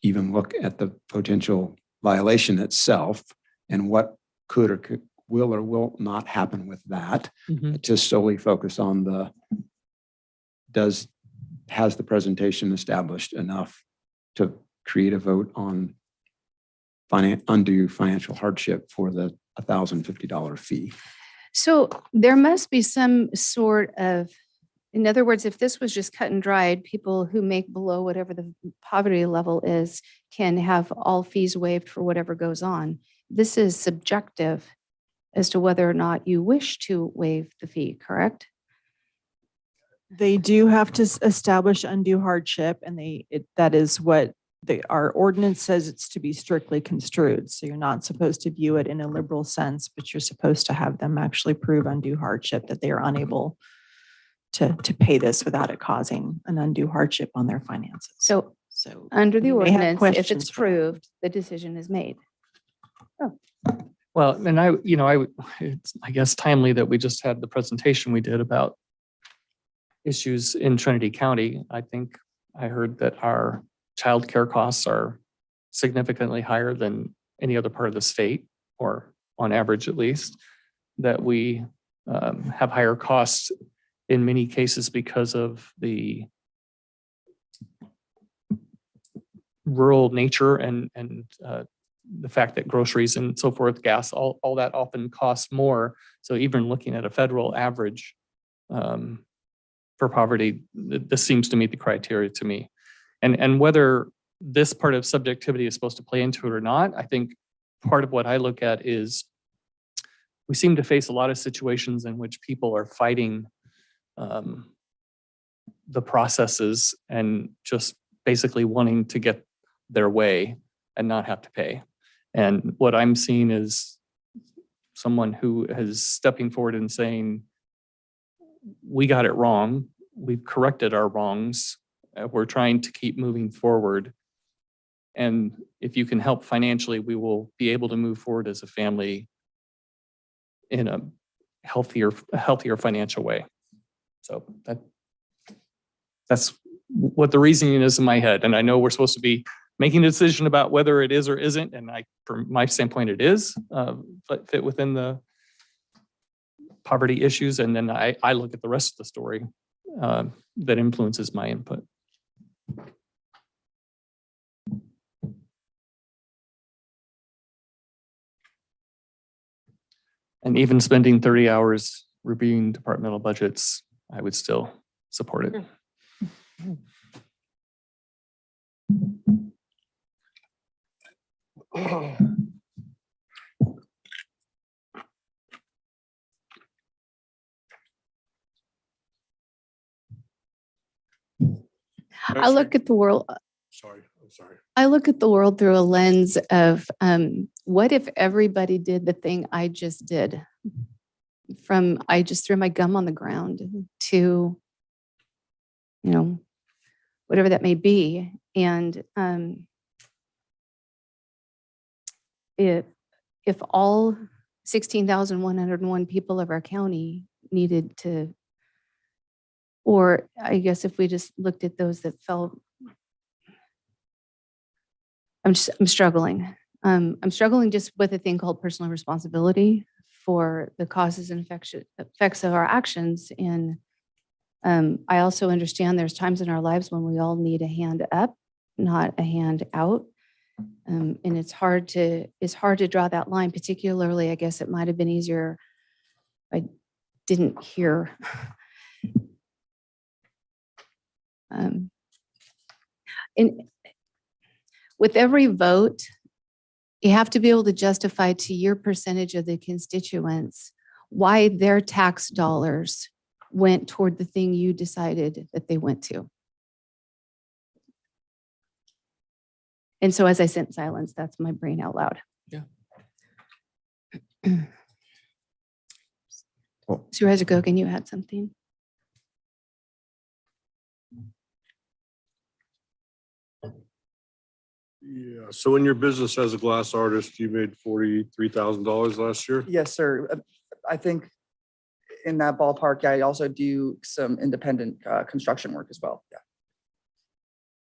even look at the potential violation itself and what will or will not happen with that. Just solely focus on has the presentation established enough to create a vote on undue financial hardship for the $1,050 fee? So there must be some sort of, in other words, if this was just cut and dried, people who make below whatever the poverty level is can have all fees waived for whatever goes on. This is subjective as to whether or not you wish to waive the fee, correct? They do have to establish undue hardship, and that is what our ordinance says. It's to be strictly construed. So you're not supposed to view it in a liberal sense, but you're supposed to have them actually prove undue hardship, that they are unable to pay this without it causing an undue hardship on their finances. So under the you may have ordinance, if questions it's for that. proved, the decision is made. Well, and it's, I guess, timely that we just had the presentation we did about issues in Trinity County. I think I heard that our childcare costs are significantly higher than any other part of the state, or on average at least, that we have higher costs in many cases because of the rural nature and the fact that groceries and so forth, gas, all that often costs more. So even looking at a federal average for poverty, this seems to meet the criteria to me. And whether this part of subjectivity is supposed to play into it or not, I think part of what I look at is we seem to face a lot of situations in which people are fighting the processes and just basically wanting to get their way and not have to pay. And what I'm seeing is someone who is stepping forward and saying, we got it wrong. We've corrected our wrongs. We're trying to keep moving forward. And if you can help financially, we will be able to move forward as a family in a healthier financial way. So that's what the reasoning is in my head. And I know we're supposed to be making a decision about whether it is or isn't. And from my standpoint, it is, but fit within the poverty issues. And then I look at the rest of the story that influences my input. And even spending 30 hours reviewing departmental budgets, I would still support it. I look at the world. Sorry, I'm sorry. I look at the world through a lens of what if everybody did the thing I just did? From I just threw my gum on the ground to, whatever that may be. And if all 16,101 people of our county needed to, or I guess if we just looked at those that fell, I'm struggling. I'm struggling just with a thing called personal responsibility for the causes and effects of our actions. And I also understand there's times in our lives when we all need a hand up, not a hand out. And it's hard to draw that line, particularly, I guess it might have been easier. I didn't hear. And with every vote, you have to be able to justify to your percentage of the constituents why their tax dollars went toward the thing you decided that they went to. And so as I sit in silence, that's my brain out loud. Yeah. Supervisor Gogan, you had something? Yeah, so in your business as a glass artist, you made $43,000 last year? Yes, sir. I think in that ballpark, I also do some independent construction work as well. Yeah.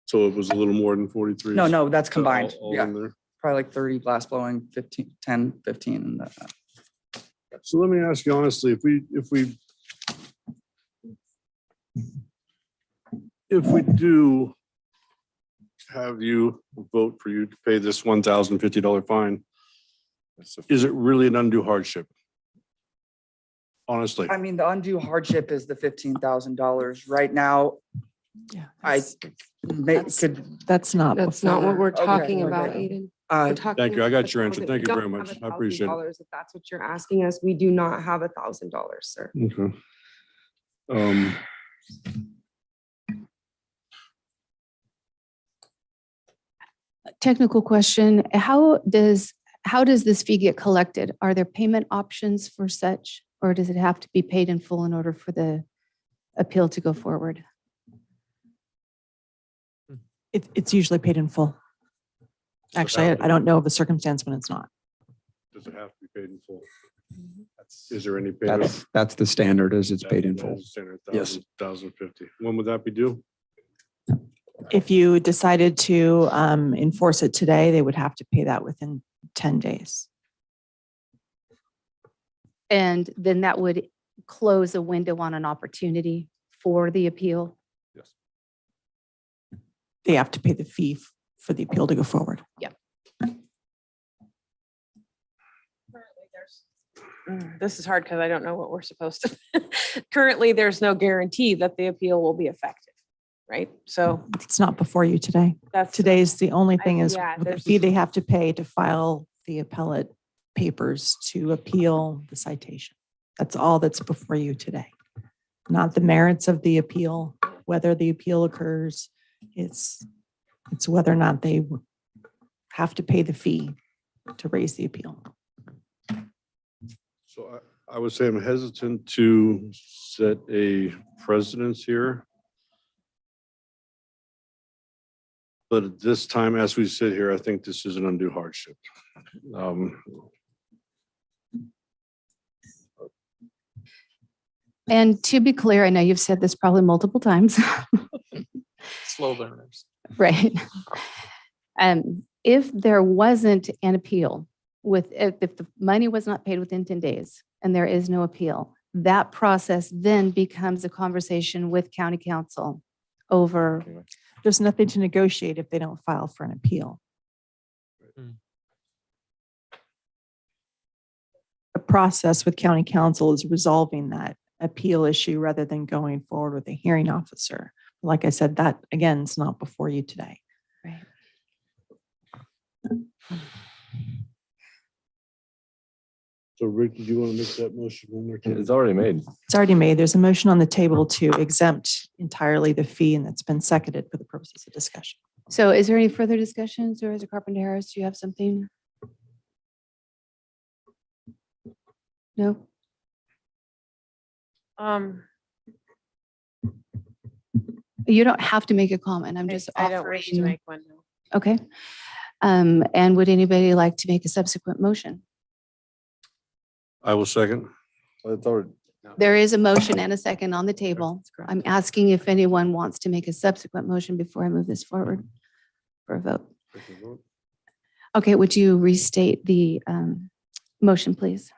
So it was a little more than 43? No, that's combined. All Yeah. in there? Probably like 30 glass blowing, 10, 15. And So let me ask you honestly, if we if we do have you vote for you to pay this $1,050 fine, is it really an undue hardship? Honestly, I mean, the undue hardship is the $15,000. Right now, Yeah. I could. That's not. That's not what we're Okay, talking okay. about, Aiden. Uh, We're talking thank you. I about got your answer. 1,000. Thank you We very don't much. have I appreciate it. $1,000. If that's what you're asking us, we do not have $1,000, sir. Okay. Technical question, how does this fee get collected? Are there payment options for such, or does it have to be paid in full in order for the appeal to go forward? It's usually paid in full. Actually, I don't know of a circumstance when it's not. Does it have to be paid in full? Is there any payment? That's the standard, is it's paid in full. Yes. 1,050. When would that be due? If you decided to enforce it today, they would have to pay that within 10 days. And then that would close a window on an opportunity for the appeal? Yes. They have to pay the fee for the appeal to go forward. Yeah. This is hard because I don't know what we're supposed to. Currently, there's no guarantee that the appeal will be effective, right? So It's not before you today. that's. Today's the only thing is yeah, the there's- fee they have to pay to file the appellate papers to appeal the citation. That's all that's before you today. Not the merits of the appeal, whether the appeal occurs. It's whether or not they have to pay the fee to raise the appeal. So I would say I'm hesitant to set a precedence here. But at this time, as we sit here, I think this is an undue hardship. And to be clear, I know you've said this probably multiple times. Slow learners. Right. If there wasn't an appeal if the money was not paid within 10 days and there is no appeal, that process then becomes a conversation with county council over. There's nothing to negotiate if they don't file for an appeal. The process with county council is resolving that appeal issue rather than going forward with a hearing officer. Like I said, that again is not before you today. Right. So Rick, do you want to make that motion one more time? It's already made. It's already made. There's a motion on the table to exempt entirely the fee, and that's been seconded for the purposes of discussion. So is there any further discussion? Supervisor Carpenter Harris, do you have something? No? You don't have to make a comment. I'm just I don't wish to offering. make one. No. Okay. And would anybody like to make a subsequent motion? I will second. It's already. There is a motion and a second on the table. I'm asking if anyone wants to make a subsequent motion before I move this forward for a vote. Okay, would you restate the motion, please?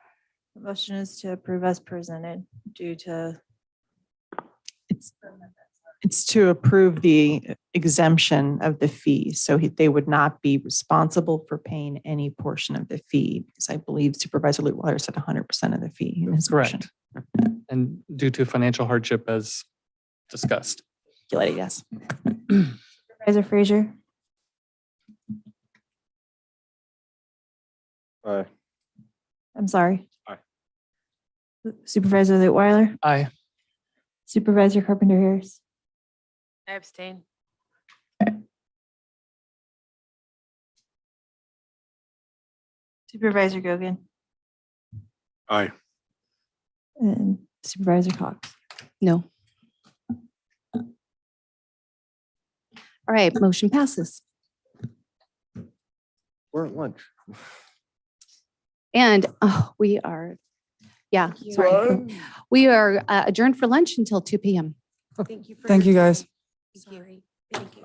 The motion is to approve as presented due to. It's to approve the exemption of the fee. So they would not be responsible for paying any portion of the fee, because I believe Supervisor Leutwiler said 100% of the fee in his motion. Correct. And due to financial hardship as discussed. Yes. Supervisor Frazier, Aye. I'm sorry. Aye. Supervisor Leutwiler, Aye. Supervisor Carpenter Harris, I abstain. Supervisor Gogan, Aye. and Supervisor Cox. No. All right, motion passes. We're at lunch. And we are, sorry. We are adjourned for lunch until 2 p.m. Thank you. Thank you, guys. Sorry. Thank you.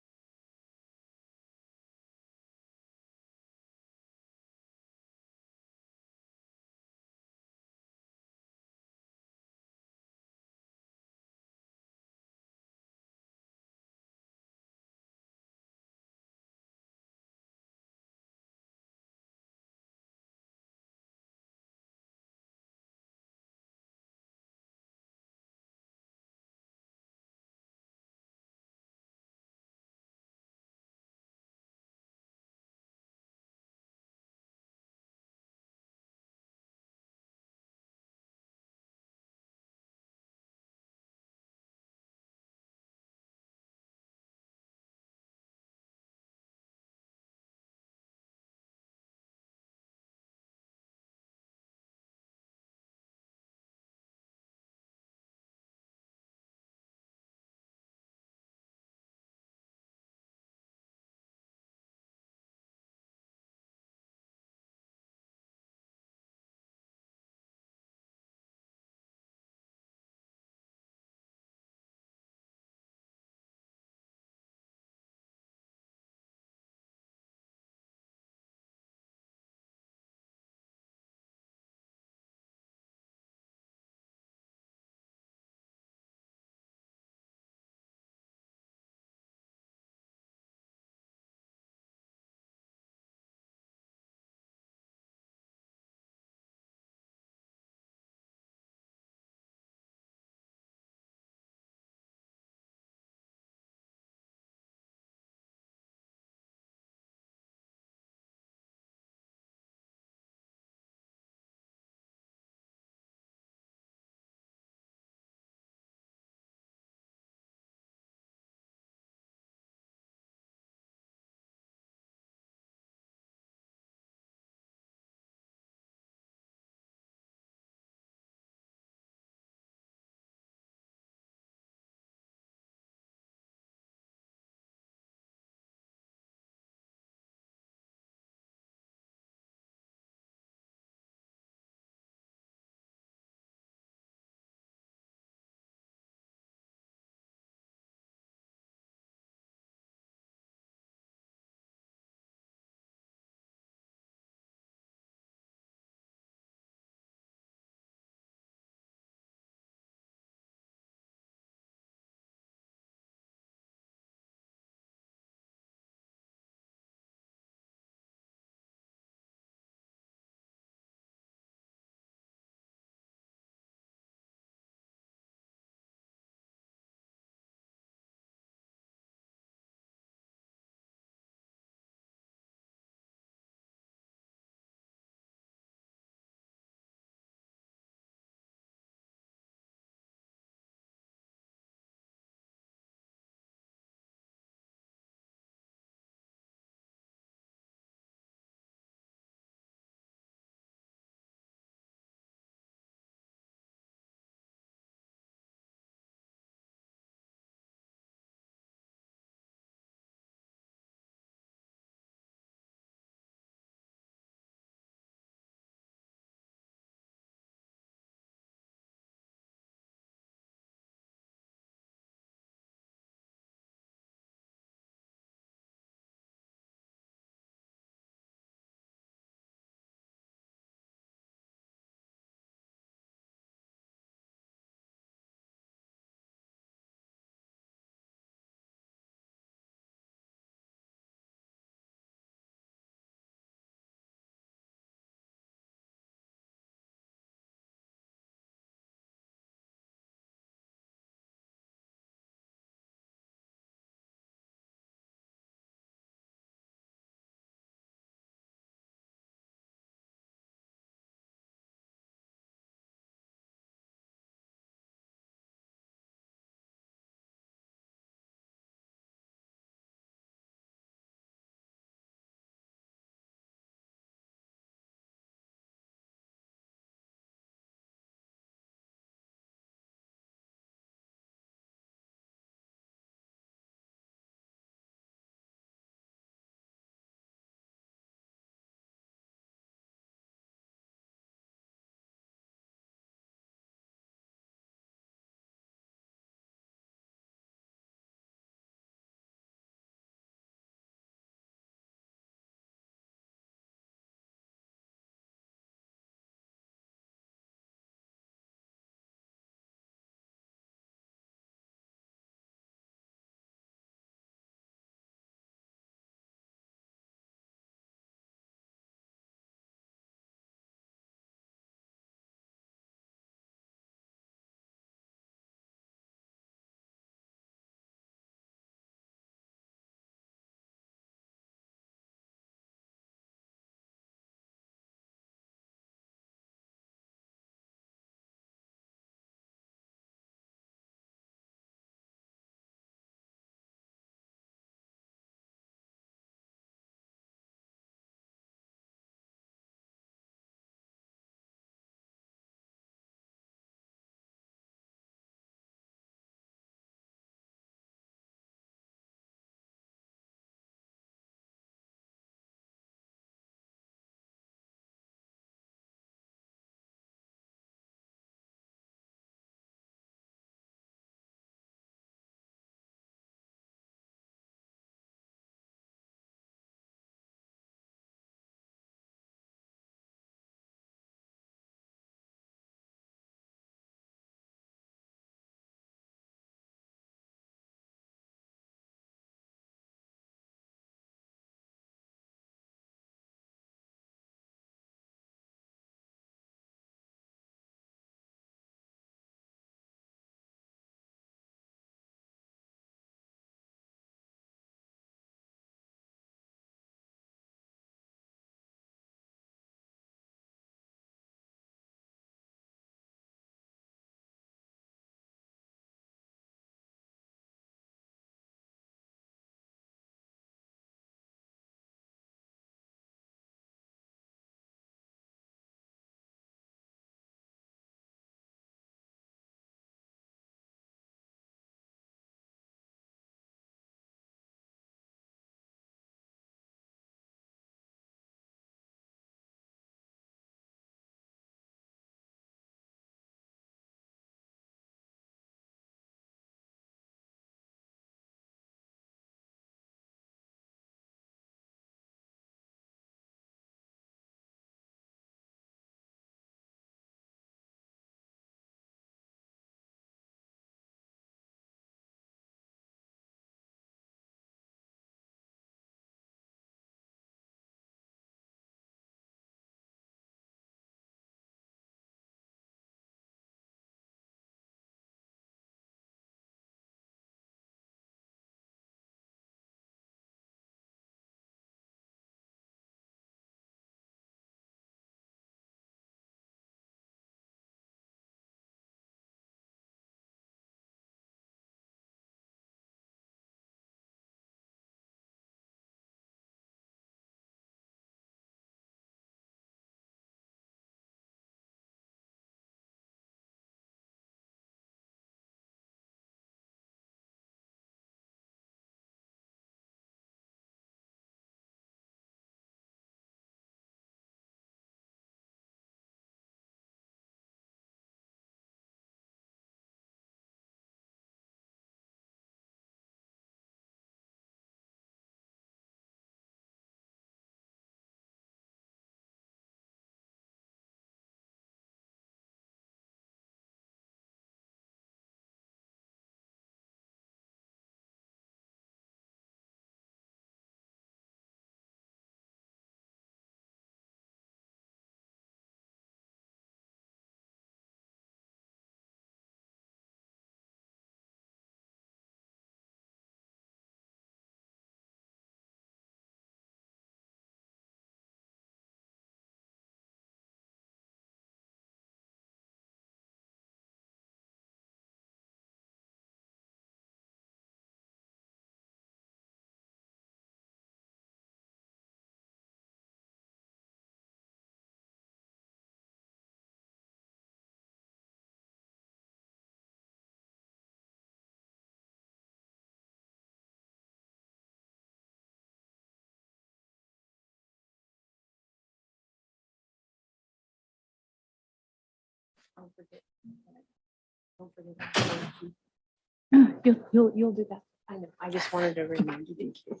You'll do that. I know, I just wanted to remind you, thank you.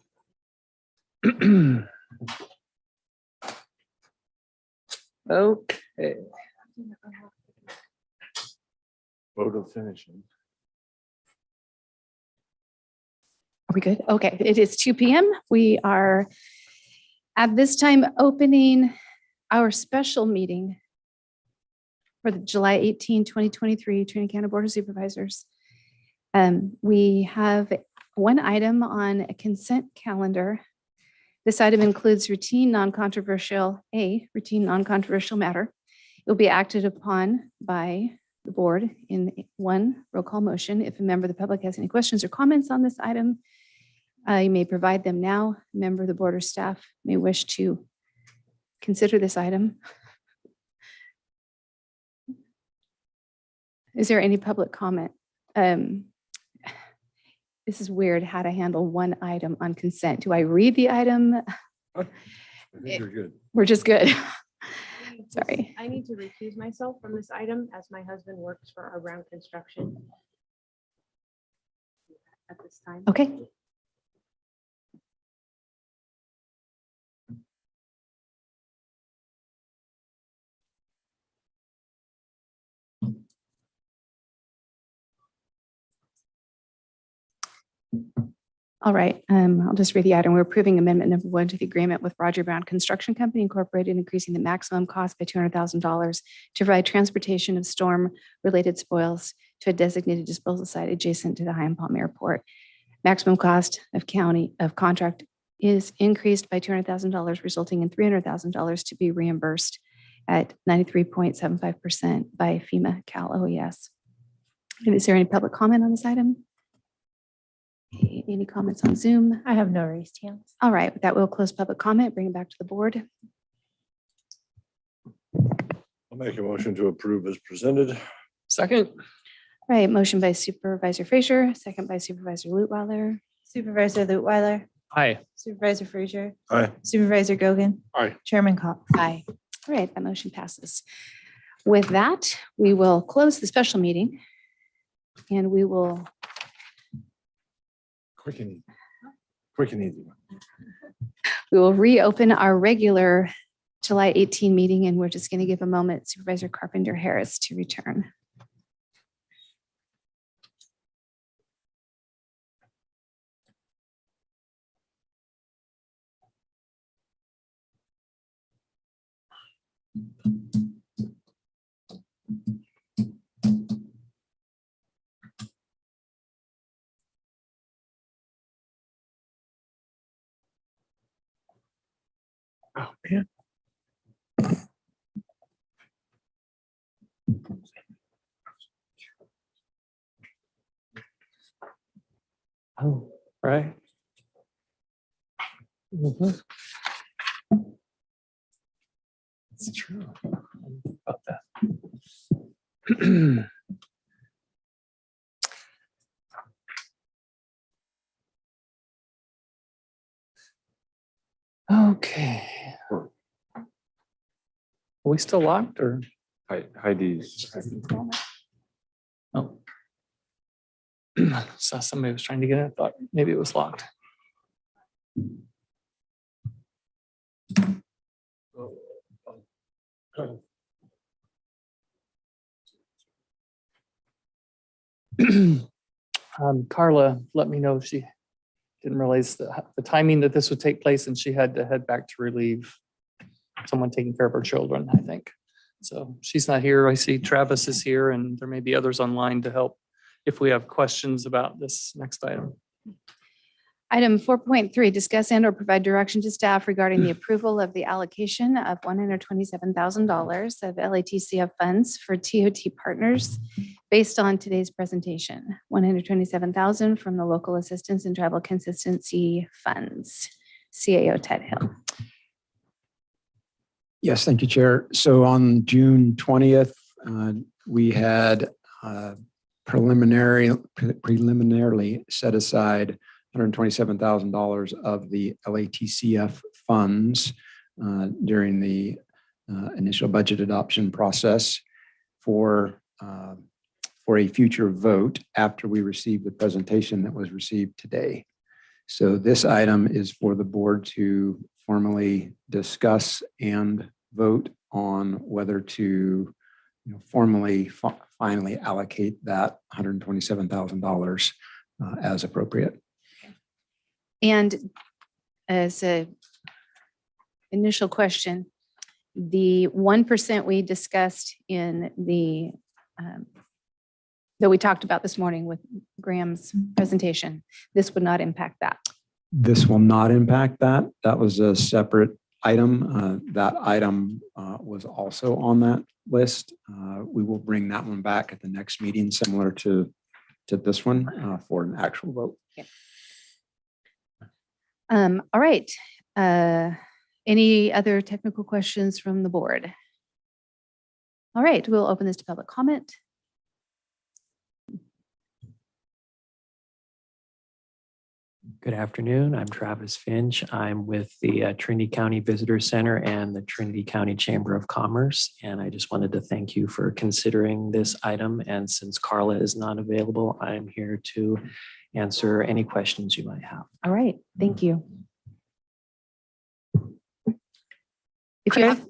Okay. Photo finishing. Are we good? Okay, it is 2 p.m. We are at this time opening our special meeting for the July 18, 2023 Trinity County Board of Supervisors. We have one item on a consent calendar. This item includes routine, non-controversial matter. It will be acted upon by the board in one roll call motion. If a member of the public has any questions or comments on this item, you may provide them now. A member of the board or staff may wish to consider this item. Is there any public comment? This is weird how to handle one item on consent. Do I read the item? I think you're good. We're just good. Sorry. I need to recuse myself from this item as my husband works for our ground construction at this time. Okay. All right, I'll just read the item. We're approving amendment number 1 to the agreement with Roger Brown Construction Company Incorporated, increasing the maximum cost by $200,000 to provide transportation of storm-related spoils to a designated disposal site adjacent to the High and Palm Airport. Maximum cost of contract is increased by $200,000, resulting in $300,000 to be reimbursed at 93.75% by FEMA Cal OES. And is there any public comment on this item? Okay, any comments on Zoom? I have no raised hands. All right, with that, we'll close public comment, bring it back to the board. I'll make a motion to approve as presented. Second. All right, motion by Supervisor Frazier, second by Supervisor Lutwiler. Supervisor Lutwiler, Aye. Supervisor Frazier, Aye. Supervisor Gogan, Aye. Chairman Cox. Aye. All right, that motion passes. With that, we will close the special meeting and we will Quick and easy. Quick and easy. reopen our regular July 18 meeting, and we're just going to give a moment Supervisor Carpenter Harris to return. Oh, man. Oh, right. Mhm. It's true about that. Okay. Are we still locked or? Heidi's. Oh. Saw somebody was trying to get in. I thought maybe it was locked. Carla let me know if she didn't realize the timing that this would take place, and she had to head back to relieve someone taking care of her children, I think. So she's not here. I see Travis is here, and there may be others online to help if we have questions about this next item. Item 4.3, discuss and or provide direction to staff regarding the approval of the allocation of $127,000 of LATCF funds for TOT partners based on today's presentation. $127,000 from the Local Assistance and Tribal Consistency Funds. CAO Ted Hill. Yes, thank you, Chair. So on June 20th, we had preliminarily set aside $127,000 of the LATCF funds during the initial budget adoption process. for a future vote after we receive the presentation that was received today. So this item is for the board to formally discuss and vote on whether to formally finally allocate that $127,000 as appropriate. And as a initial question, the 1% we discussed in the that we talked about this morning with Graham's presentation, this would not impact that. This will not impact that. That was a separate item. That item was also on that list. We will bring that one back at the next meeting, similar to this one, for an actual vote. Okay. All right. Any other technical questions from the board? All right, we'll open this to public comment. Good afternoon. I'm Travis Finch. I'm with the Trinity County Visitor Center and the Trinity County Chamber of Commerce. And I just wanted to thank you for considering this item. And since Carla is not available, I'm here to answer any questions you might have. All right, thank you. If you have,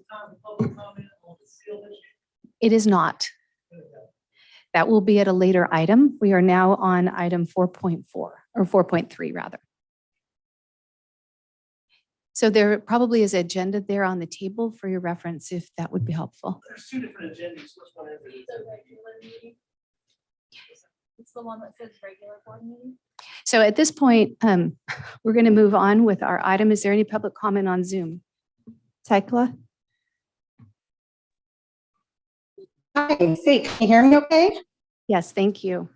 it is not. That will be at a later item. We are now on item 4.4 or 4.3 rather. So there probably is an agenda there on the table for your reference, if that would be helpful. There's two different agendas. Which one is it? It's the one that says regular board meeting. So at this point, we're going to move on with our item. Is there any public comment on Zoom? Tekla? Hi, see, can you hear me okay? Yes, thank you.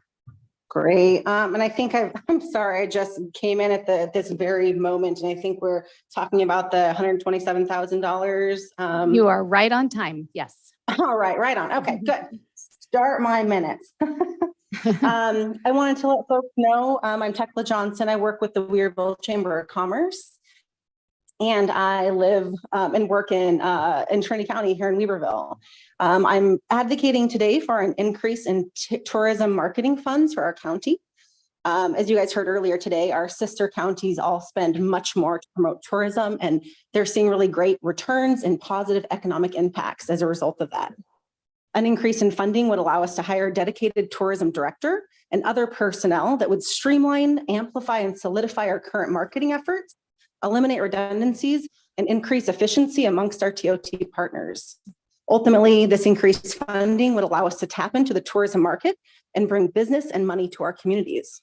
Great. And I think I'm sorry, I just came in at this very moment, and I think we're talking about the $127,000. You are right on time. Yes. All right, right on. Okay, good. Start my minutes. I wanted to let folks know I'm Tekla Johnson. I work with the Weirville Chamber of Commerce, and I live and work in Trinity County here in Weaverville. I'm advocating today for an increase in tourism marketing funds for our county. As you guys heard earlier today, our sister counties all spend much more to promote tourism, and they're seeing really great returns and positive economic impacts as a result of that. An increase in funding would allow us to hire a dedicated tourism director and other personnel that would streamline, amplify, and solidify our current marketing efforts, eliminate redundancies, and increase efficiency amongst our TOT partners. Ultimately, this increased funding would allow us to tap into the tourism market and bring business and money to our communities.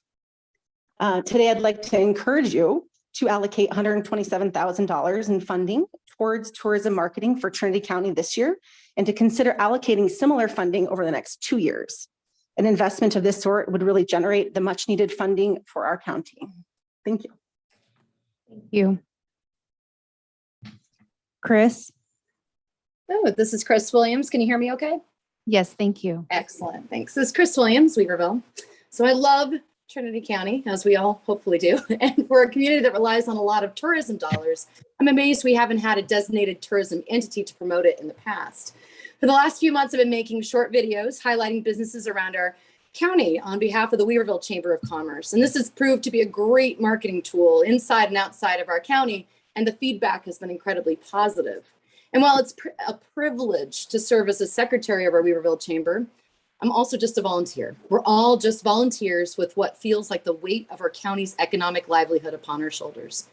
Today, I'd like to encourage you to allocate $127,000 in funding towards tourism marketing for Trinity County this year, and to consider allocating similar funding over the next 2 years. An investment of this sort would really generate the much needed funding for our county. Thank you. Thank you. Chris? Oh, this is Chris Williams. Can you hear me okay? Yes, thank you. Excellent. Thanks. This is Chris Williams, Weaverville. So I love Trinity County, as we all hopefully do. And we're a community that relies on a lot of tourism dollars. I'm amazed we haven't had a designated tourism entity to promote it in the past. For the last few months, I've been making short videos highlighting businesses around our county on behalf of the Weaverville Chamber of Commerce. And this has proved to be a great marketing tool inside and outside of our county, and the feedback has been incredibly positive. And while it's a privilege to serve as a secretary of our Weaverville Chamber, I'm also just a volunteer. We're all just volunteers with what feels like the weight of our county's economic livelihood upon our shoulders.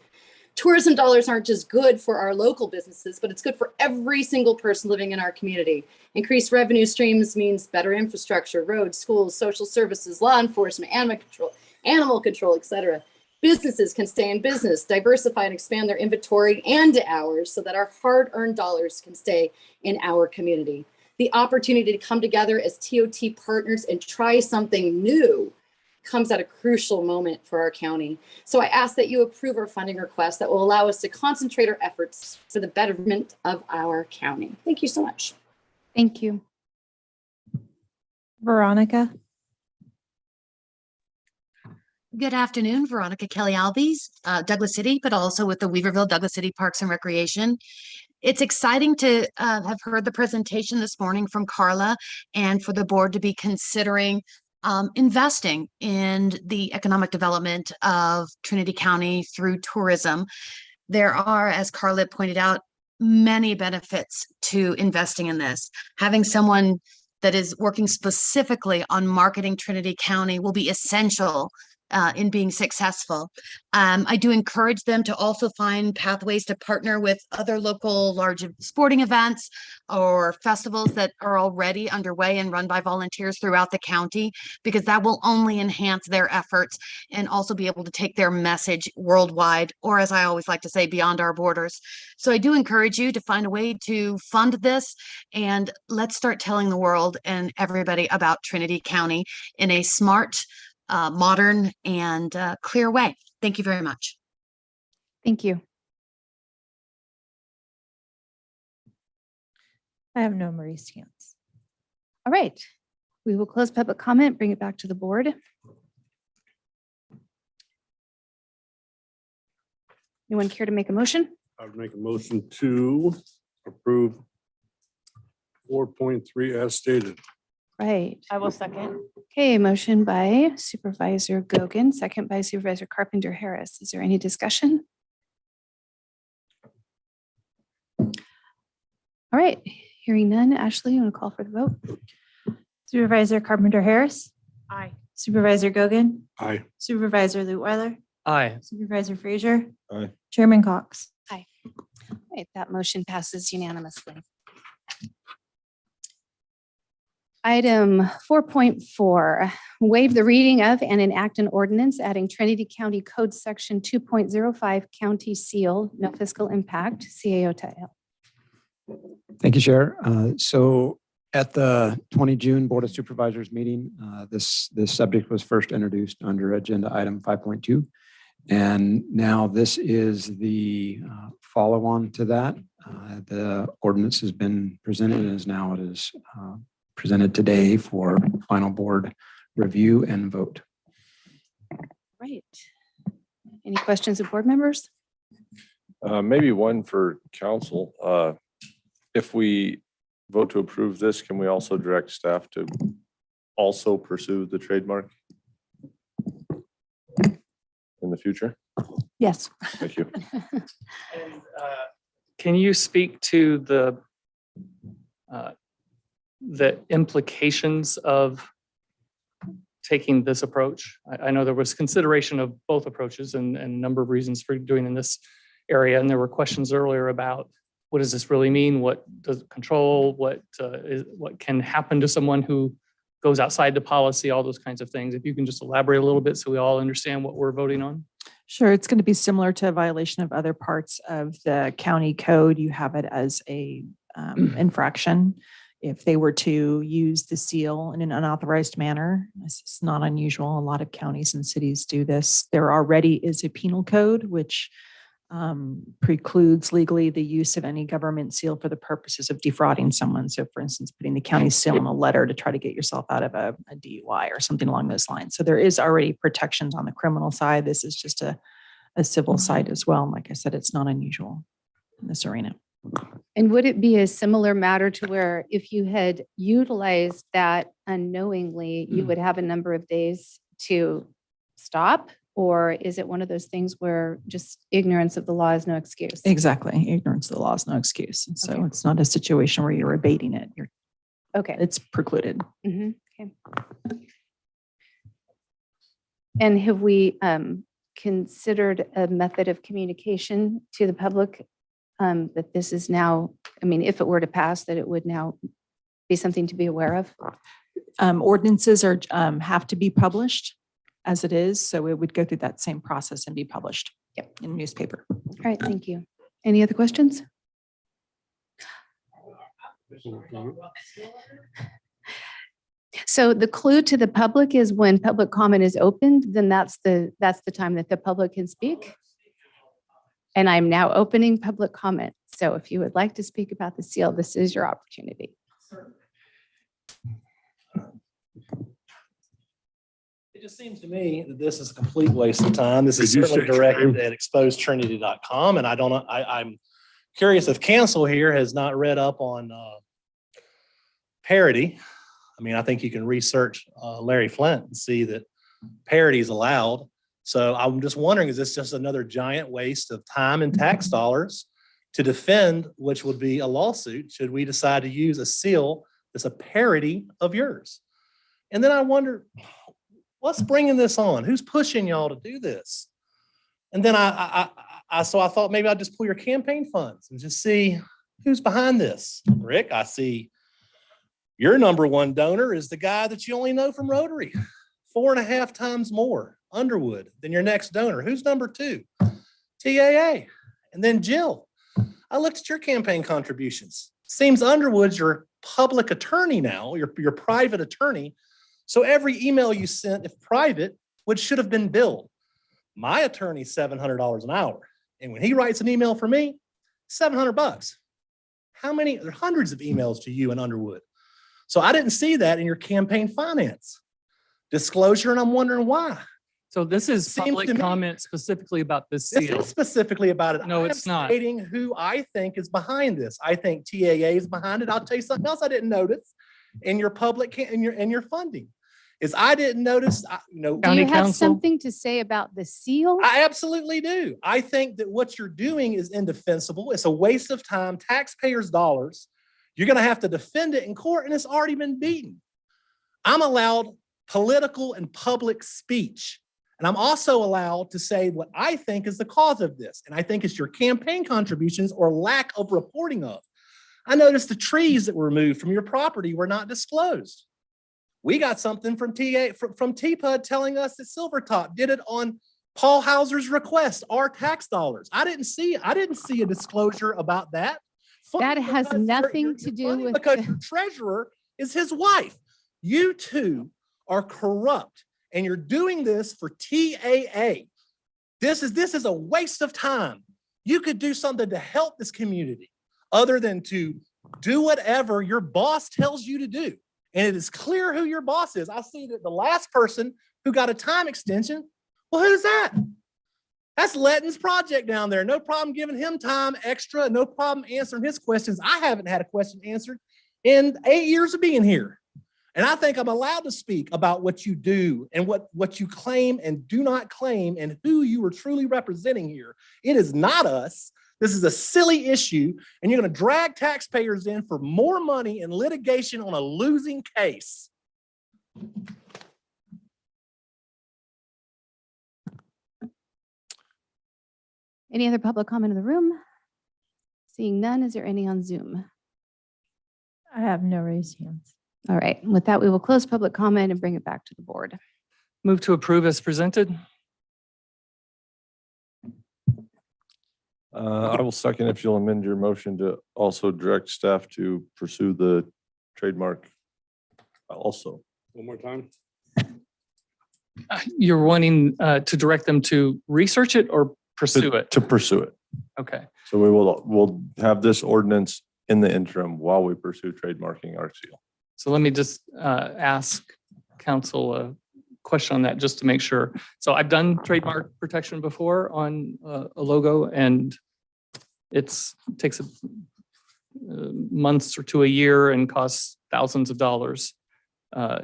Tourism dollars aren't just good for our local businesses, but it's good for every single person living in our community. Increased revenue streams means better infrastructure, roads, schools, social services, law enforcement, animal control, etc. Businesses can stay in business, diversify and expand their inventory and hours so that our hard-earned dollars can stay in our community. The opportunity to come together as TOT partners and try something new comes at a crucial moment for our county. So I ask that you approve our funding request that will allow us to concentrate our efforts for the betterment of our county. Thank you so much. Thank you. Veronica? Good afternoon, Veronica Kelly Albies, Douglas City, but also with the Weaverville Douglas City Parks and Recreation. It's exciting to have heard the presentation this morning from Carla and for the board to be considering investing in the economic development of Trinity County through tourism. There are, as Carla pointed out, many benefits to investing in this. Having someone that is working specifically on marketing Trinity County will be essential in being successful. I do encourage them to also find pathways to partner with other local large sporting events or festivals that are already underway and run by volunteers throughout the county, because that will only enhance their efforts and also be able to take their message worldwide, or as I always like to say, beyond our borders. So I do encourage you to find a way to fund this, and let's start telling the world and everybody about Trinity County in a smart, modern and clear way. Thank you very much. Thank you. I have no raised hands. All right. We will close public comment, bring it back to the board. Anyone care to make a motion? I would make a motion to approve 4.3 as stated. Right. I will second. Okay, motion by Supervisor Gogan, second by Supervisor Carpenter Harris. Is there any discussion? All right, hearing none. Ashley, you want to call for the vote? Supervisor Carpenter Harris, Aye. Supervisor Gogan, Aye. Supervisor Leutwiler, Aye. Supervisor Frazier, Aye. Chairman Cox. Aye. All right, that motion passes unanimously. Item 4.4, waive the reading of and enact an ordinance adding Trinity County Code Section 2.05 County Seal, no fiscal impact, CAO title. Thank you, Chair. So at the 20 June Board of Supervisors meeting, this subject was first introduced under agenda item 5.2. And now this is the follow-on to that. The ordinance has been presented and it is presented today for final board review and vote. Right. Any questions of board members? Maybe one for council. If we vote to approve this, can we also direct staff to also pursue the trademark in the future? Yes. Thank you. Can you speak to the implications of taking this approach? I know there was consideration of both approaches and a number of reasons for doing in this area. And there were questions earlier about what does this really mean? What does it control? What can happen to someone who goes outside the policy, all those kinds of things. If you can just elaborate a little bit so we all understand what we're voting on. Sure, it's going to be similar to a violation of other parts of the county code. You have it as a infraction. If they were to use the seal in an unauthorized manner, this is not unusual. A lot of counties and cities do this. There already is a penal code, which precludes legally the use of any government seal for the purposes of defrauding someone. So for instance, putting the county seal in a letter to try to get yourself out of a DUI or something along those lines. So there is already protections on the criminal side. This is just a civil side as well. And like I said, it's not unusual in this arena. And would it be a similar matter to where if you had utilized that unknowingly, you would have a number of days to stop? Or is it one of those things where just ignorance of the law is no excuse? Exactly. Ignorance of the law is no excuse. And so Okay. it's not a situation where you're abating it. Okay. It's precluded. Mhm. Okay. And have we considered a method of communication to the public that this is now, I mean, if it were to pass, that it would now be something to be aware of? Ordinances are have to be published as it is. So it would go through that same process and be published in a newspaper. All right, thank you. Any other questions? So the clue to the public is when public comment is opened, then that's the time that the public can speak. And I'm now opening public comment. So if you would like to speak about the seal, this is your opportunity. It just seems to me that this is a complete waste of time. This is Could you certainly state your directed name? at exposedtrinity.com. And I don't know, I'm curious if council here has not read up on parity. I mean, I think you can research Larry Flint and see that parity is allowed. So I'm just wondering, is this just another giant waste of time and tax dollars to defend, which would be a lawsuit, should we decide to use a seal that's a parody of yours? And then I wonder, what's bringing this on? Who's pushing y'all to do this? And then so I thought maybe I'd just pull your campaign funds and just see who's behind this. Rick, I see your number one donor is the guy that you only know from Rotary, 4.5 times more Underwood than your next donor. Who's number two? TAA. And then Jill. I looked at your campaign contributions. Seems Underwood's your public attorney now, your private attorney. So every email you sent, if private, should have been billed. My attorney's $700 an hour. And when he writes an email for me, $700. How many? There are hundreds of emails to you in Underwood. So I didn't see that in your campaign finance disclosure, and I'm wondering why. So this is Seems public to me- comment specifically about this This seal. is specifically about it. No, I am it's not. stating who I think is behind this. I think TAA is behind it. I'll tell you something else I didn't notice in your in your funding is I didn't notice, Do County you have council? something to say about the seal? I absolutely do. I think that what you're doing is indefensible. It's a waste of time, taxpayers' dollars. You're going to have to defend it in court, and it's already been beaten. I'm allowed political and public speech. And I'm also allowed to say what I think is the cause of this. And I think it's your campaign contributions or lack of reporting of. I noticed the trees that were removed from your property were not disclosed. We got something from TPUD telling us that Silvertop did it on Paul Hauser's request, our tax dollars. I didn't see a disclosure about that. That has Because nothing to do funny with because the- your treasurer is his wife. You two are corrupt, and you're doing this for TAA. This is a waste of time. You could do something to help this community other than to do whatever your boss tells you to do. And it is clear who your boss is. I see that the last person who got a time extension, well, who's that? That's Letton's project down there. No problem giving him time extra. No problem answering his questions. I haven't had a question answered in 8 years of being here. And I think I'm allowed to speak about what you do and what you claim and do not claim and who you are truly representing here. It is not us. This is a silly issue, and you're going to drag taxpayers in for more money in litigation on a losing case. Any other public comment in the room? Seeing none, is there any on Zoom? I have no raised hands. All right, with that, we will close public comment and bring it back to the board. Move to approve as presented. I will second if you'll amend your motion to also direct staff to pursue the trademark also. One more time. You're wanting to direct them to research it or pursue it? To pursue it. Okay. So we'll have this ordinance in the interim while we pursue trademarking our seal. So let me just ask council a question on that just to make sure. So I've done trademark protection before on a logo, and takes months or to a year and costs thousands of dollars.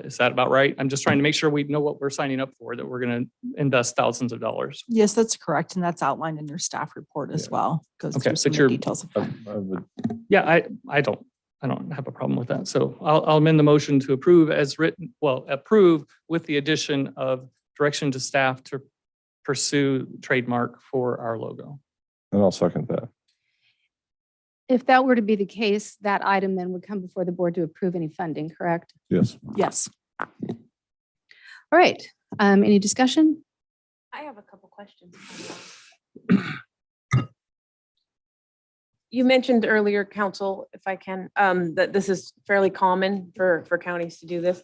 Is that about right? I'm just trying to make sure we know what we're signing up for, that we're going to invest thousands of dollars. Yes, that's correct. And that's outlined in your staff report as well. Goes Okay, through some but of you're- the details. Yeah, I don't have a problem with that. So I'll amend the motion to approve as written, approve with the addition of direction to staff to pursue trademark for our logo. And I'll second that. If that were to be the case, that item then would come before the board to approve any funding, correct? Yes. Yes. All right, any discussion? I have a couple questions. You mentioned earlier, council, if I can, that this is fairly common for counties to do this.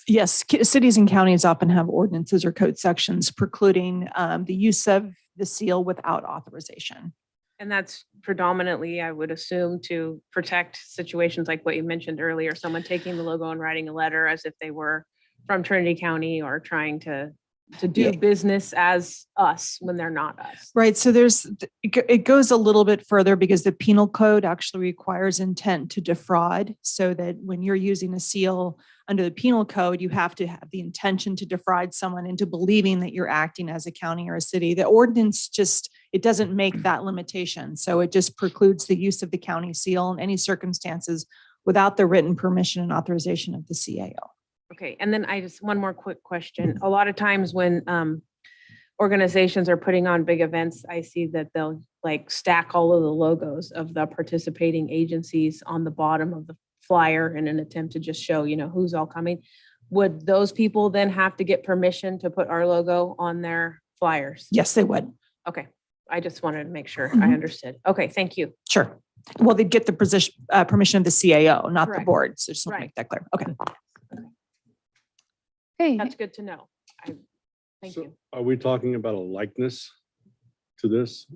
Yes, cities and counties often have ordinances or code sections precluding the use of the seal without authorization. And that's predominantly, I would assume, to protect situations like what you mentioned earlier, someone taking the logo and writing a letter as if they were from Trinity County or trying to to do Yeah. business as us when they're not us. Right. So it goes a little bit further because the penal code actually requires intent to defraud, so that when you're using a seal under the penal code, you have to have the intention to defraud someone into believing that you're acting as a county or a city. The ordinance it doesn't make that limitation. So it just precludes the use of the county seal in any circumstances without the written permission and authorization of the CAO. Okay, and then one more quick question. A lot of times when organizations are putting on big events, I see that they'll like stack all of the logos of the participating agencies on the bottom of the flyer in an attempt to just show, who's all coming. Would those people then have to get permission to put our logo on their flyers? Yes, they would. Okay, I just wanted to make sure I Mhm. understood. Okay, thank you. Sure. Well, they'd get the permission of the CAO, not the Correct. board. So just want to Right. make that clear. Okay. Okay, That's good to know. Thank So you. are we talking about a likeness to this?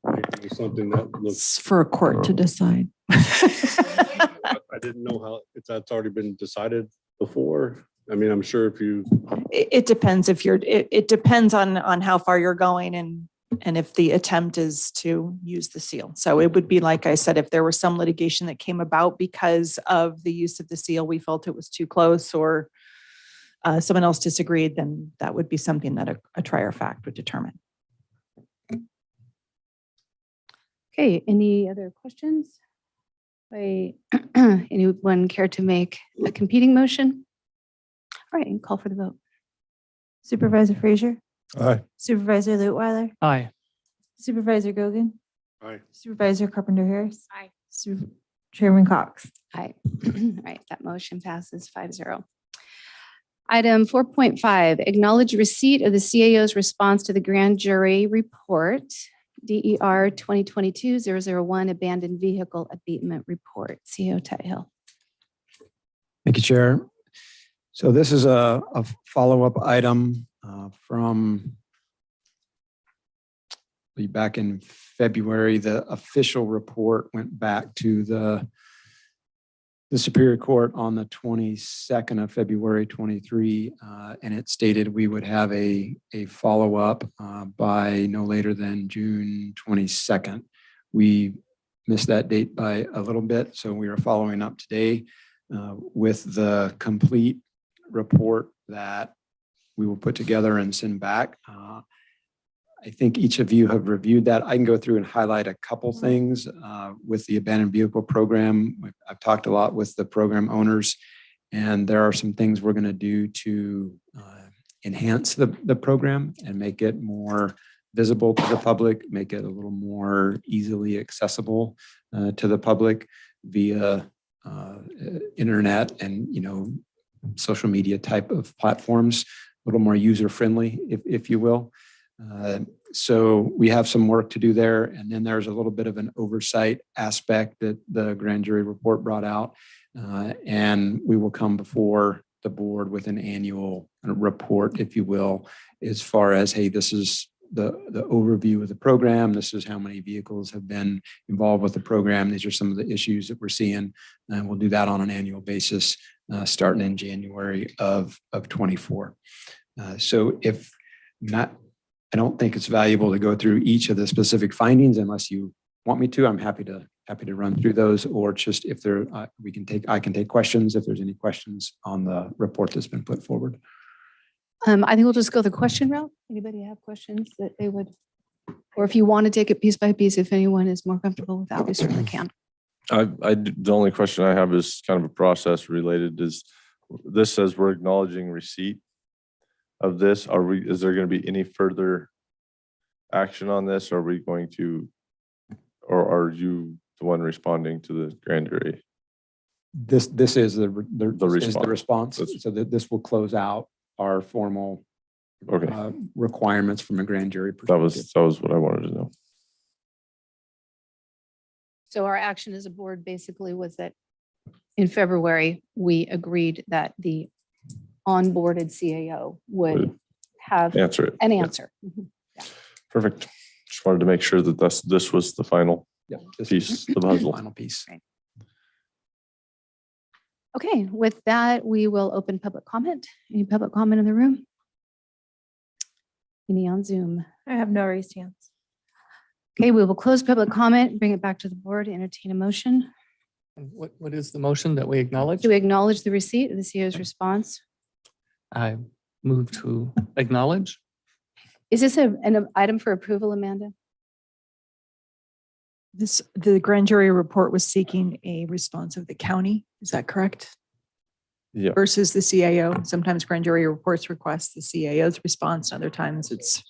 Maybe something that looks, It's for a court to decide. I didn't know if that's already been decided before. I mean, I'm sure if you, It depends it depends on how far you're going and if the attempt is to use the seal. So it would be, like I said, if there was some litigation that came about because of the use of the seal, we felt it was too close, or someone else disagreed, then that would be something that a trier of fact would determine. okay, any other questions? Anyone care to make a competing motion? All right, and call for the vote. Supervisor Frazier, Aye. Supervisor Lutwiler, Aye. Supervisor Gogan, Aye. Supervisor Carpenter Harris. Aye. Chairman Cox. Aye. All right, that motion passes 5-0. Item 4.5, acknowledge receipt of the CAO's response to the grand jury report, DER 2022-001, abandoned vehicle abatement report. CAO Hill. Thank you, Chair. So this is a follow-up item from back in February. The official report went back to the Superior Court on the 22nd of February 23, and it stated we would have a follow-up by no later than June 22nd. We missed that date by a little bit, so we are following up today with the complete report that we will put together and send back. I think each of you have reviewed that. I can go through and highlight a couple things with the abandoned vehicle program. I've talked a lot with the program owners, and there are some things we're going to do to enhance the program and make it more visible to the public, make it a little more easily accessible to the public via internet and social media type of platforms, a little more user friendly, if you will. So we have some work to do there. And then there's a little bit of an oversight aspect that the grand jury report brought out. And we will come before the board with an annual report, if you will, as far as, hey, this is the overview of the program. This is how many vehicles have been involved with the program. These are some of the issues that we're seeing. And we'll do that on an annual basis, starting in January of 24. So if not, I don't think it's valuable to go through each of the specific findings unless you want me to. I'm happy to run through those, or just if there I can take questions if there's any questions on the report that's been put forward. I think we'll just go the question route. Anybody have questions that they would, or if you want to take it piece by piece, if anyone is more comfortable with that, we certainly can. The only question I have is kind of a process related. This says we're acknowledging receipt of this. Is there going to be any further action on this? Are we going to, or are you the one responding to the grand jury? This is the response. So that this will close out our formal requirements from a grand jury perspective. That was what I wanted to know. So our action as a board basically was that in February, we agreed that the onboarded CAO would have Answer it. an answer. Mhm. Perfect. Just wanted to make sure that this was the final piece of the puzzle. Final piece. Right. Okay, with that, we will open public comment. Any public comment in the room? Any on Zoom? I have no raised hands. Okay, we will close public comment, bring it back to the board, entertain a motion. And what is the motion that we acknowledge? Do we acknowledge the receipt of the CEO's response? I move to acknowledge. Is this an item for approval, Amanda? The grand jury report was seeking a response of the county. Is that correct? Yeah. Versus the CAO. Sometimes grand jury reports request the CAO's response. Other times it's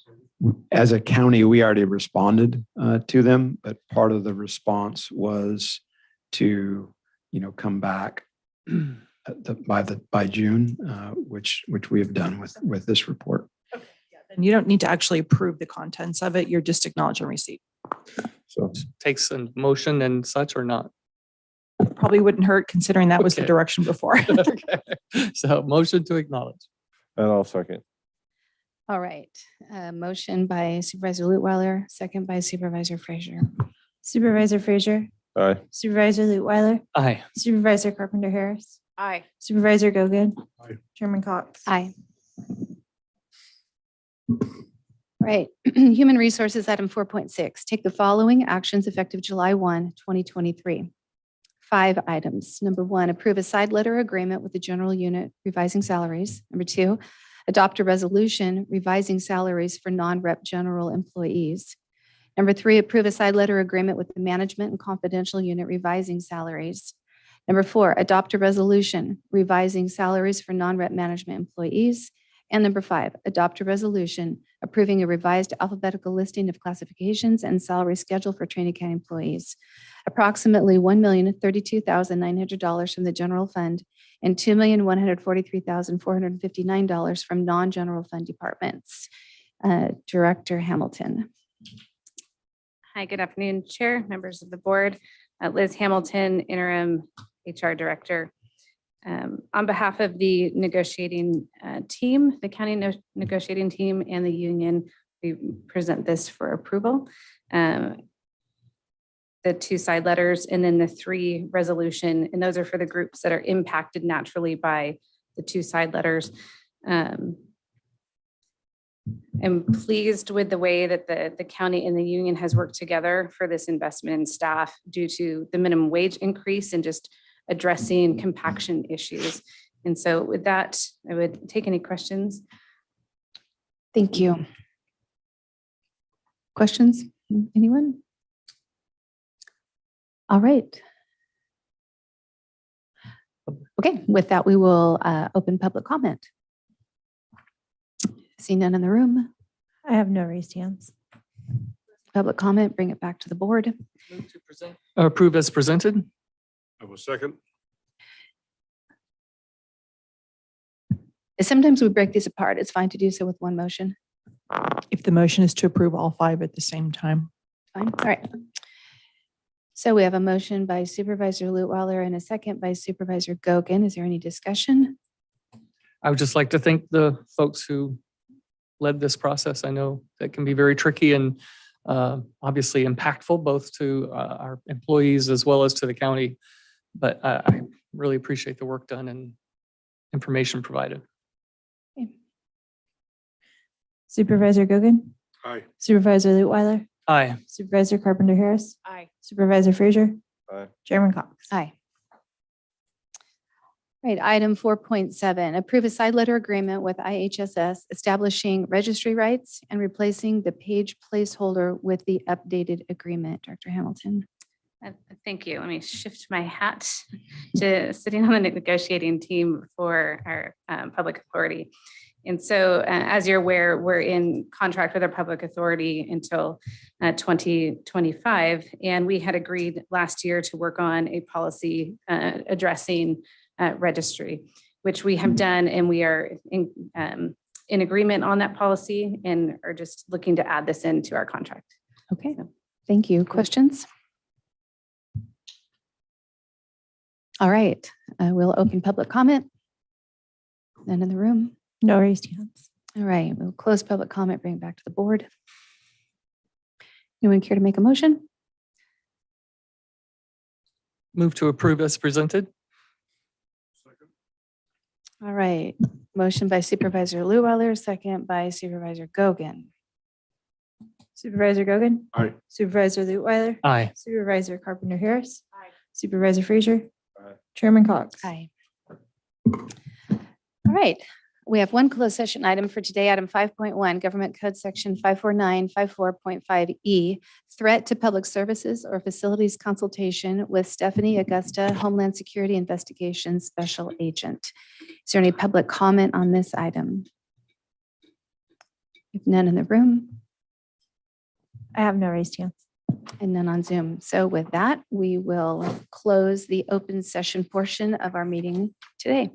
As a county, we already responded to them, but part of the response was to, come back by June, which we have done with this report. and you don't need to actually approve the contents of it. You're just acknowledging receipt. So Takes a motion and such or not? Probably wouldn't hurt considering that was the Okay. direction before. Okay. So motion to acknowledge. And I'll second. All right, motion by Supervisor Lutwiler, second by Supervisor Frazier. Supervisor Frazier, Aye. Supervisor Lutwiler, Aye. Supervisor Carpenter Harris, Aye. Supervisor Gogan. Aye. Chairman Cox. Aye. Right, Human Resources, item 4.6, take the following actions effective July 1, 2023. 5 items. Number 1, approve a side letter agreement with the general unit revising salaries. Number 2, adopt a resolution revising salaries for non-rep general employees. Number 3, approve a side letter agreement with the management and confidential unit revising salaries. Number 4, adopt a resolution revising salaries for non-rep management employees. And number 5, adopt a resolution approving a revised alphabetical listing of classifications and salary schedule for Trinity County employees. Approximately $1,032,900 from the general fund and $2,143,459 from non-general fund departments. Director Hamilton. Hi, good afternoon, Chair, members of the board. Liz Hamilton, Interim HR Director. On behalf of the negotiating team, the county negotiating team and the union, we present this for approval. The 2 side letters and then the 3 resolution, and those are for the groups that are impacted naturally by the 2 side letters. I'm pleased with the way that the county and the union has worked together for this investment in staff due to the minimum wage increase and just addressing compaction issues. And so with that, I would take any questions. Thank you. Questions? Anyone? All right. Okay, with that, we will open public comment. See none in the room. I have no raised hands. Public comment, bring it back to the board. Approve as presented. I will second. Sometimes we break these apart. It's fine to do so with one motion. If the motion is to approve all 5 at the same time. Fine, all right. So we have a motion by Supervisor Lutwiler and a second by Supervisor Gogan. Is there any discussion? I would just like to thank the folks who led this process. I know that can be very tricky and obviously impactful both to our employees as well as to the county. But I really appreciate the work done and information provided. Supervisor Gogan. Aye. Supervisor Lutwiler. Aye. Supervisor Carpenter Harris. Aye. Supervisor Frazier. Aye. Chairman Cox. Aye. Right, item 4.7, approve a side letter agreement with IHSS establishing registry rights and replacing the page placeholder with the updated agreement. Director Hamilton. Thank you. Let me shift my hat to sitting on the negotiating team for our public authority. And so as you're aware, we're in contract with our public authority until 2025. And we had agreed last year to work on a policy addressing registry, which we have done. And we are in agreement on that policy and are just looking to add this into our contract. Okay, thank you. Questions? All right, we'll open public comment. None in the room. No raised hands. All right, we'll close public comment, bring it back to the board. Anyone care to make a motion? Move to approve as presented. All right. Motion by Supervisor Leweiler, second by Supervisor Gogan. Supervisor Gogan? Aye. Supervisor Leutwiler? Aye. Supervisor Carpenter Harris? Supervisor Frazier? Chairman Cox? Aye. All right. We have one closed session item for today, item 5.1, Government Code Section 54954.5E, threat to public services or facilities consultation with Stephanie Augusta, Homeland Security Investigations Special Agent. Is there any public comment on this item? If none in the room I have no raised hands. and none on Zoom. So with that, we will close the open session portion of our meeting today.